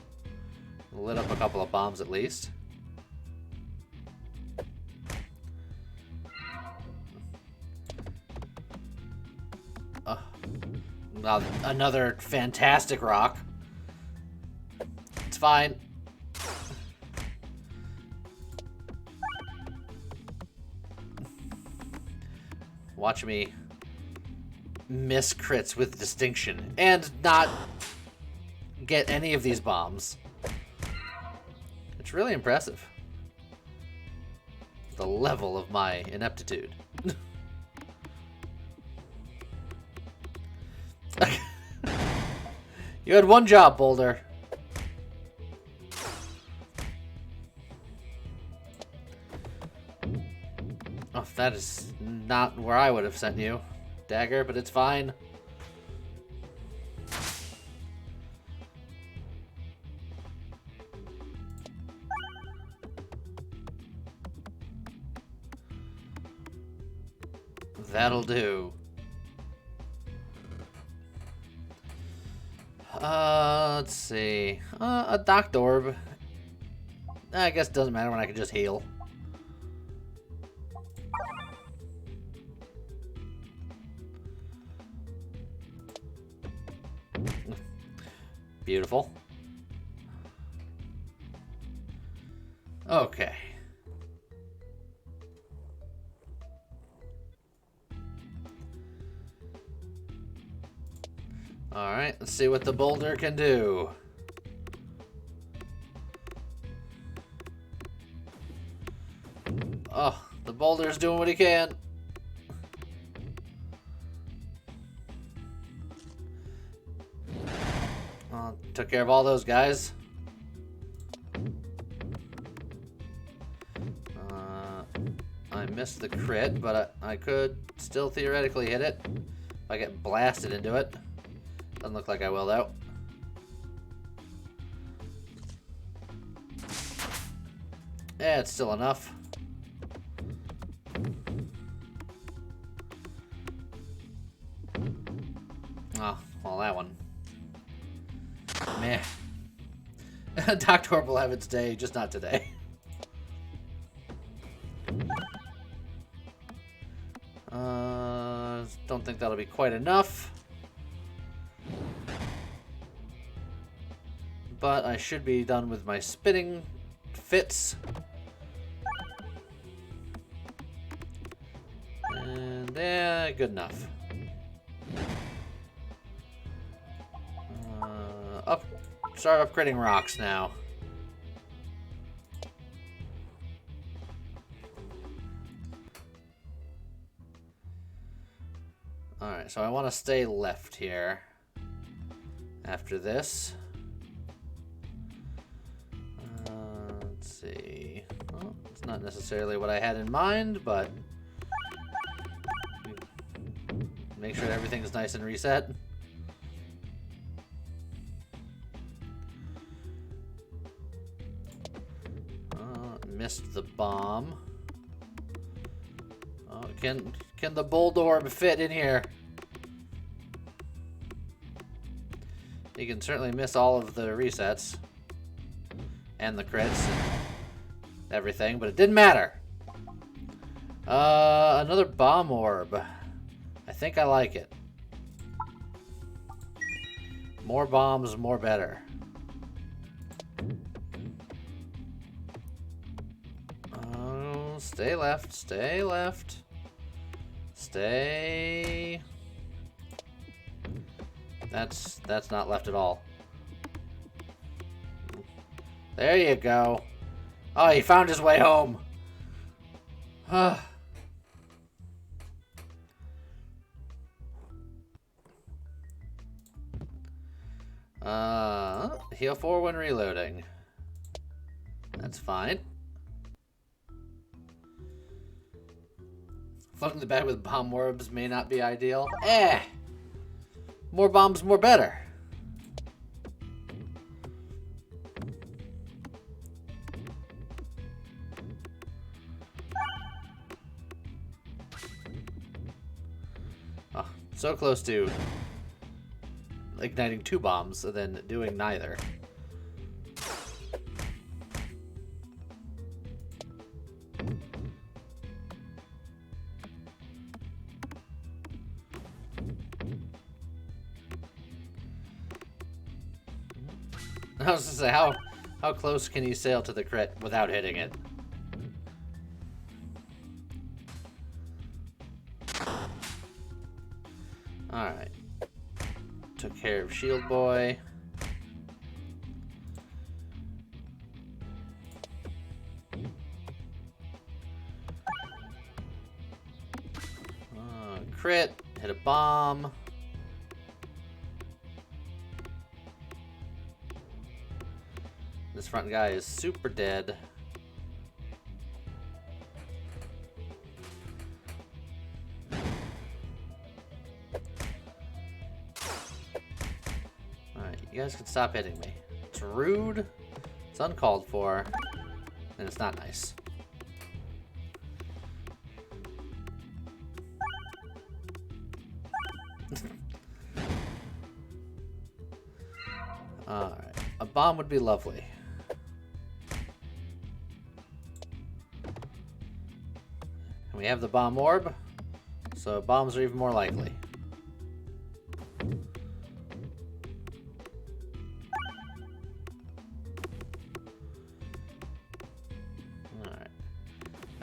S1: Lit up a couple of bombs at least. Another fantastic rock. It's fine. Watch me miss crits with distinction and not get any of these bombs. It's really impressive. The level of my ineptitude. You had one job, Boulder. Oh, that is not where I would have sent you, Dagger, but it's fine. That'll do. Let's see. A Docked Orb. I guess it doesn't matter when I can just heal. Beautiful. Okay. Alright, let's see what the boulder can do. Oh, the boulder's doing what he can. Took care of all those guys. I missed the crit, but I could still theoretically hit it if I get blasted into it. Doesn't look like I will, though. Yeah, it's still enough. Oh, well, that one. Meh. Docked Orb will have its day, just not today. Don't think that'll be quite enough. But I should be done with my spitting fits. And yeah, good enough. Start upgrading rocks now. Alright, so I want to stay left here after this. Let's see. Well, it's not necessarily what I had in mind, but make sure everything's nice and reset. Missed the bomb. Oh, can the Bold Orb fit in here? You can certainly miss all of the resets and the crits and everything, but it didn't matter. Another bomb orb. I think I like it. More bombs, more better. Stay left, stay left. Stay. That's not left at all. There you go. Oh, he found his way home. Heal 4 when reloading. That's fine. Flooding the bag with bomb orbs may not be ideal. Eh! More bombs, more better. Oh, so close to igniting 2 bombs and then doing neither. I was gonna say, how close can you sail to the crit without hitting it? Alright. Took care of Shield Boy. Crit. Hit a bomb. This front guy is super dead. Alright, you guys can stop hitting me. It's rude, it's uncalled for, and it's not nice. Alright, a bomb would be lovely. We have the bomb orb, so bombs are even more likely. Alright.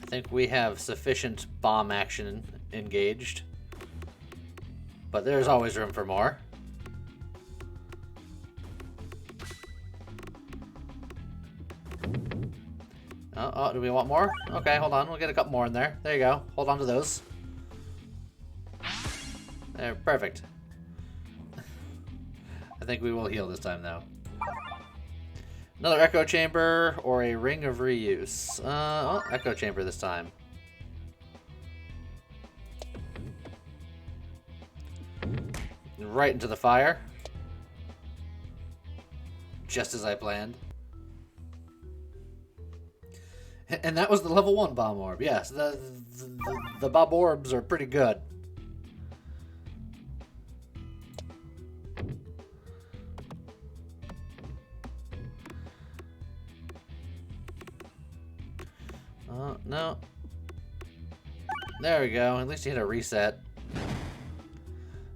S1: I think we have sufficient bomb action engaged, but there's always room for more. Oh, do we want more? Okay, hold on. We'll get a couple more in there. There you go. Hold on to those. There, perfect. I think we will heal this time, though. Another Echo Chamber or a Ring of Reuse. Oh, Echo Chamber this time. Right into the fire. Just as I planned. And that was the level 1 bomb orb. Yes, the bomb orbs are pretty good. No. There we go. At least you hit a reset.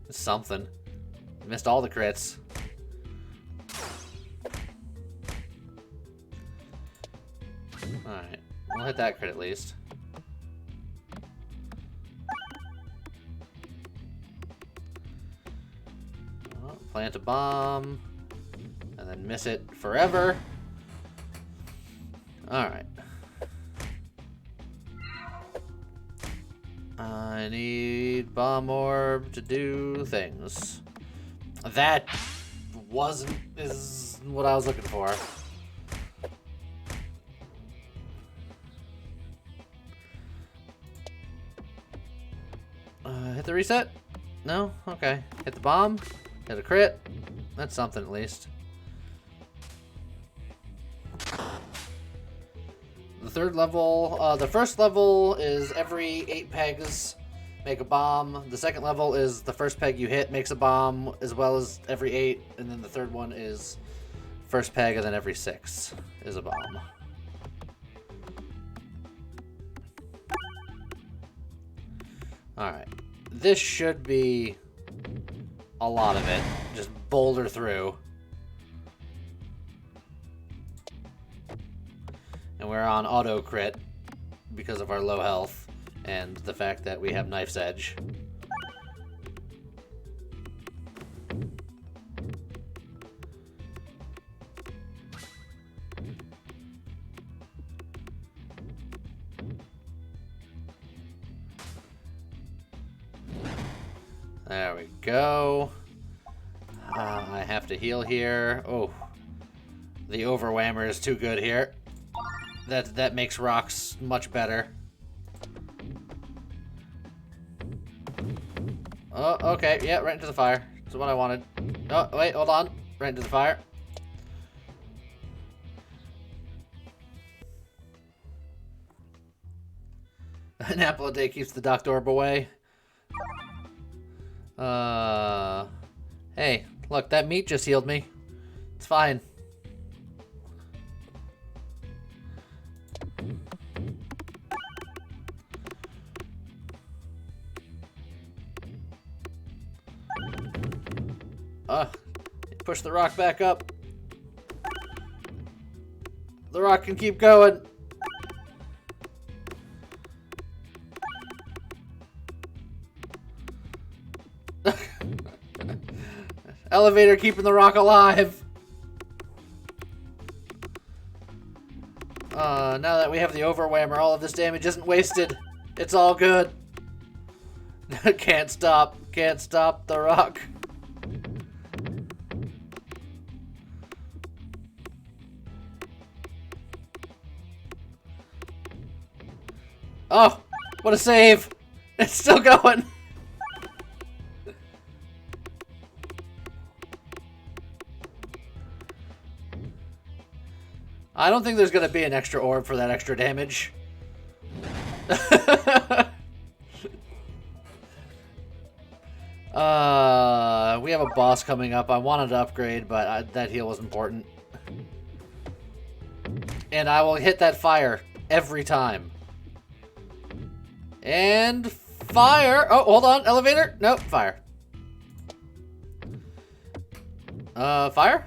S1: It's something. Missed all the crits. Alright. We'll hit that crit at least. Plant a bomb. And then miss it forever. Alright. I need bomb orb to do things. That is what I was looking for. Hit the reset? No? Okay. Hit the bomb. Hit a crit. That's something at least. The third level, the first level is every 8 pegs make a bomb. The second level is the first peg you hit makes a bomb, as well as every 8. And then the third one is first peg, and then every 6 is a bomb. Alright. This should be a lot of it. Just boulder through. And we're on auto crit because of our low health and the fact that we have Knife's Edge. There we go. I have to heal here. Oh, the overwhammer is too good here. That makes rocks much better. Oh, okay. Yeah, right into the fire. That's what I wanted. Oh, wait, hold on. Right into the fire. An apple a day keeps the doctor away. Hey, look, that meat just healed me. It's fine. Push the rock back up. The rock can keep going. Elevator keeping the rock alive. Now that we have the overwhammer, all of this damage isn't wasted. It's all good. Can't stop the rock. Oh, what a save. It's still going. I don't think there's going to be an extra orb for that extra damage. We have a boss coming up. I wanted to upgrade, but that heal was important. And I will hit that fire every time. And fire. Oh, hold on. Elevator. Nope. Fire. Fire?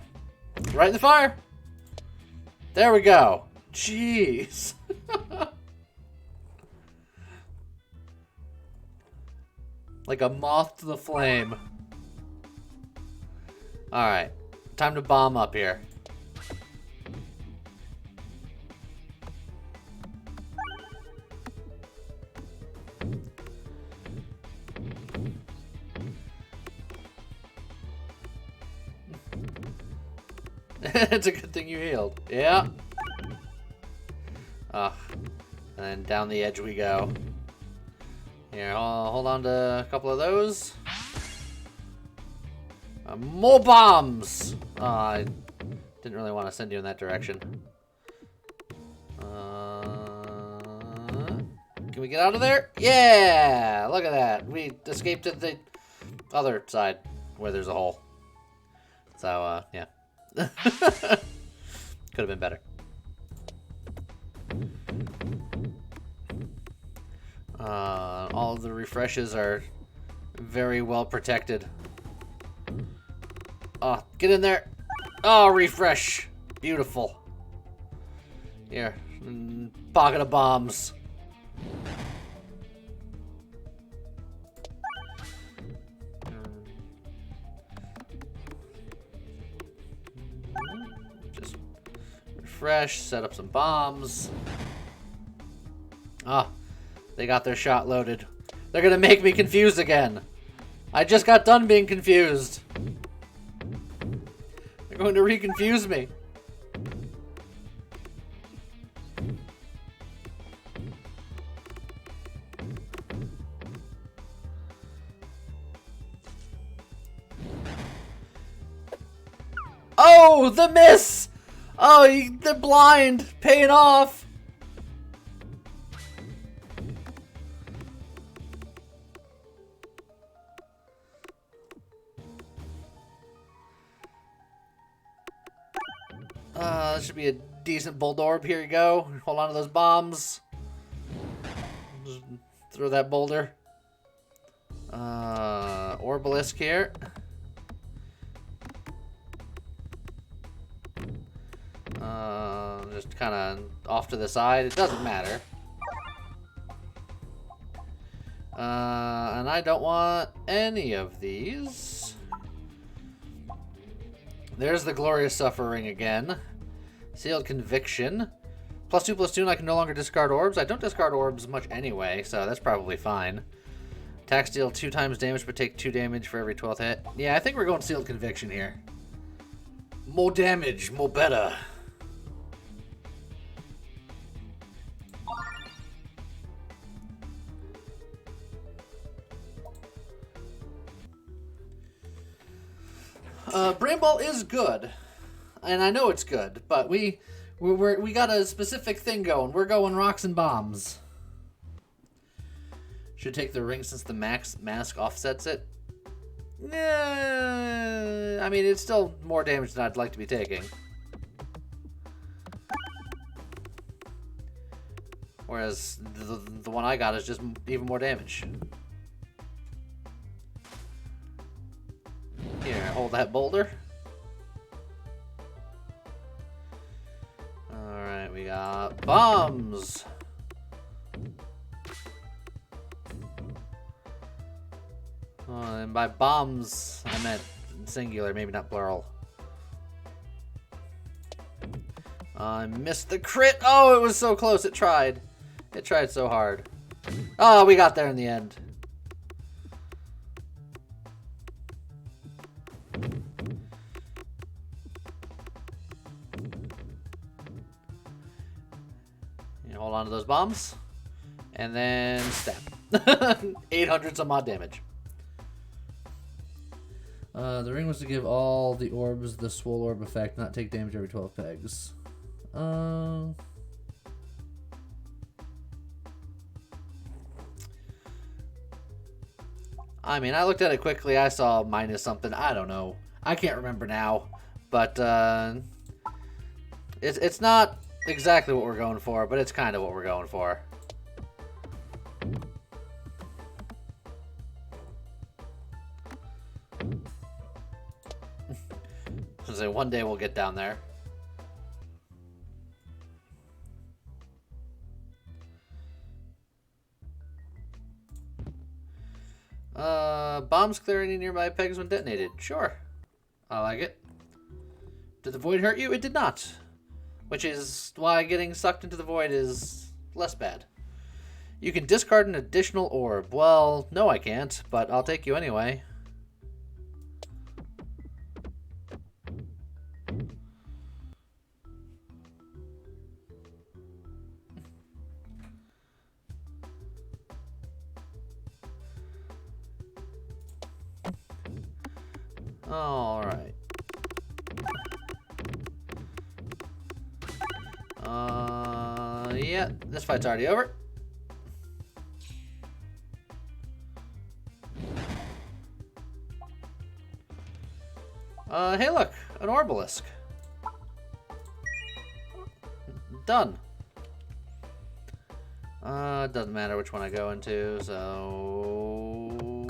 S1: Right in the fire. There we go. Jeez. Like a moth to the flame. Alright. Time to bomb up here. It's a good thing you healed. Yeah. And then down the edge we go. Here, I'll hold on to a couple of those. More bombs! I didn't really want to send you in that direction. Can we get out of there? Yeah! Look at that. We escaped to the other side where there's a hole. So, yeah. Could have been better. All of the refreshes are very well protected. Oh, get in there. Oh, refresh. Beautiful. Here. Pocket of bombs. Just refresh, set up some bombs. Ah, they got their shot loaded. They're gonna make me confused again. I just got done being confused. They're going to reconfuse me. Oh, the miss! Oh, they're blind, paying off. This should be a decent bolt orb. Here you go. Hold on to those bombs. Just throw that boulder. Orbalisk here. Just kind of off to the side. It doesn't matter. And I don't want any of these. There's the Glorious Suffering again. Sealed Conviction. +2/+2 and I can no longer discard orbs. I don't discard orbs much anyway, so that's probably fine. Attacks deal 2 times damage but take 2 damage for every 12th hit. Yeah, I think we're going Sealed Conviction here. More damage, more better. Brain Ball is good, and I know it's good, but we got a specific thing going. We're going rocks and bombs. Should take the ring since the mask offsets it. I mean, it's still more damage than I'd like to be taking. Whereas the one I got is just even more damage. Here, hold that boulder. Alright, we got bombs. And by bombs, I meant singular, maybe not plural. I missed the crit. Oh, it was so close. It tried. It tried so hard. Oh, we got there in the end. You hold on to those bombs. And then stab. 800 some odd damage. The ring was to give all the orbs the swole orb effect, not take damage every 12 pegs. I mean, I looked at it quickly. I saw minus something. I don't know. I can't remember now. But it's not exactly what we're going for, but it's kind of what we're going for. So one day we'll get down there. Bombs clear any nearby pegs when detonated. Sure. I like it. Did the void hurt you? It did not. Which is why getting sucked into the void is less bad. You can discard an additional orb. Well, no I can't, but I'll take you anyway. Alright. Yeah, this fight's already over. Hey look, an Orbalisk. Done. Doesn't matter which one I go into, so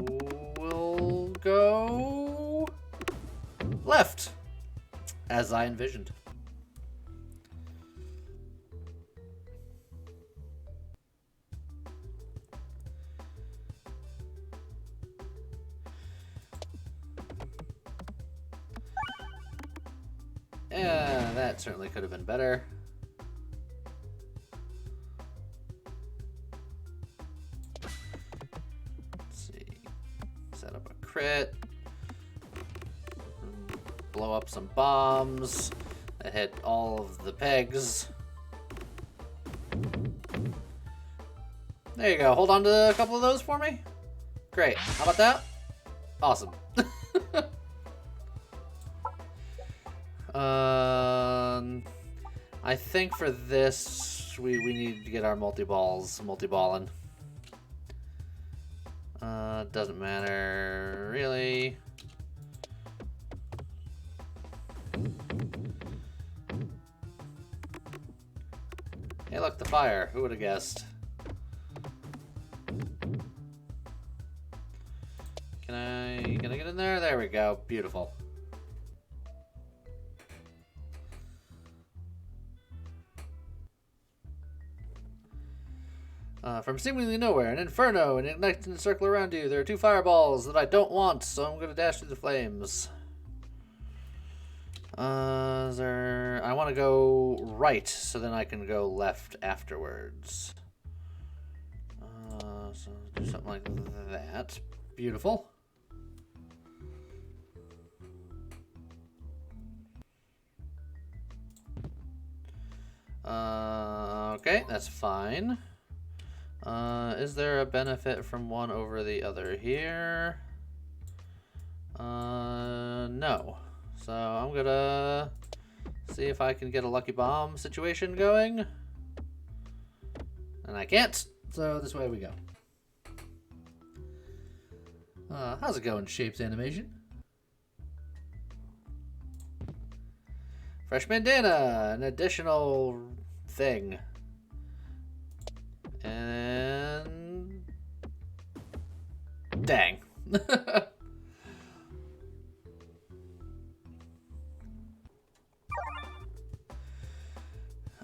S1: we'll go left, as I envisioned. Yeah, that certainly could have been better. Let's see. Set up a crit. Blow up some bombs that hit all of the pegs. There you go. Hold on to a couple of those for me. Great. How about that? Awesome. I think for this we need to get our multi-balling. Doesn't matter really. Hey, look, the fire. Who would have guessed? Can I get in there? There we go. Beautiful. From seemingly nowhere, an inferno, and ignites in a circle around you. There are two fireballs that I don't want, so I'm going to dash through the flames. I want to go right, so then I can go left afterwards. So do something like that. Beautiful. Okay, that's fine. Is there a benefit from one over the other here? No. So I'm gonna see if I can get a lucky bomb situation going. And I can't, so this way we go. How's it going, Shapes Animation? Fresh bandana, an additional thing. And... dang.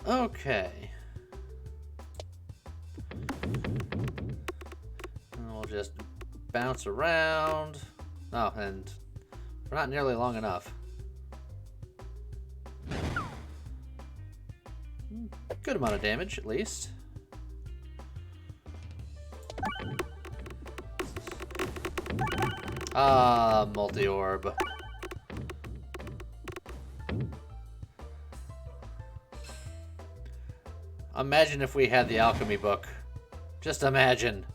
S1: Okay. And we'll just bounce around. Oh, and we're not nearly long enough. Good amount of damage, at least. Ah, multi-orb. Imagine if we had the alchemy book. Just imagine.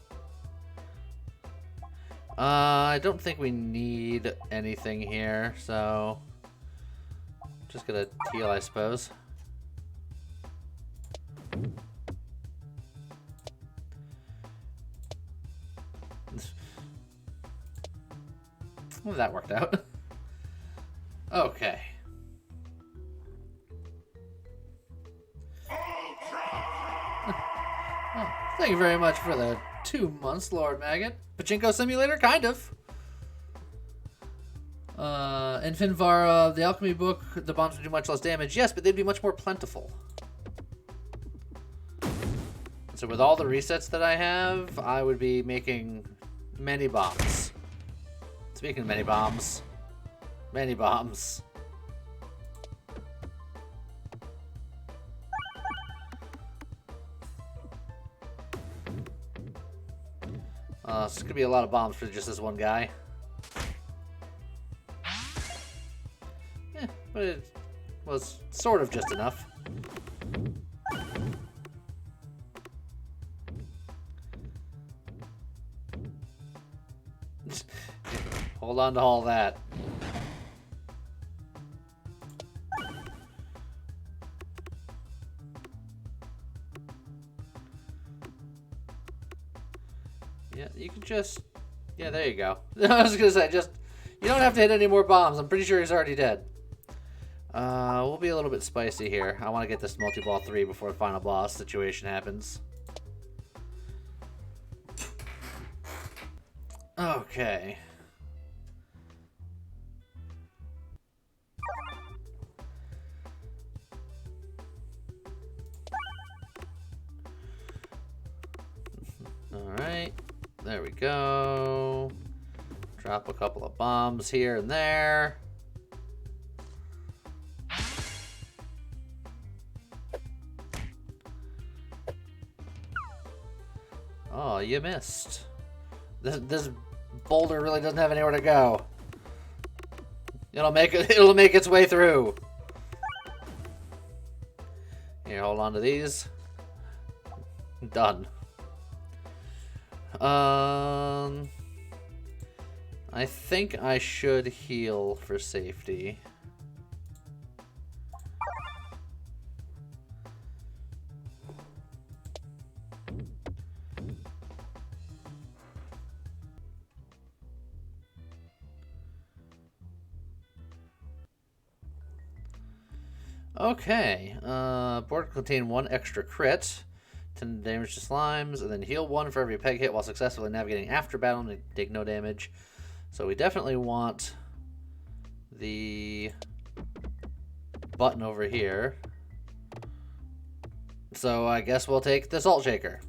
S1: I don't think we need anything here, so... just gonna heal, I suppose. Well, that worked out. Okay. Oh, thank you very much for the 2 months, Lord Maggot. Pachinko Simulator? Kind of. In Finvara, the alchemy book, the bombs would do much less damage. Yes, but they'd be much more plentiful. So with all the resets that I have, I would be making many bombs. Speaking of many bombs. Many bombs. It's gonna be a lot of bombs for just this one guy. But it was sort of just enough. Hold on to all that. Yeah, you can just... yeah, there you go. I was gonna say, just... you don't have to hit any more bombs. I'm pretty sure he's already dead. We'll be a little bit spicy here. I want to get this multi-ball 3 before the final boss situation happens. Okay. Alright. There we go. Drop a couple of bombs here and there. Oh, you missed. This boulder really doesn't have anywhere to go. It'll make its way through. Here, hold on to these. Done. I think I should heal for safety. Okay, board can contain 1 extra crit, 10 damage to slimes, and then heal 1 for every peg hit while successfully navigating after battle and take no damage. So we definitely want the button over here. So I guess we'll take the Salt Shaker.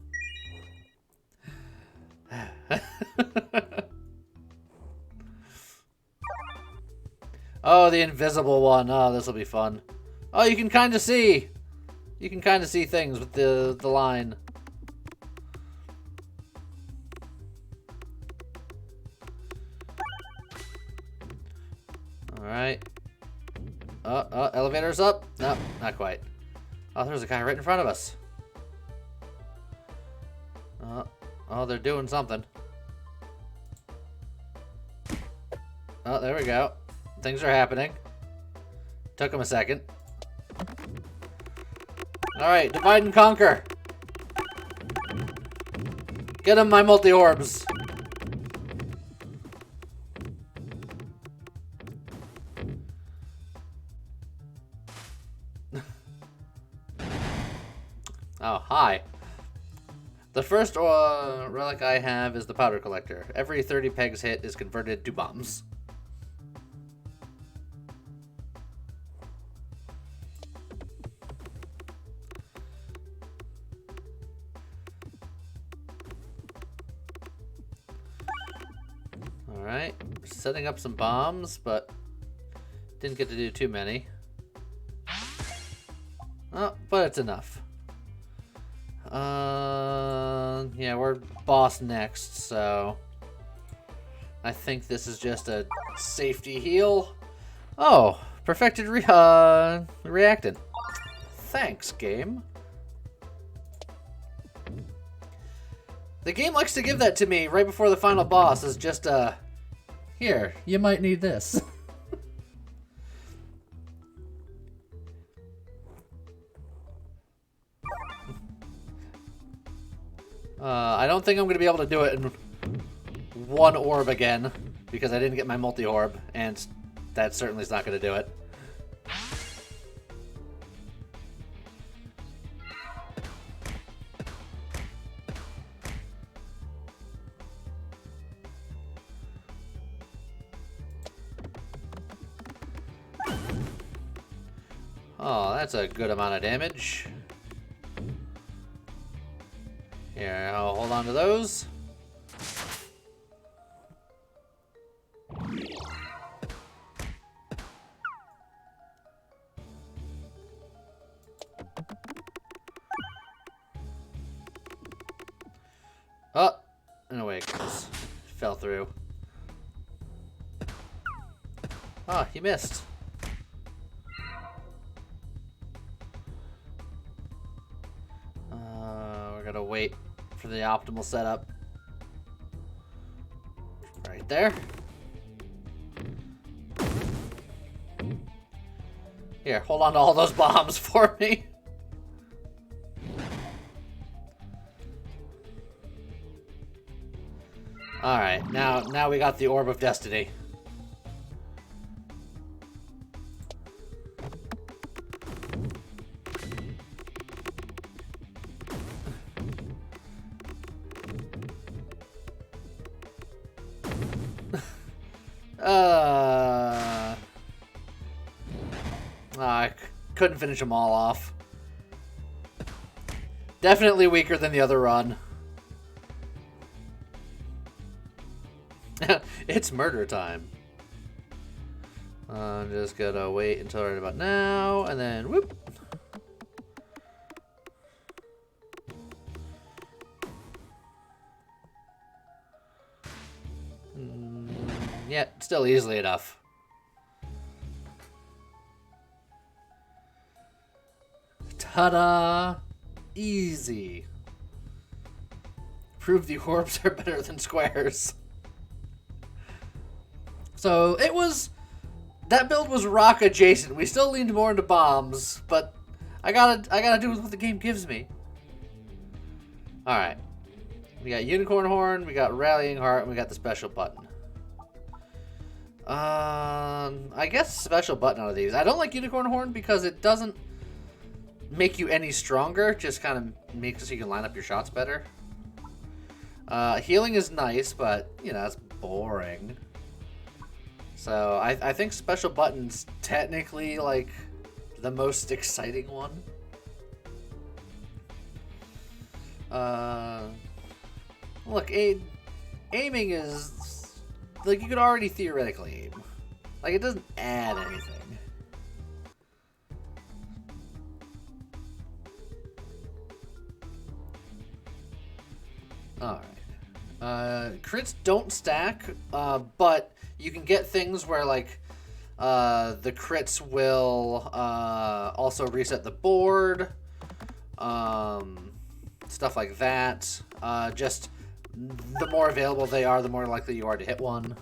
S1: Oh, the invisible one. Oh, this will be fun. Oh, you can kind of see. You can kind of see things with the line. All right. Elevator's up. No, not quite. Oh, there's a guy right in front of us. Oh, they're doing something. Oh, there we go. Things are happening. Took him a second. Alright, divide and conquer. Get him, my multi-orbs. Oh, hi. The first relic I have is the powder collector. Every 30 pegs hit is converted to bombs. Alright, setting up some bombs, but didn't get to do too many. Oh, but it's enough. Yeah, we're boss next, so I think this is just a safety heal. Oh, perfected reactant. Thanks, game. The game likes to give that to me right before the final boss as just here, you might need this. I don't think I'm going to be able to do it in one orb again, because I didn't get my multi-orb, and that certainly is not going to do it. Oh, that's a good amount of damage. Here, I'll hold on to those. Oh, and away it goes. Fell through. Ah, he missed. We're gonna wait for the optimal setup. Right there. Here, hold on to all those bombs for me. Alright, now we got the Orb of Destiny. I couldn't finish them all off. Definitely weaker than the other run. It's murder time. I'm just gonna wait until right about now, and then whoop. Yeah, still easily enough. Ta-da! Easy. Prove the orbs are better than squares. So it was, that build was rock adjacent. We still leaned more into bombs, but I gotta do what the game gives me. All right, we got Unicorn Horn, we got Rallying Heart, and we got the special button. I guess special button out of these. I don't like Unicorn Horn because it doesn't make you any stronger. Just kind of makes it so you can line up your shots better. Healing is nice, but you know it's boring. So I think special button's technically like the most exciting one. Look, aiming is like you could already theoretically aim. Like it doesn't add anything. All right. Crits don't stack, but you can get things where like the crits will also reset the board, stuff like that. Just the more available they are, the more likely you are to hit one.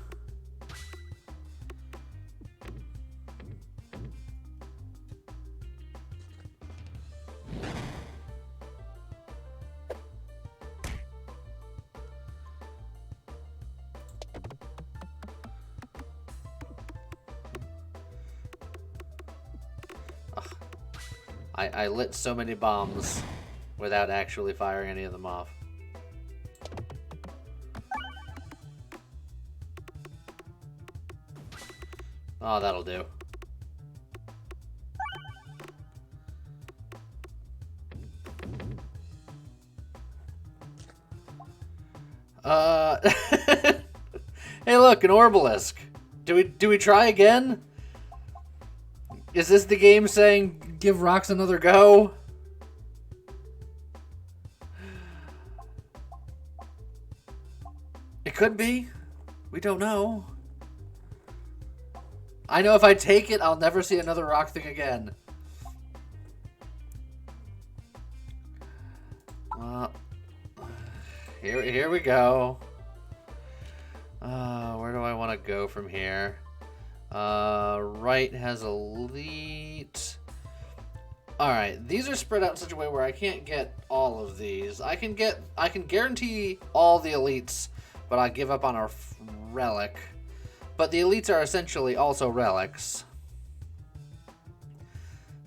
S1: I lit so many bombs without actually firing any of them off. Oh, that'll do. Hey, look, an Orbalisk. Do we try again? Is this the game saying give rocks another go? It could be. We don't know. I know if I take it, I'll never see another rock thing again. Here we go. Where do I want to go from here? Right has elite. Alright, these are spread out in such a way where I can't get all of these. I can guarantee all the elites, but I give up on a relic. But the elites are essentially also relics.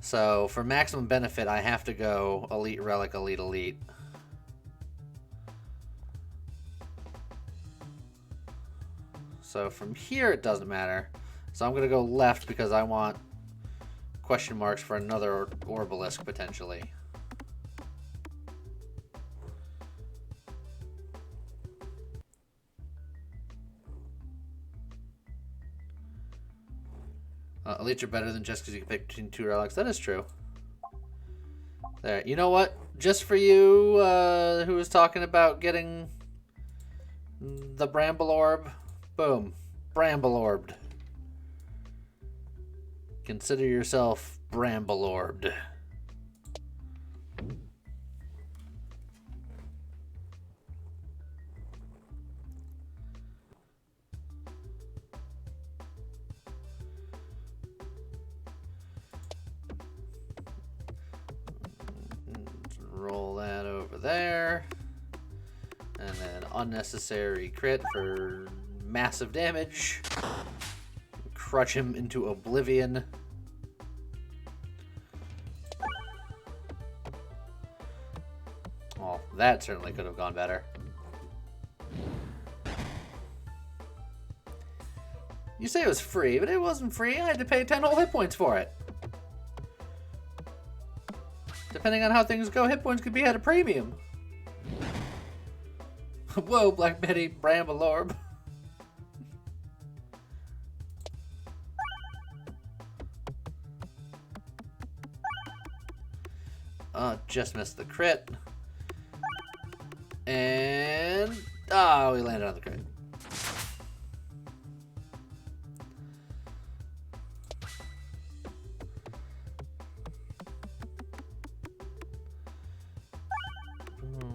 S1: So for maximum benefit, I have to go elite relic, elite elite. So from here, it doesn't matter. So I'm going to go left because I want question marks for another Orbalisk, potentially. Elites are better than just because you can pick between two relics. That is true. There. You know what? Just for you, who was talking about getting the Bramble Orb, boom. Bramble Orbed. Consider yourself Bramble Orbed. Roll that over there. And then unnecessary crit for massive damage. Crush him into oblivion. Well, that certainly could have gone better. You say it was free, but it wasn't free. I had to pay 10 whole hit points for it. Depending on how things go, hit points could be at a premium. Whoa, Black Betty, Bramble Orb. Just missed the crit. And... oh, we landed on the crit.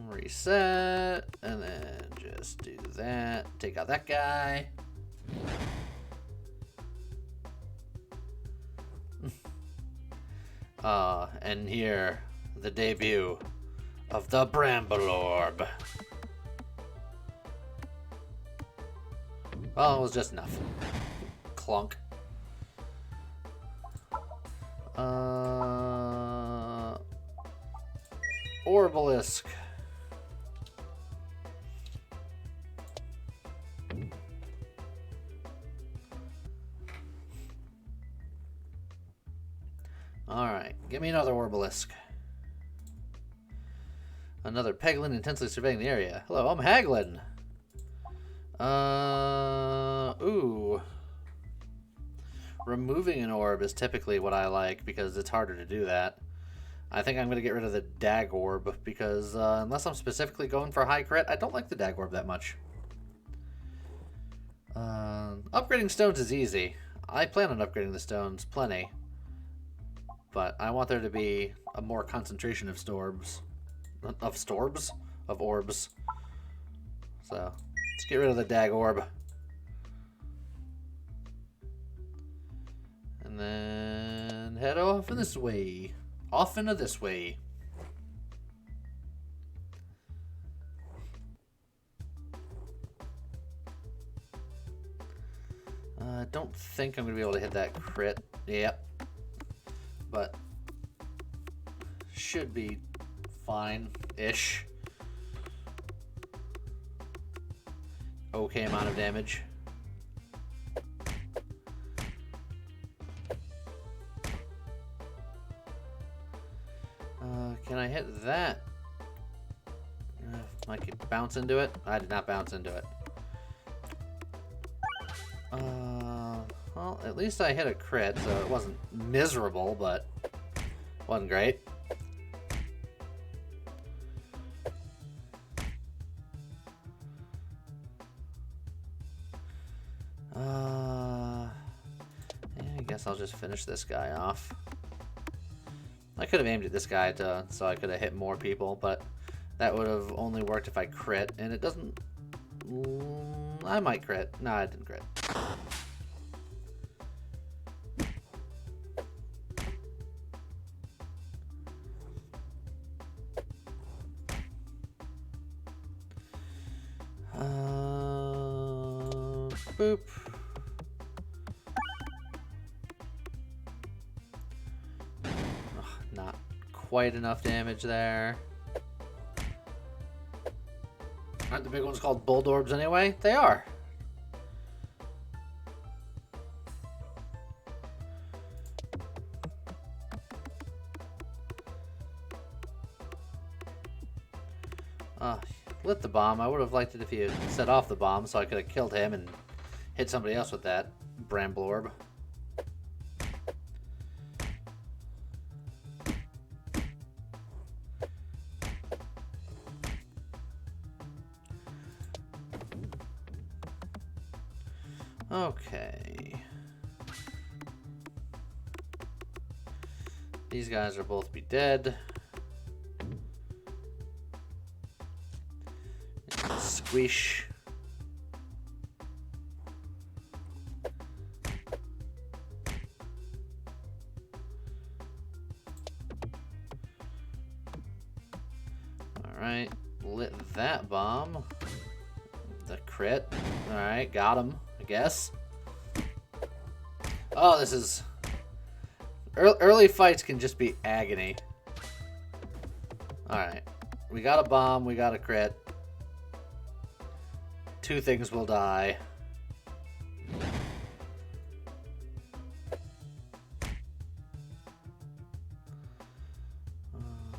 S1: Reset, and then just do that. Take out that guy. And here, the debut of the Bramble Orb. Well, it was just enough. Clunk. Orbalisk. Alright, give me another Orbalisk. Another Peglin intensely surveying the area. Hello, I'm Haglin. Ooh. Removing an orb is typically what I like because it's harder to do that. I think I'm going to get rid of the Dag Orb because unless I'm specifically going for high crit, I don't like the Dag Orb that much. Upgrading stones is easy. I plan on upgrading the stones plenty. But I want there to be a more concentration of storbs. Of storbs? Of orbs. So, let's get rid of the Dag Orb. And then head off in this way. Off into this way. I don't think I'm going to be able to hit that crit. Yep. But should be fine-ish. Okay amount of damage. Can I hit that? I could bounce into it. I did not bounce into it. Well, at least I hit a crit, so it wasn't miserable, but wasn't great. I guess I'll just finish this guy off. I could have aimed at this guy so I could have hit more people, but that would have only worked if I crit, and it doesn't... I might crit. No, I didn't crit. Boop. Not quite enough damage there. Aren't the big ones called Buldorbs anyway? They are. Lit the bomb. I would have liked it if you had set off the bomb so I could have killed him and hit somebody else with that Bramblorb. Okay. These guys are both be dead. Squish. Alright, lit that bomb. The crit. Alright, got him, I guess. Oh, this is... Early fights can just be agony. Alright, we got a bomb, we got a crit. Two things will die.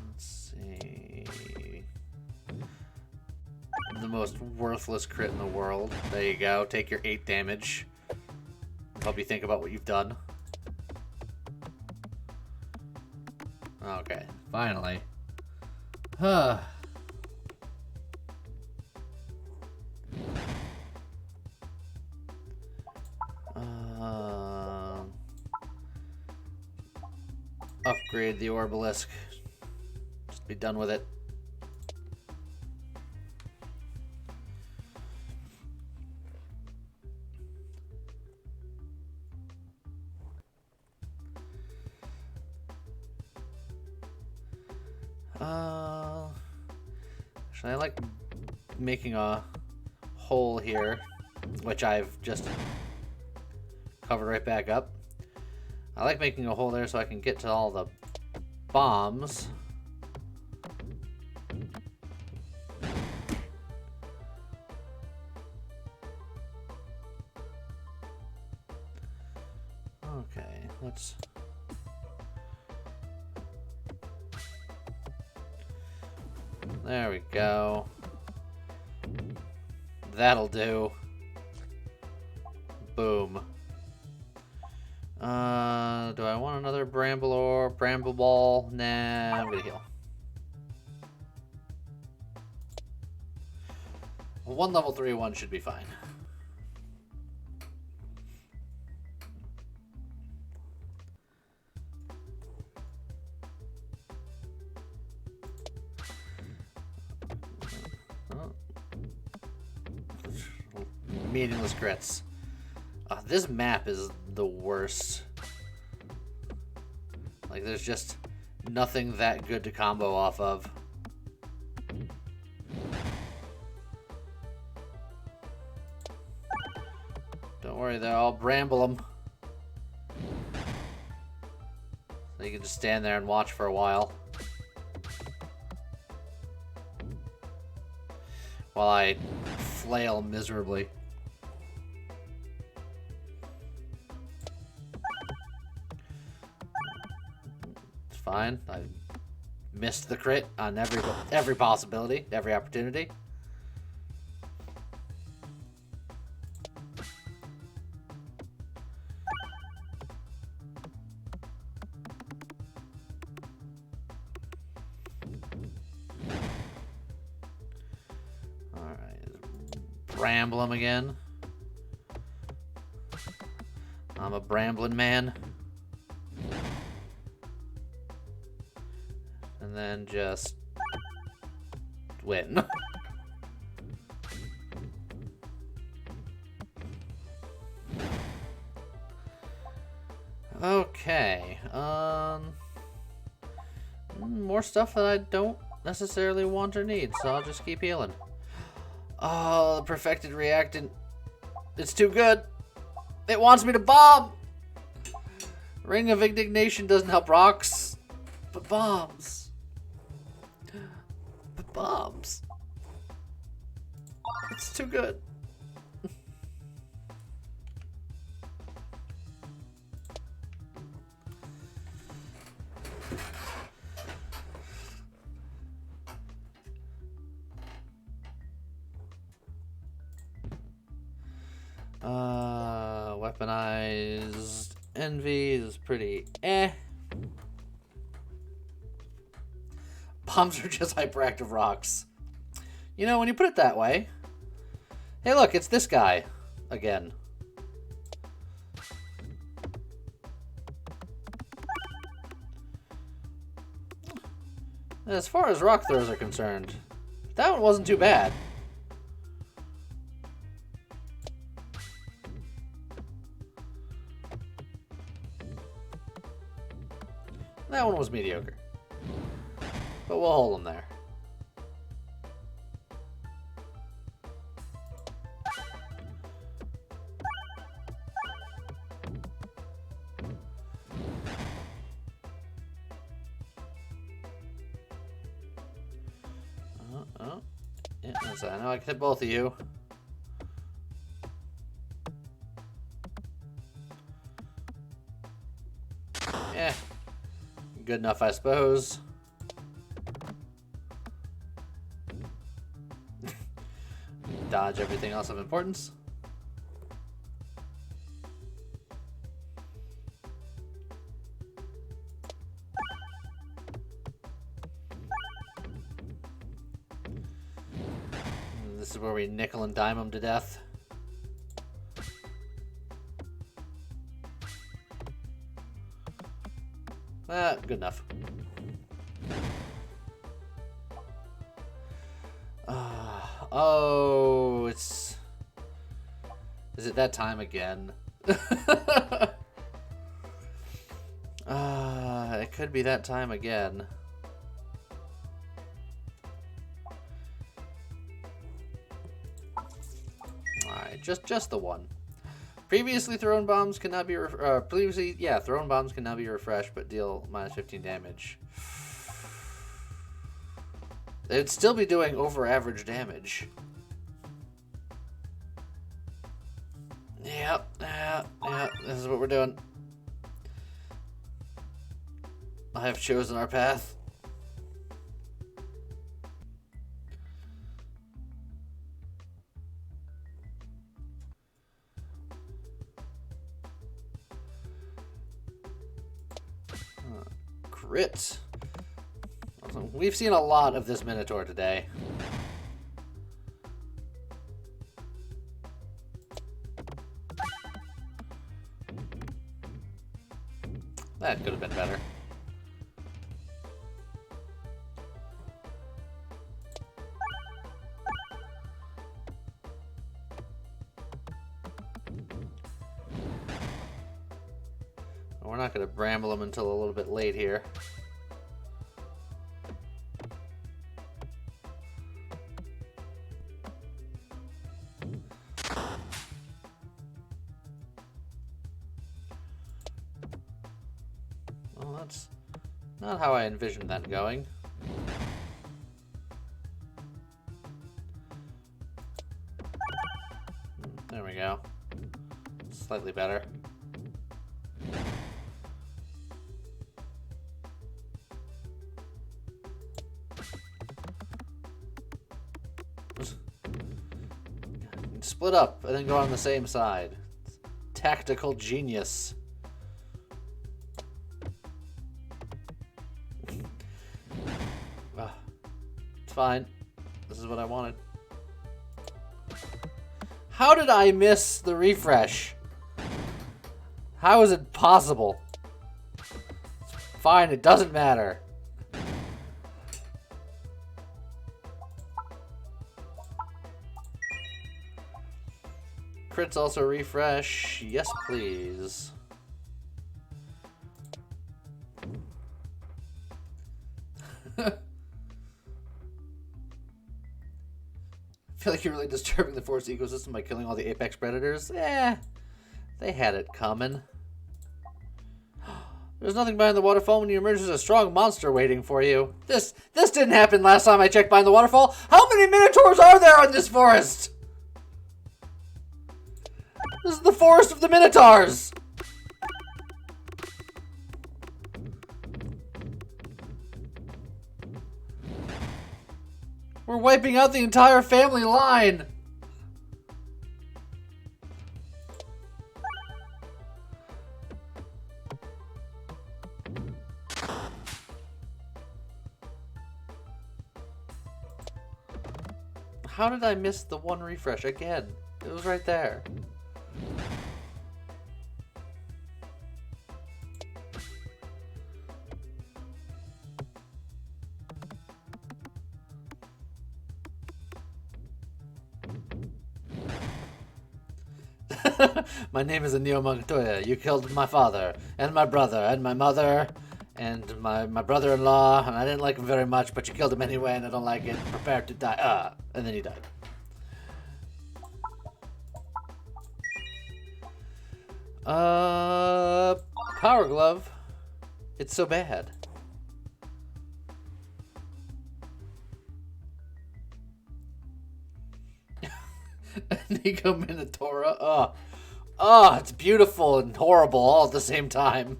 S1: Let's see. The most worthless crit in the world. There you go. Take your 8 damage. Help you think about what you've done. Okay, finally. Huh. Upgrade the Orbalisk. Just be done with it. Actually, I like making a hole here, which I've just covered right back up. I like making a hole there so I can get to all the bombs. Okay, let's... There we go. That'll do. Boom. Do I want another Bramble or Bramble Ball? Nah, I'm gonna heal. One level 3 one should be fine. Meaningless crits. This map is the worst. Like, there's just nothing that good to combo off of. Don't worry, though. I'll bramble them. So you can just stand there and watch for a while. while I flail miserably. It's fine. I missed the crit on every possibility, every opportunity. Bramble him again. I'm a brambling man. And then just win. Okay. More stuff that I don't necessarily want or need, so I'll just keep healing. Oh, the perfected reactant. It's too good. It wants me to bomb. Ring of Indignation doesn't help rocks, but bombs. But bombs. It's too good. Weaponized envy is pretty eh. Bombs are just hyperactive rocks. You know, when you put it that way. Hey, look, it's this guy again. As far as rock throws are concerned, that one wasn't too bad. That one was mediocre. But we'll hold him there. Yeah, I know I can hit both of you. Yeah. Good enough, I suppose. Dodge everything else of importance. This is where we nickel and dime them to death. Good enough. Oh, it's... Is it that time again? It could be that time again. Alright, just the one. Previously thrown bombs cannot be thrown bombs can now be refreshed but deal minus 15 damage. They'd still be doing over average damage. Yep, this is what we're doing. I have chosen our path. Crit. We've seen a lot of this Minotaur today. That could have been better. We're not going to bramble him until a little bit late here. Well, that's not how I envisioned that going. Slightly better. Split up and then go on the same side. Tactical genius. It's fine. This is what I wanted. How did I miss the refresh? How is it possible? Fine, it doesn't matter. Crits also refresh. Yes, please. I feel like you're really disturbing the forest ecosystem by killing all the apex predators. Eh, they had it coming. There's nothing behind the waterfall. When you emerge, there's a strong monster waiting for you. This didn't happen last time I checked behind the waterfall. How many minotaurs are there in this forest? This is the forest of the minotaurs. We're wiping out the entire family line. How did I miss the one refresh again? It was right there. My name is Anio Montoya. You killed my father, and my brother, and my mother, and my brother-in-law, and I didn't like him very much, but you killed him anyway, and I don't like it. Prepare to die. And then he died. Power Glove. It's so bad. Nico Minotaura. It's beautiful and horrible all at the same time.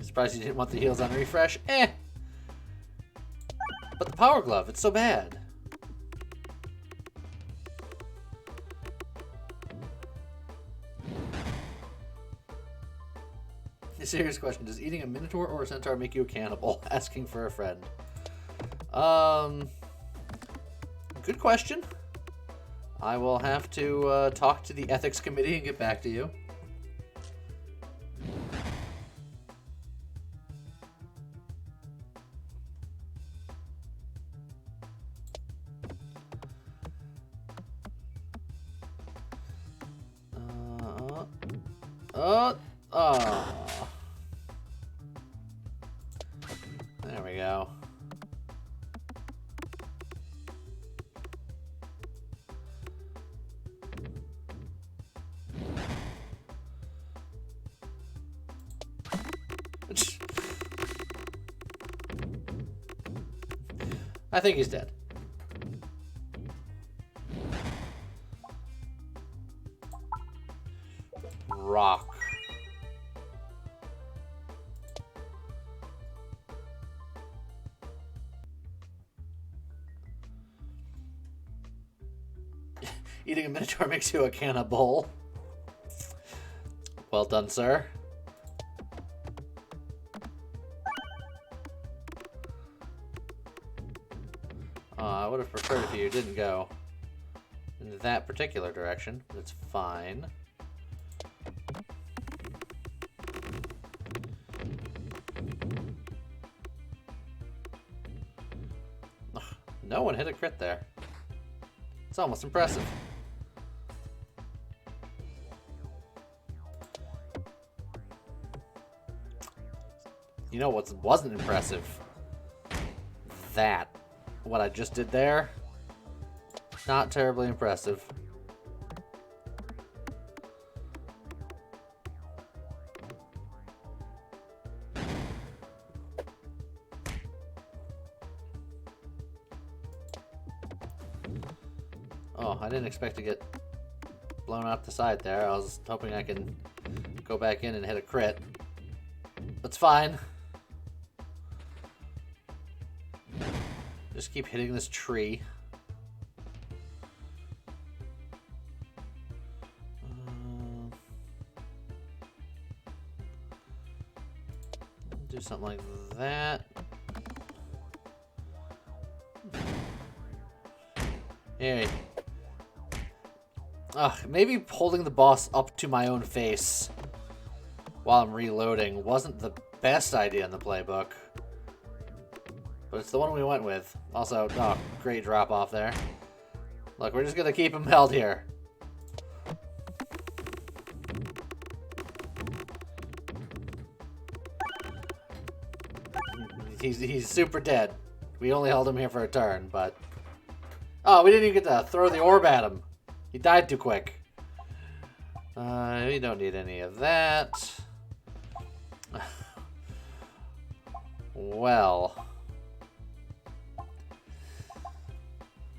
S1: Surprised you didn't want the heals on refresh. Eh. But the Power Glove, it's so bad. A serious question. Does eating a Minotaur or a Centaur make you a cannibal? Asking for a friend. Good question. I will have to talk to the ethics committee and get back to you. There we go. I think he's dead. Rock. Eating a Minotaur makes you a cannibal. Well done, sir. I would have preferred if you didn't go in that particular direction, but it's fine. Ugh, no one hit a crit there. It's almost impressive. You know what wasn't impressive? That. What I just did there, not terribly impressive. Oh, I didn't expect to get blown out the side there. I was hoping I can go back in and hit a crit. That's fine. Just keep hitting this tree. Do something like that. Hey. Ugh, maybe holding the boss up to my own face while I'm reloading wasn't the best idea in the playbook. But it's the one we went with. Also, oh, great drop off there. Look, we're just gonna keep him held here. He's super dead. We only held him here for a turn, but... Oh, we didn't even get to throw the orb at him. He died too quick. We don't need any of that. Well...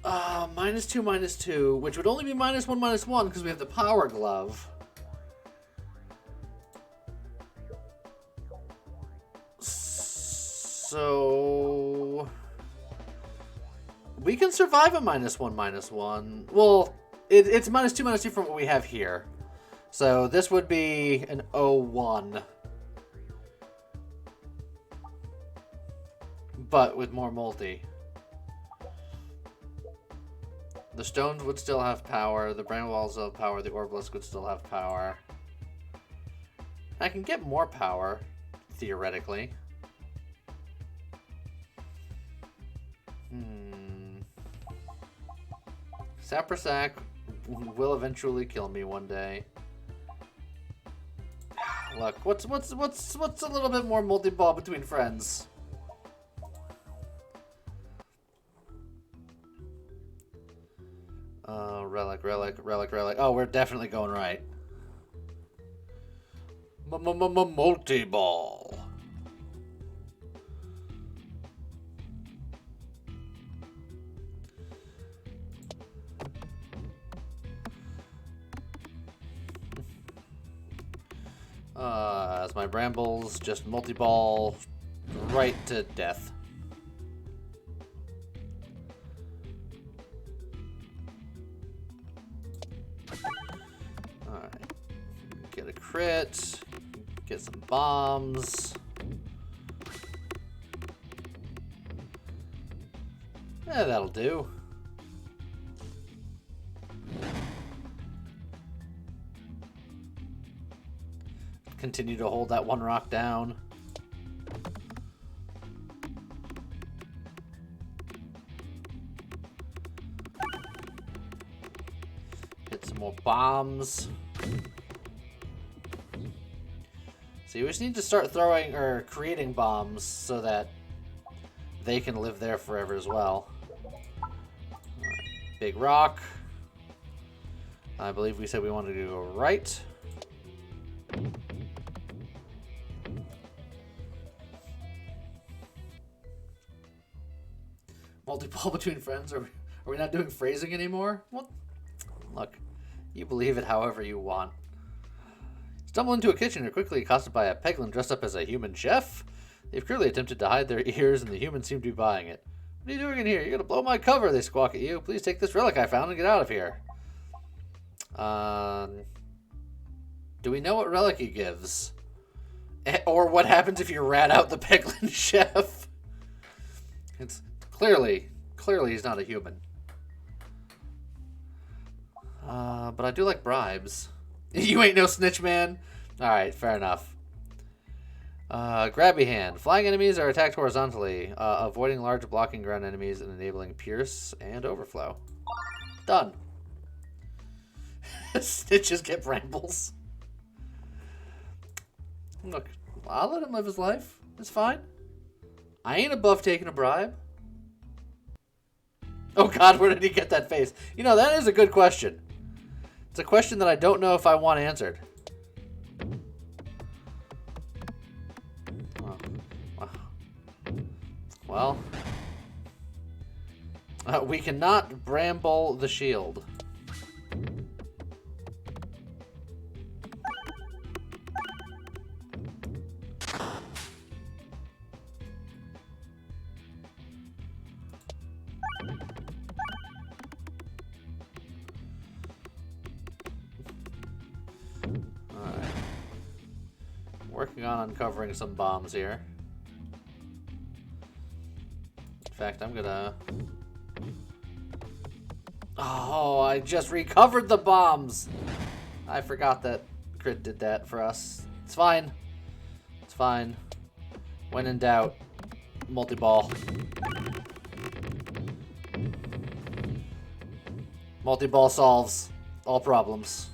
S1: -2, -2, which would only be -1, -1, because we have the power glove. So... we can survive a -1, -1. Well, it's -2, -2 from what we have here. So this would be an 0-1. But with more multi. The stones would still have power, the brain walls will have power, the orbalisk would still have power. I can get more power, theoretically. Saprasac will eventually kill me one day. Look, what's a little bit more multi-ball between friends? Relic. Oh, we're definitely going right. Multi-ball. As my brambles just multi-ball right to death. Alright. Get a crit. Get some bombs. Yeah, that'll do. Continue to hold that one rock down. Get some more bombs. See, we just need to start throwing or creating bombs so that they can live there forever as well. Right. Big rock. I believe we said we wanted to go right. Multi-ball between friends? Are we not doing phrasing anymore? Well, look, you believe it however you want. Stumble into a kitchen and are quickly accosted by a Peglin dressed up as a human chef. They've clearly attempted to hide their ears, and the humans seem to be buying it. What are you doing in here? You're gonna blow my cover, they squawk at you. Please take this relic I found and get out of here. Do we know what relic he gives? Or what happens if you rat out the Peglin chef? It's clearly he's not a human. But I do like bribes. You ain't no snitch, man. Alright, fair enough. Grabby hand. Flying enemies are attacked horizontally, avoiding large blocking ground enemies and enabling pierce and overflow. Done. Snitches get brambles. Look, I'll let him live his life. It's fine. I ain't above taking a bribe. Oh god, where did he get that face? You know, that is a good question. It's a question that I don't know if I want answered. Oh, wow. Well. We cannot bramble the shield. Alright. Working on uncovering some bombs here. In fact, I'm gonna... Oh, I just recovered the bombs! I forgot that Crit did that for us. It's fine. It's fine. When in doubt, multi-ball. Multi-ball solves all problems.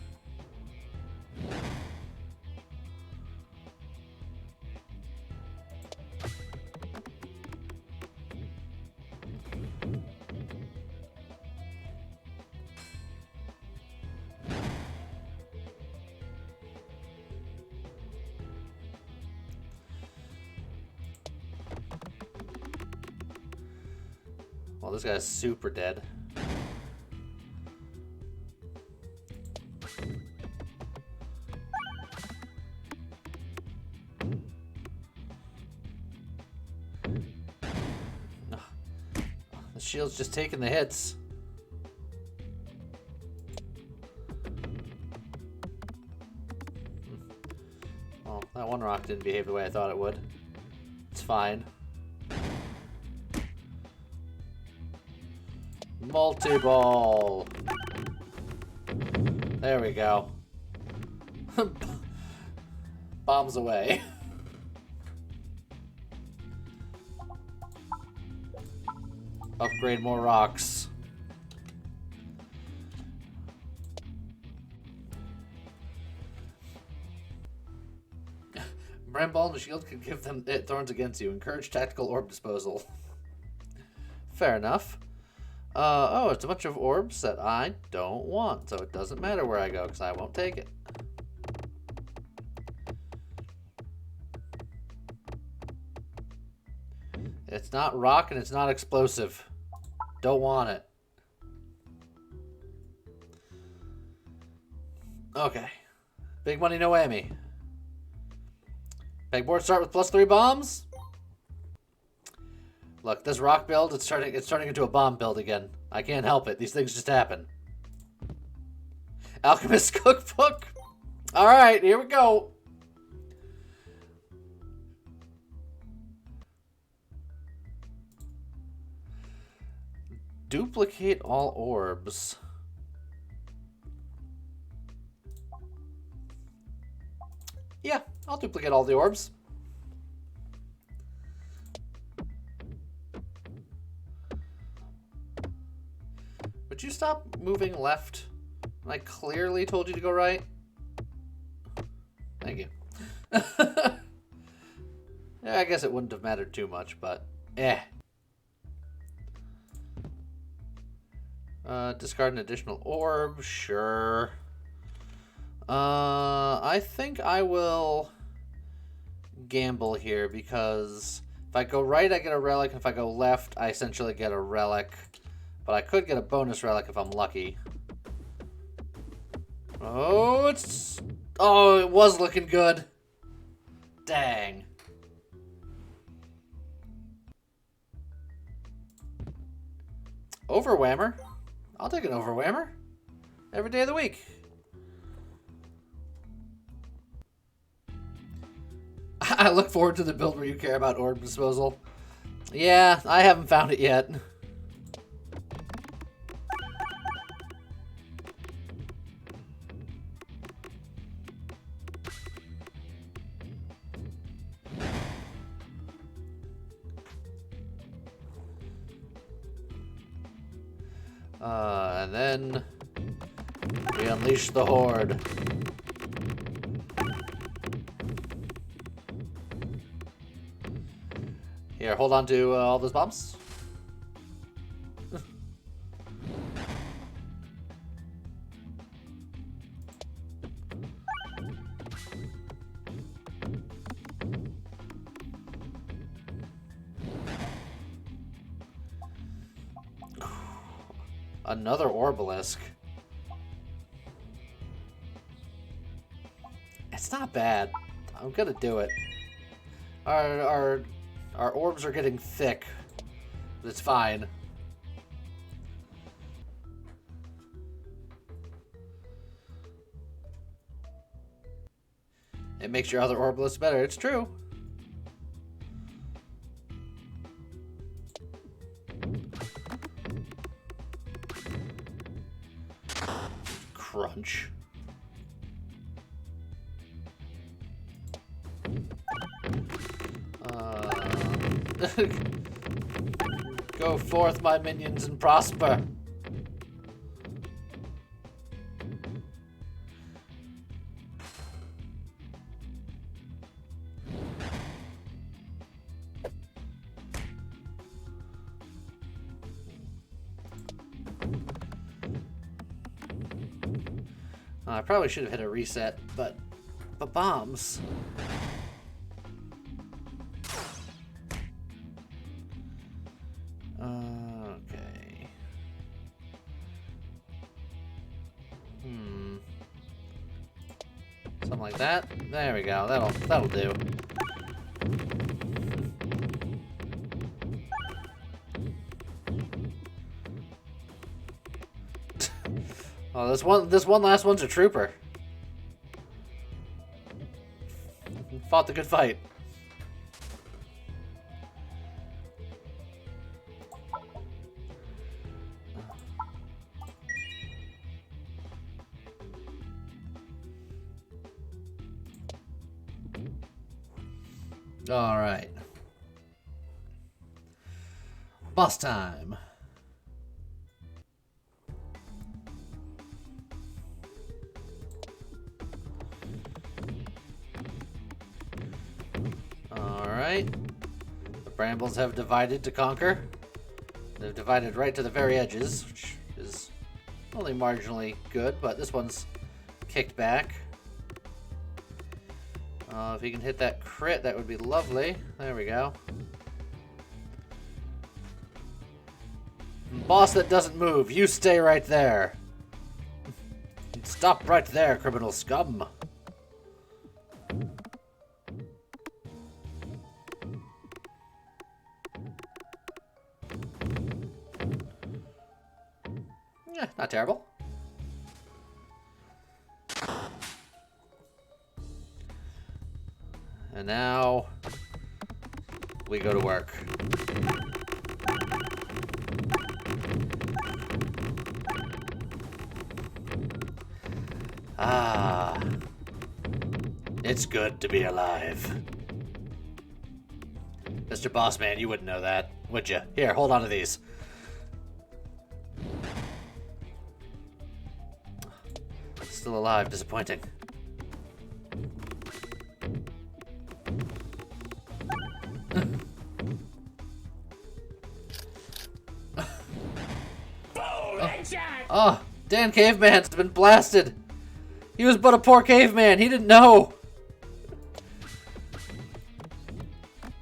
S1: Well, this guy's super dead. The shield's just taking the hits. Well, that one rock didn't behave the way I thought it would. It's fine. Multi-ball. There we go. Bombs away. Upgrade more rocks. Bramble and the shield can give them thorns against you. Encourage tactical orb disposal. Fair enough. Oh, it's a bunch of orbs that I don't want, so it doesn't matter where I go, because I won't take it. It's not rock and it's not explosive. Don't want it. Okay. Big money, no whammy. Pegboard start with +3 bombs. Look, this rock build, it's turning into a bomb build again. I can't help it. These things just happen. Alchemist Cookbook. All right, here we go. Duplicate all orbs. Yeah, I'll duplicate all the orbs. Would you stop moving left when I clearly told you to go right? Thank you. Yeah, I guess it wouldn't have mattered too much, but discard an additional orb, sure. I think I will gamble here because if I go right, I get a relic. If I go left, I essentially get a relic. But I could get a bonus relic if I'm lucky. Oh, it was looking good. Dang. Overwhammer. I'll take an overwhammer. Every day of the week. I look forward to the build where you care about orb disposal. Yeah, I haven't found it yet. And then we unleash the horde. Here, hold on to all those bombs. Another Orbalisk. It's not bad. I'm gonna do it. Our orbs are getting thick. But it's fine. It makes your other Orbalisk better. It's true. Crunch. Go forth, my minions, and prosper. I probably should have hit a reset, but bombs. Okay. Something like that. There we go. That'll do. Oh, this one last one's a trooper. Fought the good fight. All right. Boss time. All right. The brambles have divided to conquer. They've divided right to the very edges, which is only marginally good, but this one's kicked back. If he can hit that crit, that would be lovely. There we go. Boss that doesn't move, you stay right there. Stop right there, criminal scum. Yeah, not terrible. And now we go to work. Ah, it's good to be alive. Mr. Bossman, you wouldn't know that, would you? Here, hold on to these. Still alive, disappointing. Oh, Dan Caveman's been blasted. He was but a poor caveman. He didn't know.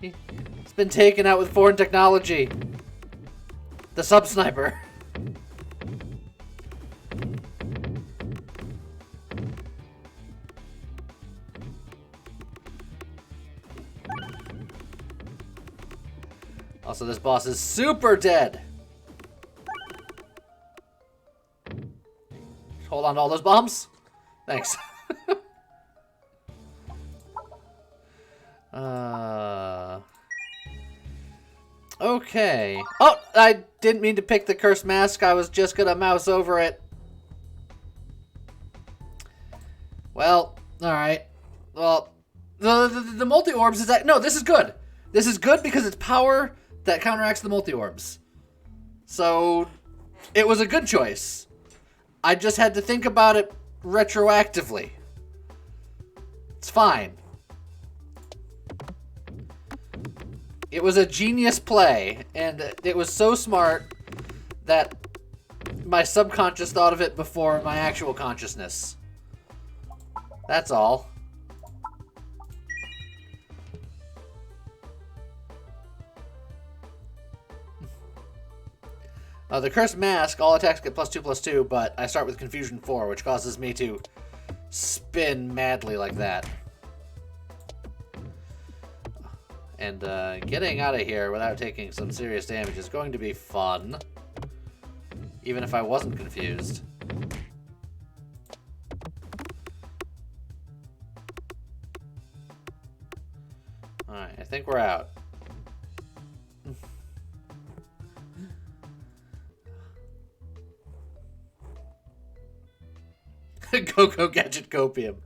S1: He's been taken out with foreign technology. The sub-sniper. Also, this boss is super dead. Hold on to all those bombs. Thanks. Okay. Oh, I didn't mean to pick the cursed mask. I was just gonna mouse over it. Well, alright. Well, the multi-orbs is that... No, this is good. This is good because it's power that counteracts the multi-orbs. So, it was a good choice. I just had to think about it retroactively. It's fine. It was a genius play, and it was so smart that my subconscious thought of it before my actual consciousness. That's all. The Cursed Mask, all attacks get +2/+2, but I start with Confusion 4, which causes me to spin madly like that. And getting out of here without taking some serious damage is going to be fun. Even if I wasn't confused. Alright, I think we're out. Go Gadget Copium.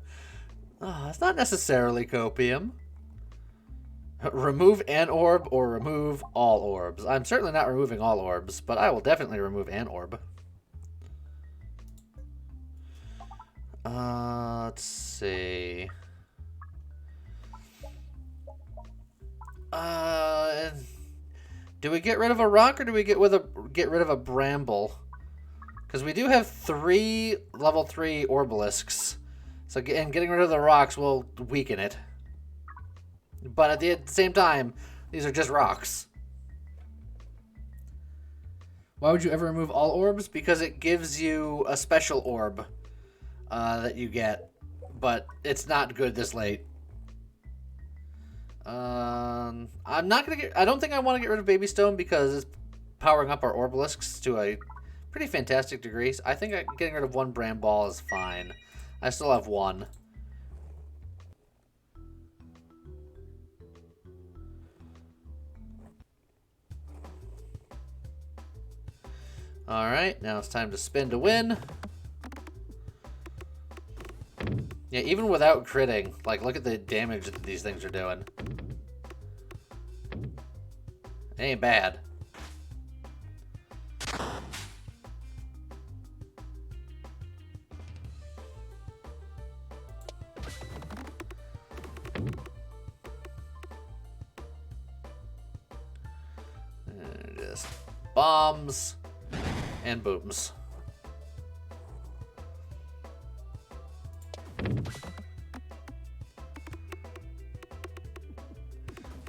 S1: Oh, it's not necessarily Copium. Remove an orb or remove all orbs. I'm certainly not removing all orbs, but I will definitely remove an orb. Let's see. Do we get rid of a rock or do we get rid of a bramble? Because we do have 3 level 3 orbalisks. So getting rid of the rocks will weaken it. But at the same time, these are just rocks. Why would you ever remove all orbs? Because it gives you a special orb that you get. But it's not good this late. I'm not gonna I don't think I want to get rid of Baby Stone because it's powering up our orbalisks to a pretty fantastic degree. I think getting rid of 1 Bramball is fine. I still have 1. Alright, now it's time to spin to win. Yeah, even without critting, like, look at the damage that these things are doing. It ain't bad. And just bombs and booms.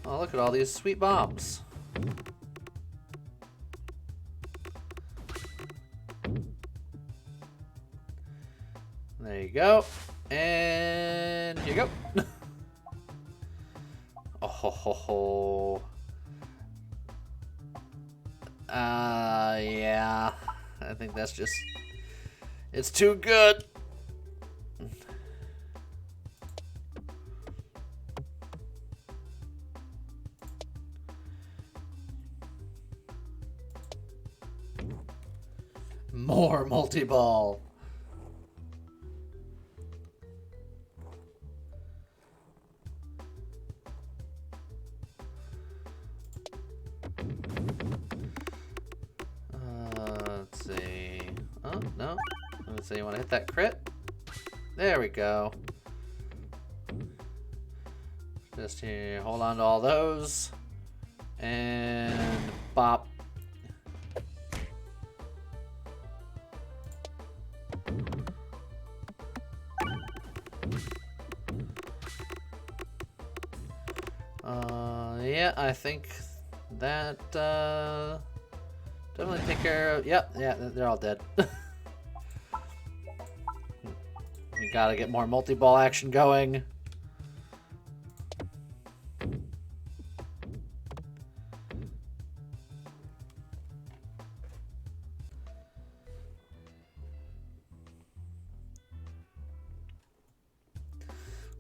S1: Oh, look at all these sweet bombs. There you go. And here you go. Oh ho ho ho. Yeah. I think that's just... It's too good. More multi-ball. Let's see. Oh, no. Let's see, you want to hit that crit? There we go. Just here, hold on to all those. And bop. Yeah, I think that, definitely take care of, yep, yeah, they're all dead. We gotta get more multi-ball action going.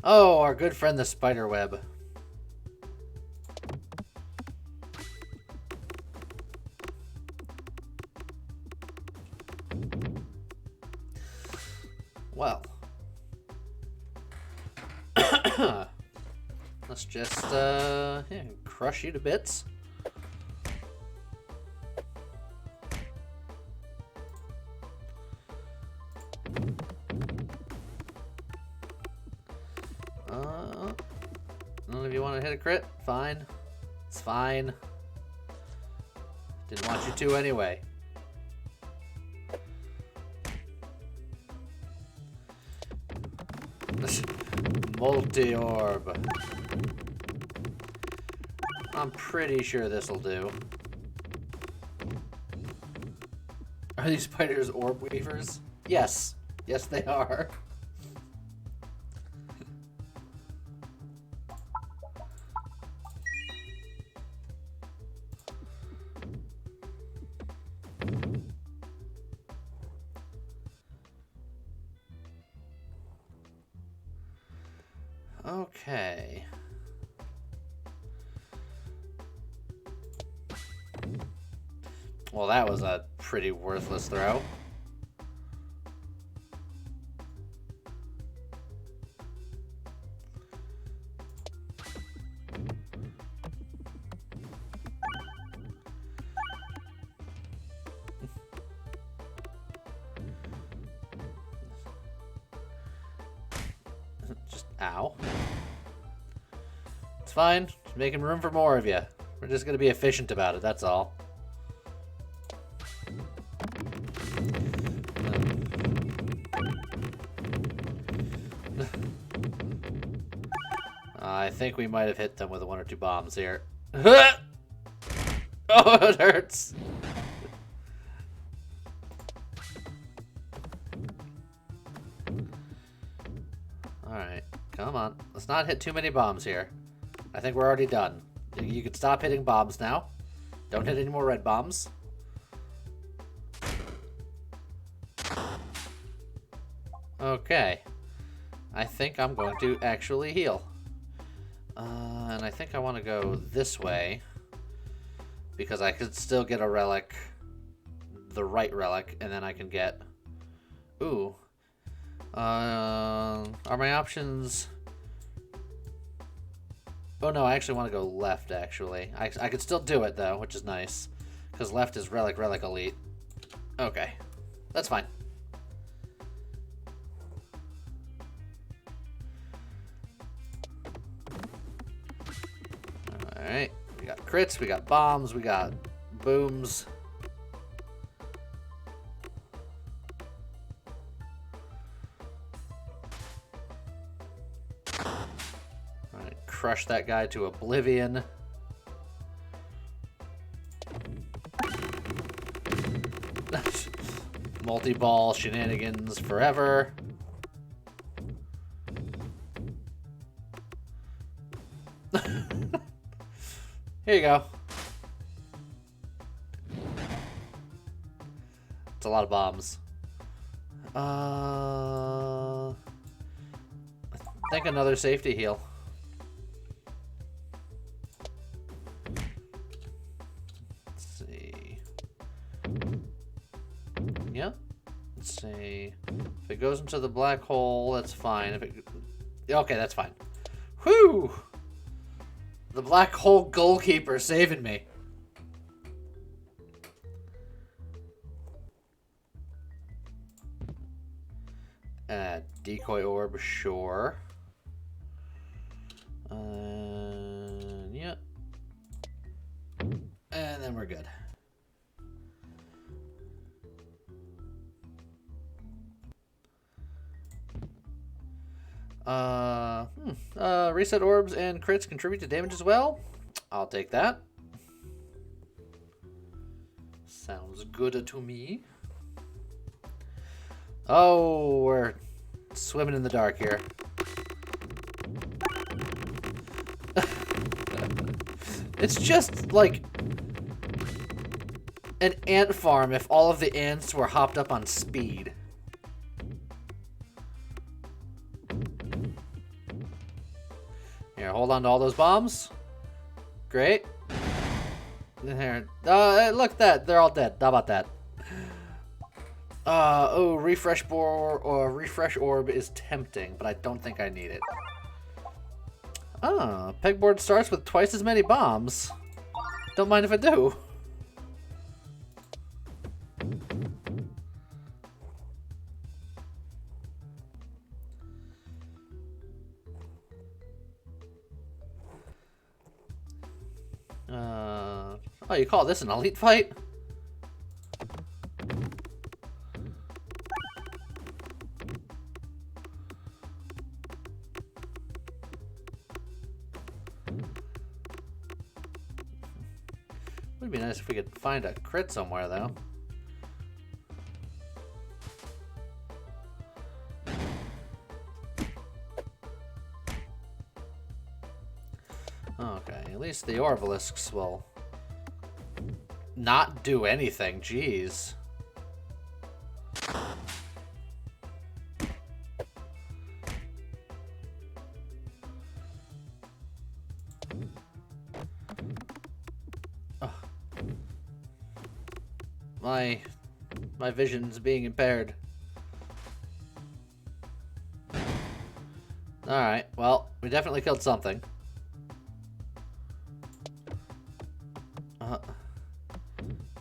S1: Oh, our good friend the spider web. Well, let's just yeah, crush you to bits. None of you want to hit a crit? Fine. It's fine. Didn't want you to anyway. Multi-orb. I'm pretty sure this'll do. Are these spiders orb weavers? Yes. Yes, they are. Okay. Well, that was a pretty worthless throw. Just ow. It's fine. Just making room for more of you. We're just gonna be efficient about it, that's all. I think we might have hit them with 1 or 2 bombs here. Oh, it hurts. Alright, come on. Let's not hit too many bombs here. I think we're already done. You can stop hitting bombs now. Don't hit any more red bombs. Okay. I think I'm going to actually heal. And I think I want to go this way. Because I could still get a relic. The right relic. And then I can get... Ooh. Are my options... Oh no, I actually want to go left, actually. I could still do it, though, which is nice. Because left is relic elite. Okay. That's fine. Alright. We got crits, we got bombs, we got booms. Crush that guy to oblivion. Multi-ball shenanigans forever. Here you go. It's a lot of bombs. I think another safety heal. Yeah. Let's see. If it goes into the black hole, that's fine. If it... Okay, that's fine. Whew! The black hole goalkeeper saving me. Decoy orb, sure. Yeah. And then we're good. Reset orbs and crits contribute to damage as well. I'll take that. Sounds good to me. Oh, we're swimming in the dark here. It's just like an ant farm if all of the ants were hopped up on speed. Here, hold on to all those bombs. Great. There. Look at that. They're all dead. How about that? Oh, refresh orb is tempting, but I don't think I need it. Ah, pegboard starts with twice as many bombs. Don't mind if I do. Oh, you call this an elite fight? Would be nice if we could find a crit somewhere, though. At least the Orbalisks will not do anything. Jeez. My vision's being impaired. Alright, well, we definitely killed something.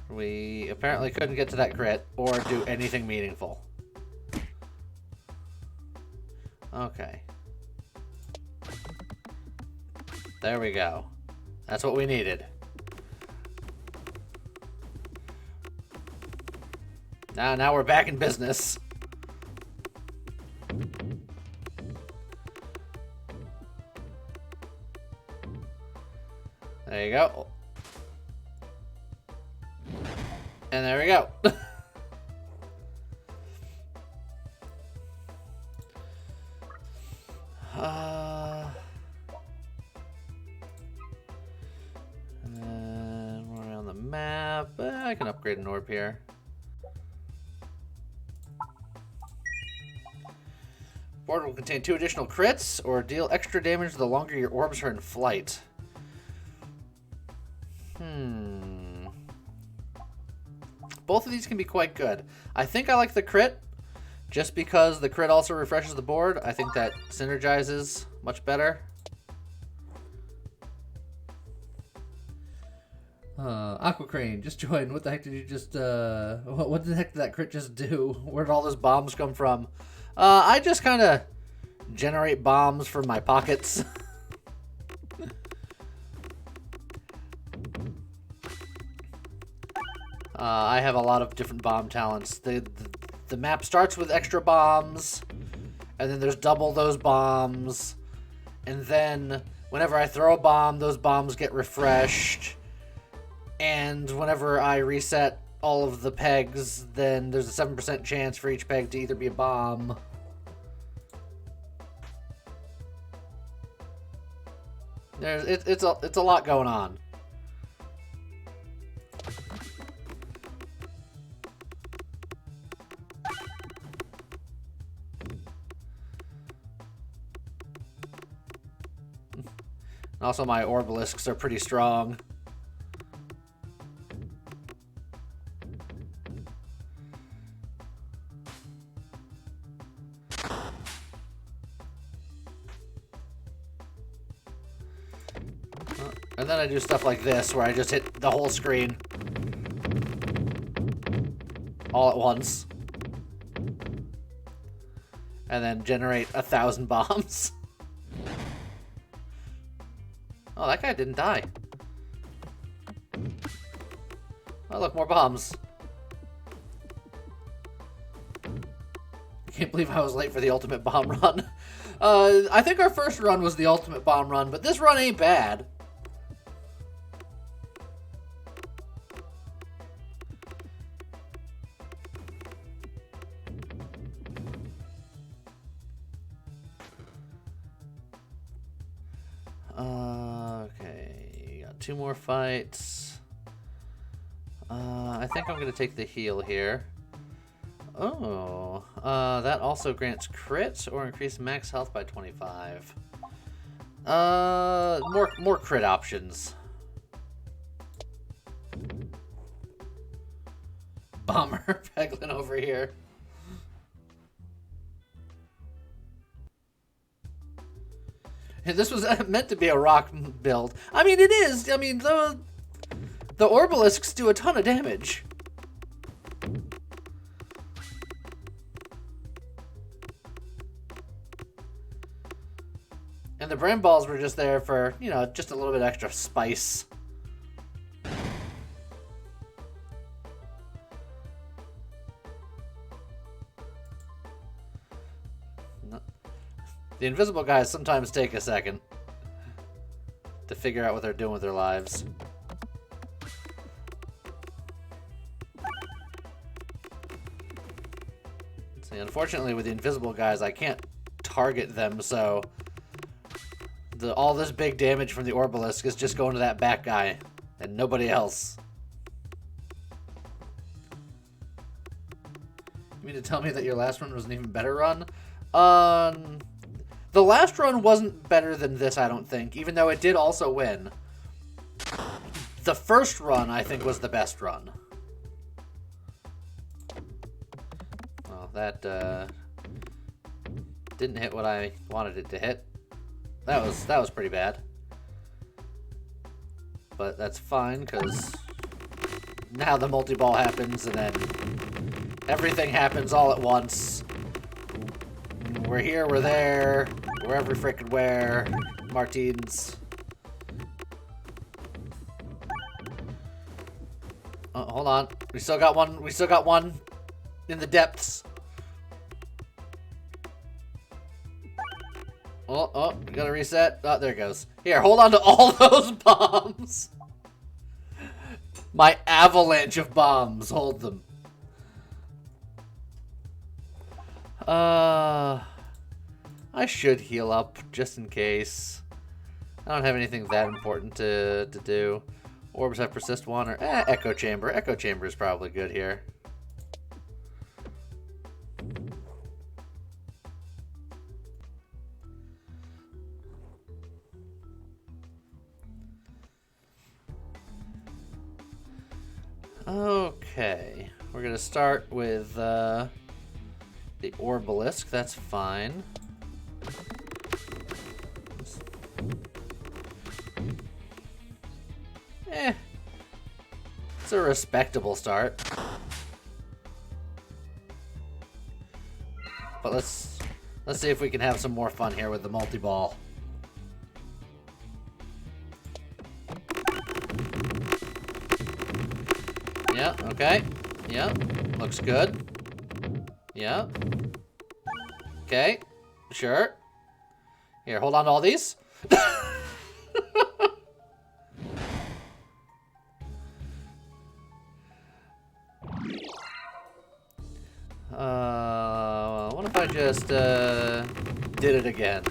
S1: We apparently couldn't get to that crit or do anything meaningful. Okay. There we go. That's what we needed. Now we're back in business. There you go. And there we go. And then we're around the map. I can upgrade an orb here. Board will contain 2 additional crits or deal extra damage the longer your orbs are in flight. Both of these can be quite good. I think I like the crit, just because the crit also refreshes the board. I think that synergizes much better. Aquacrane, just joined. What the heck did you just, what the heck did that crit just do? Where did all those bombs come from? I just kind of generate bombs from my pockets. I have a lot of different bomb talents. The map starts with extra bombs, and then there's double those bombs, and then whenever I throw a bomb, those bombs get refreshed, and whenever I reset all of the pegs, then there's a 7% chance for each peg to either be a bomb. It's a lot going on. Also, my Orbalisks are pretty strong. And then I do stuff like this, where I just hit the whole screen all at once. And then generate 1,000 bombs. Oh, that guy didn't die. Oh, look, more bombs. Can't believe I was late for the ultimate bomb run. I think our first run was the ultimate bomb run, but this run ain't bad. Okay, got 2 more fights. I think I'm going to take the heal here. Oh, that also grants crits or increase max health by 25. More crit options. Bomber Peglin over here. This was meant to be a rock build. I mean, it is. I mean, the Orbalisks do a ton of damage. And the Bram Balls were just there for, you know, just a little bit extra spice. The invisible guys sometimes take a second to figure out what they're doing with their lives. See, unfortunately with the invisible guys, I can't target them, so all this big damage from the Orbalisk is just going to that back guy and nobody else. You mean to tell me that your last run was an even better run? The last run wasn't better than this, I don't think, even though it did also win. The first run, I think, was the best run. Oh, that didn't hit what I wanted it to hit. That was pretty bad. But that's fine, because now the multi-ball happens, and then everything happens all at once. We're here, we're there, we're every frickin' where. Martins. Oh, hold on. We still got one in the depths. Oh, we gotta reset. Oh, there it goes. Here, hold on to all those bombs. My avalanche of bombs. Hold them. I should heal up just in case. I don't have anything that important to do. Orbs have Persist 1 or Echo Chamber. Echo Chamber is probably good here. Okay, we're gonna start with the Orbalisk. That's fine. It's a respectable start. But let's see if we can have some more fun here with the multi-ball. Yeah, okay. Yeah, looks good. Yeah. Okay, sure. Here, hold on to all these. What if I just did it again?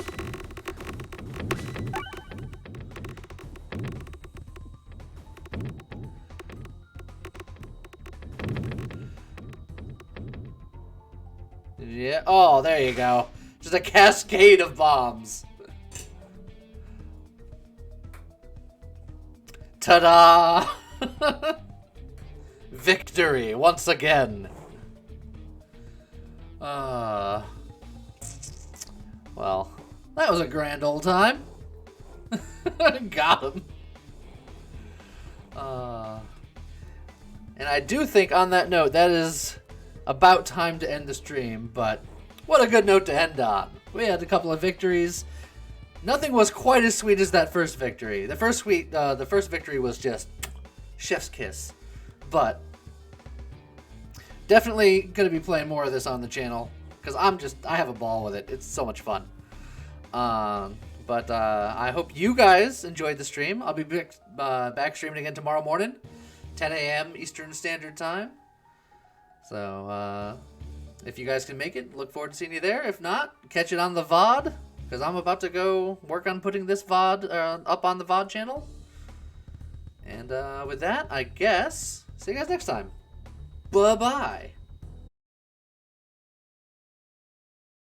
S1: Yeah. Oh, there you go. Just a cascade of bombs. Ta-da! Victory once again. Well, that was a grand old time. Got him. And I do think on that note, that is about time to end the stream, but what a good note to end on. We had a couple of victories. Nothing was quite as sweet as that first victory. The first victory was just chef's kiss. But definitely going to be playing more of this on the channel, because I have a ball with it. It's so much fun. But I hope you guys enjoyed the stream. I'll be back streaming again tomorrow morning, 10 a.m. Eastern Standard Time. So if you guys can make it, look forward to seeing you there. If not, catch it on the VOD, because I'm about to go work on putting this VOD up on the VOD channel. And with that, I guess, see you guys next time. Bye-bye.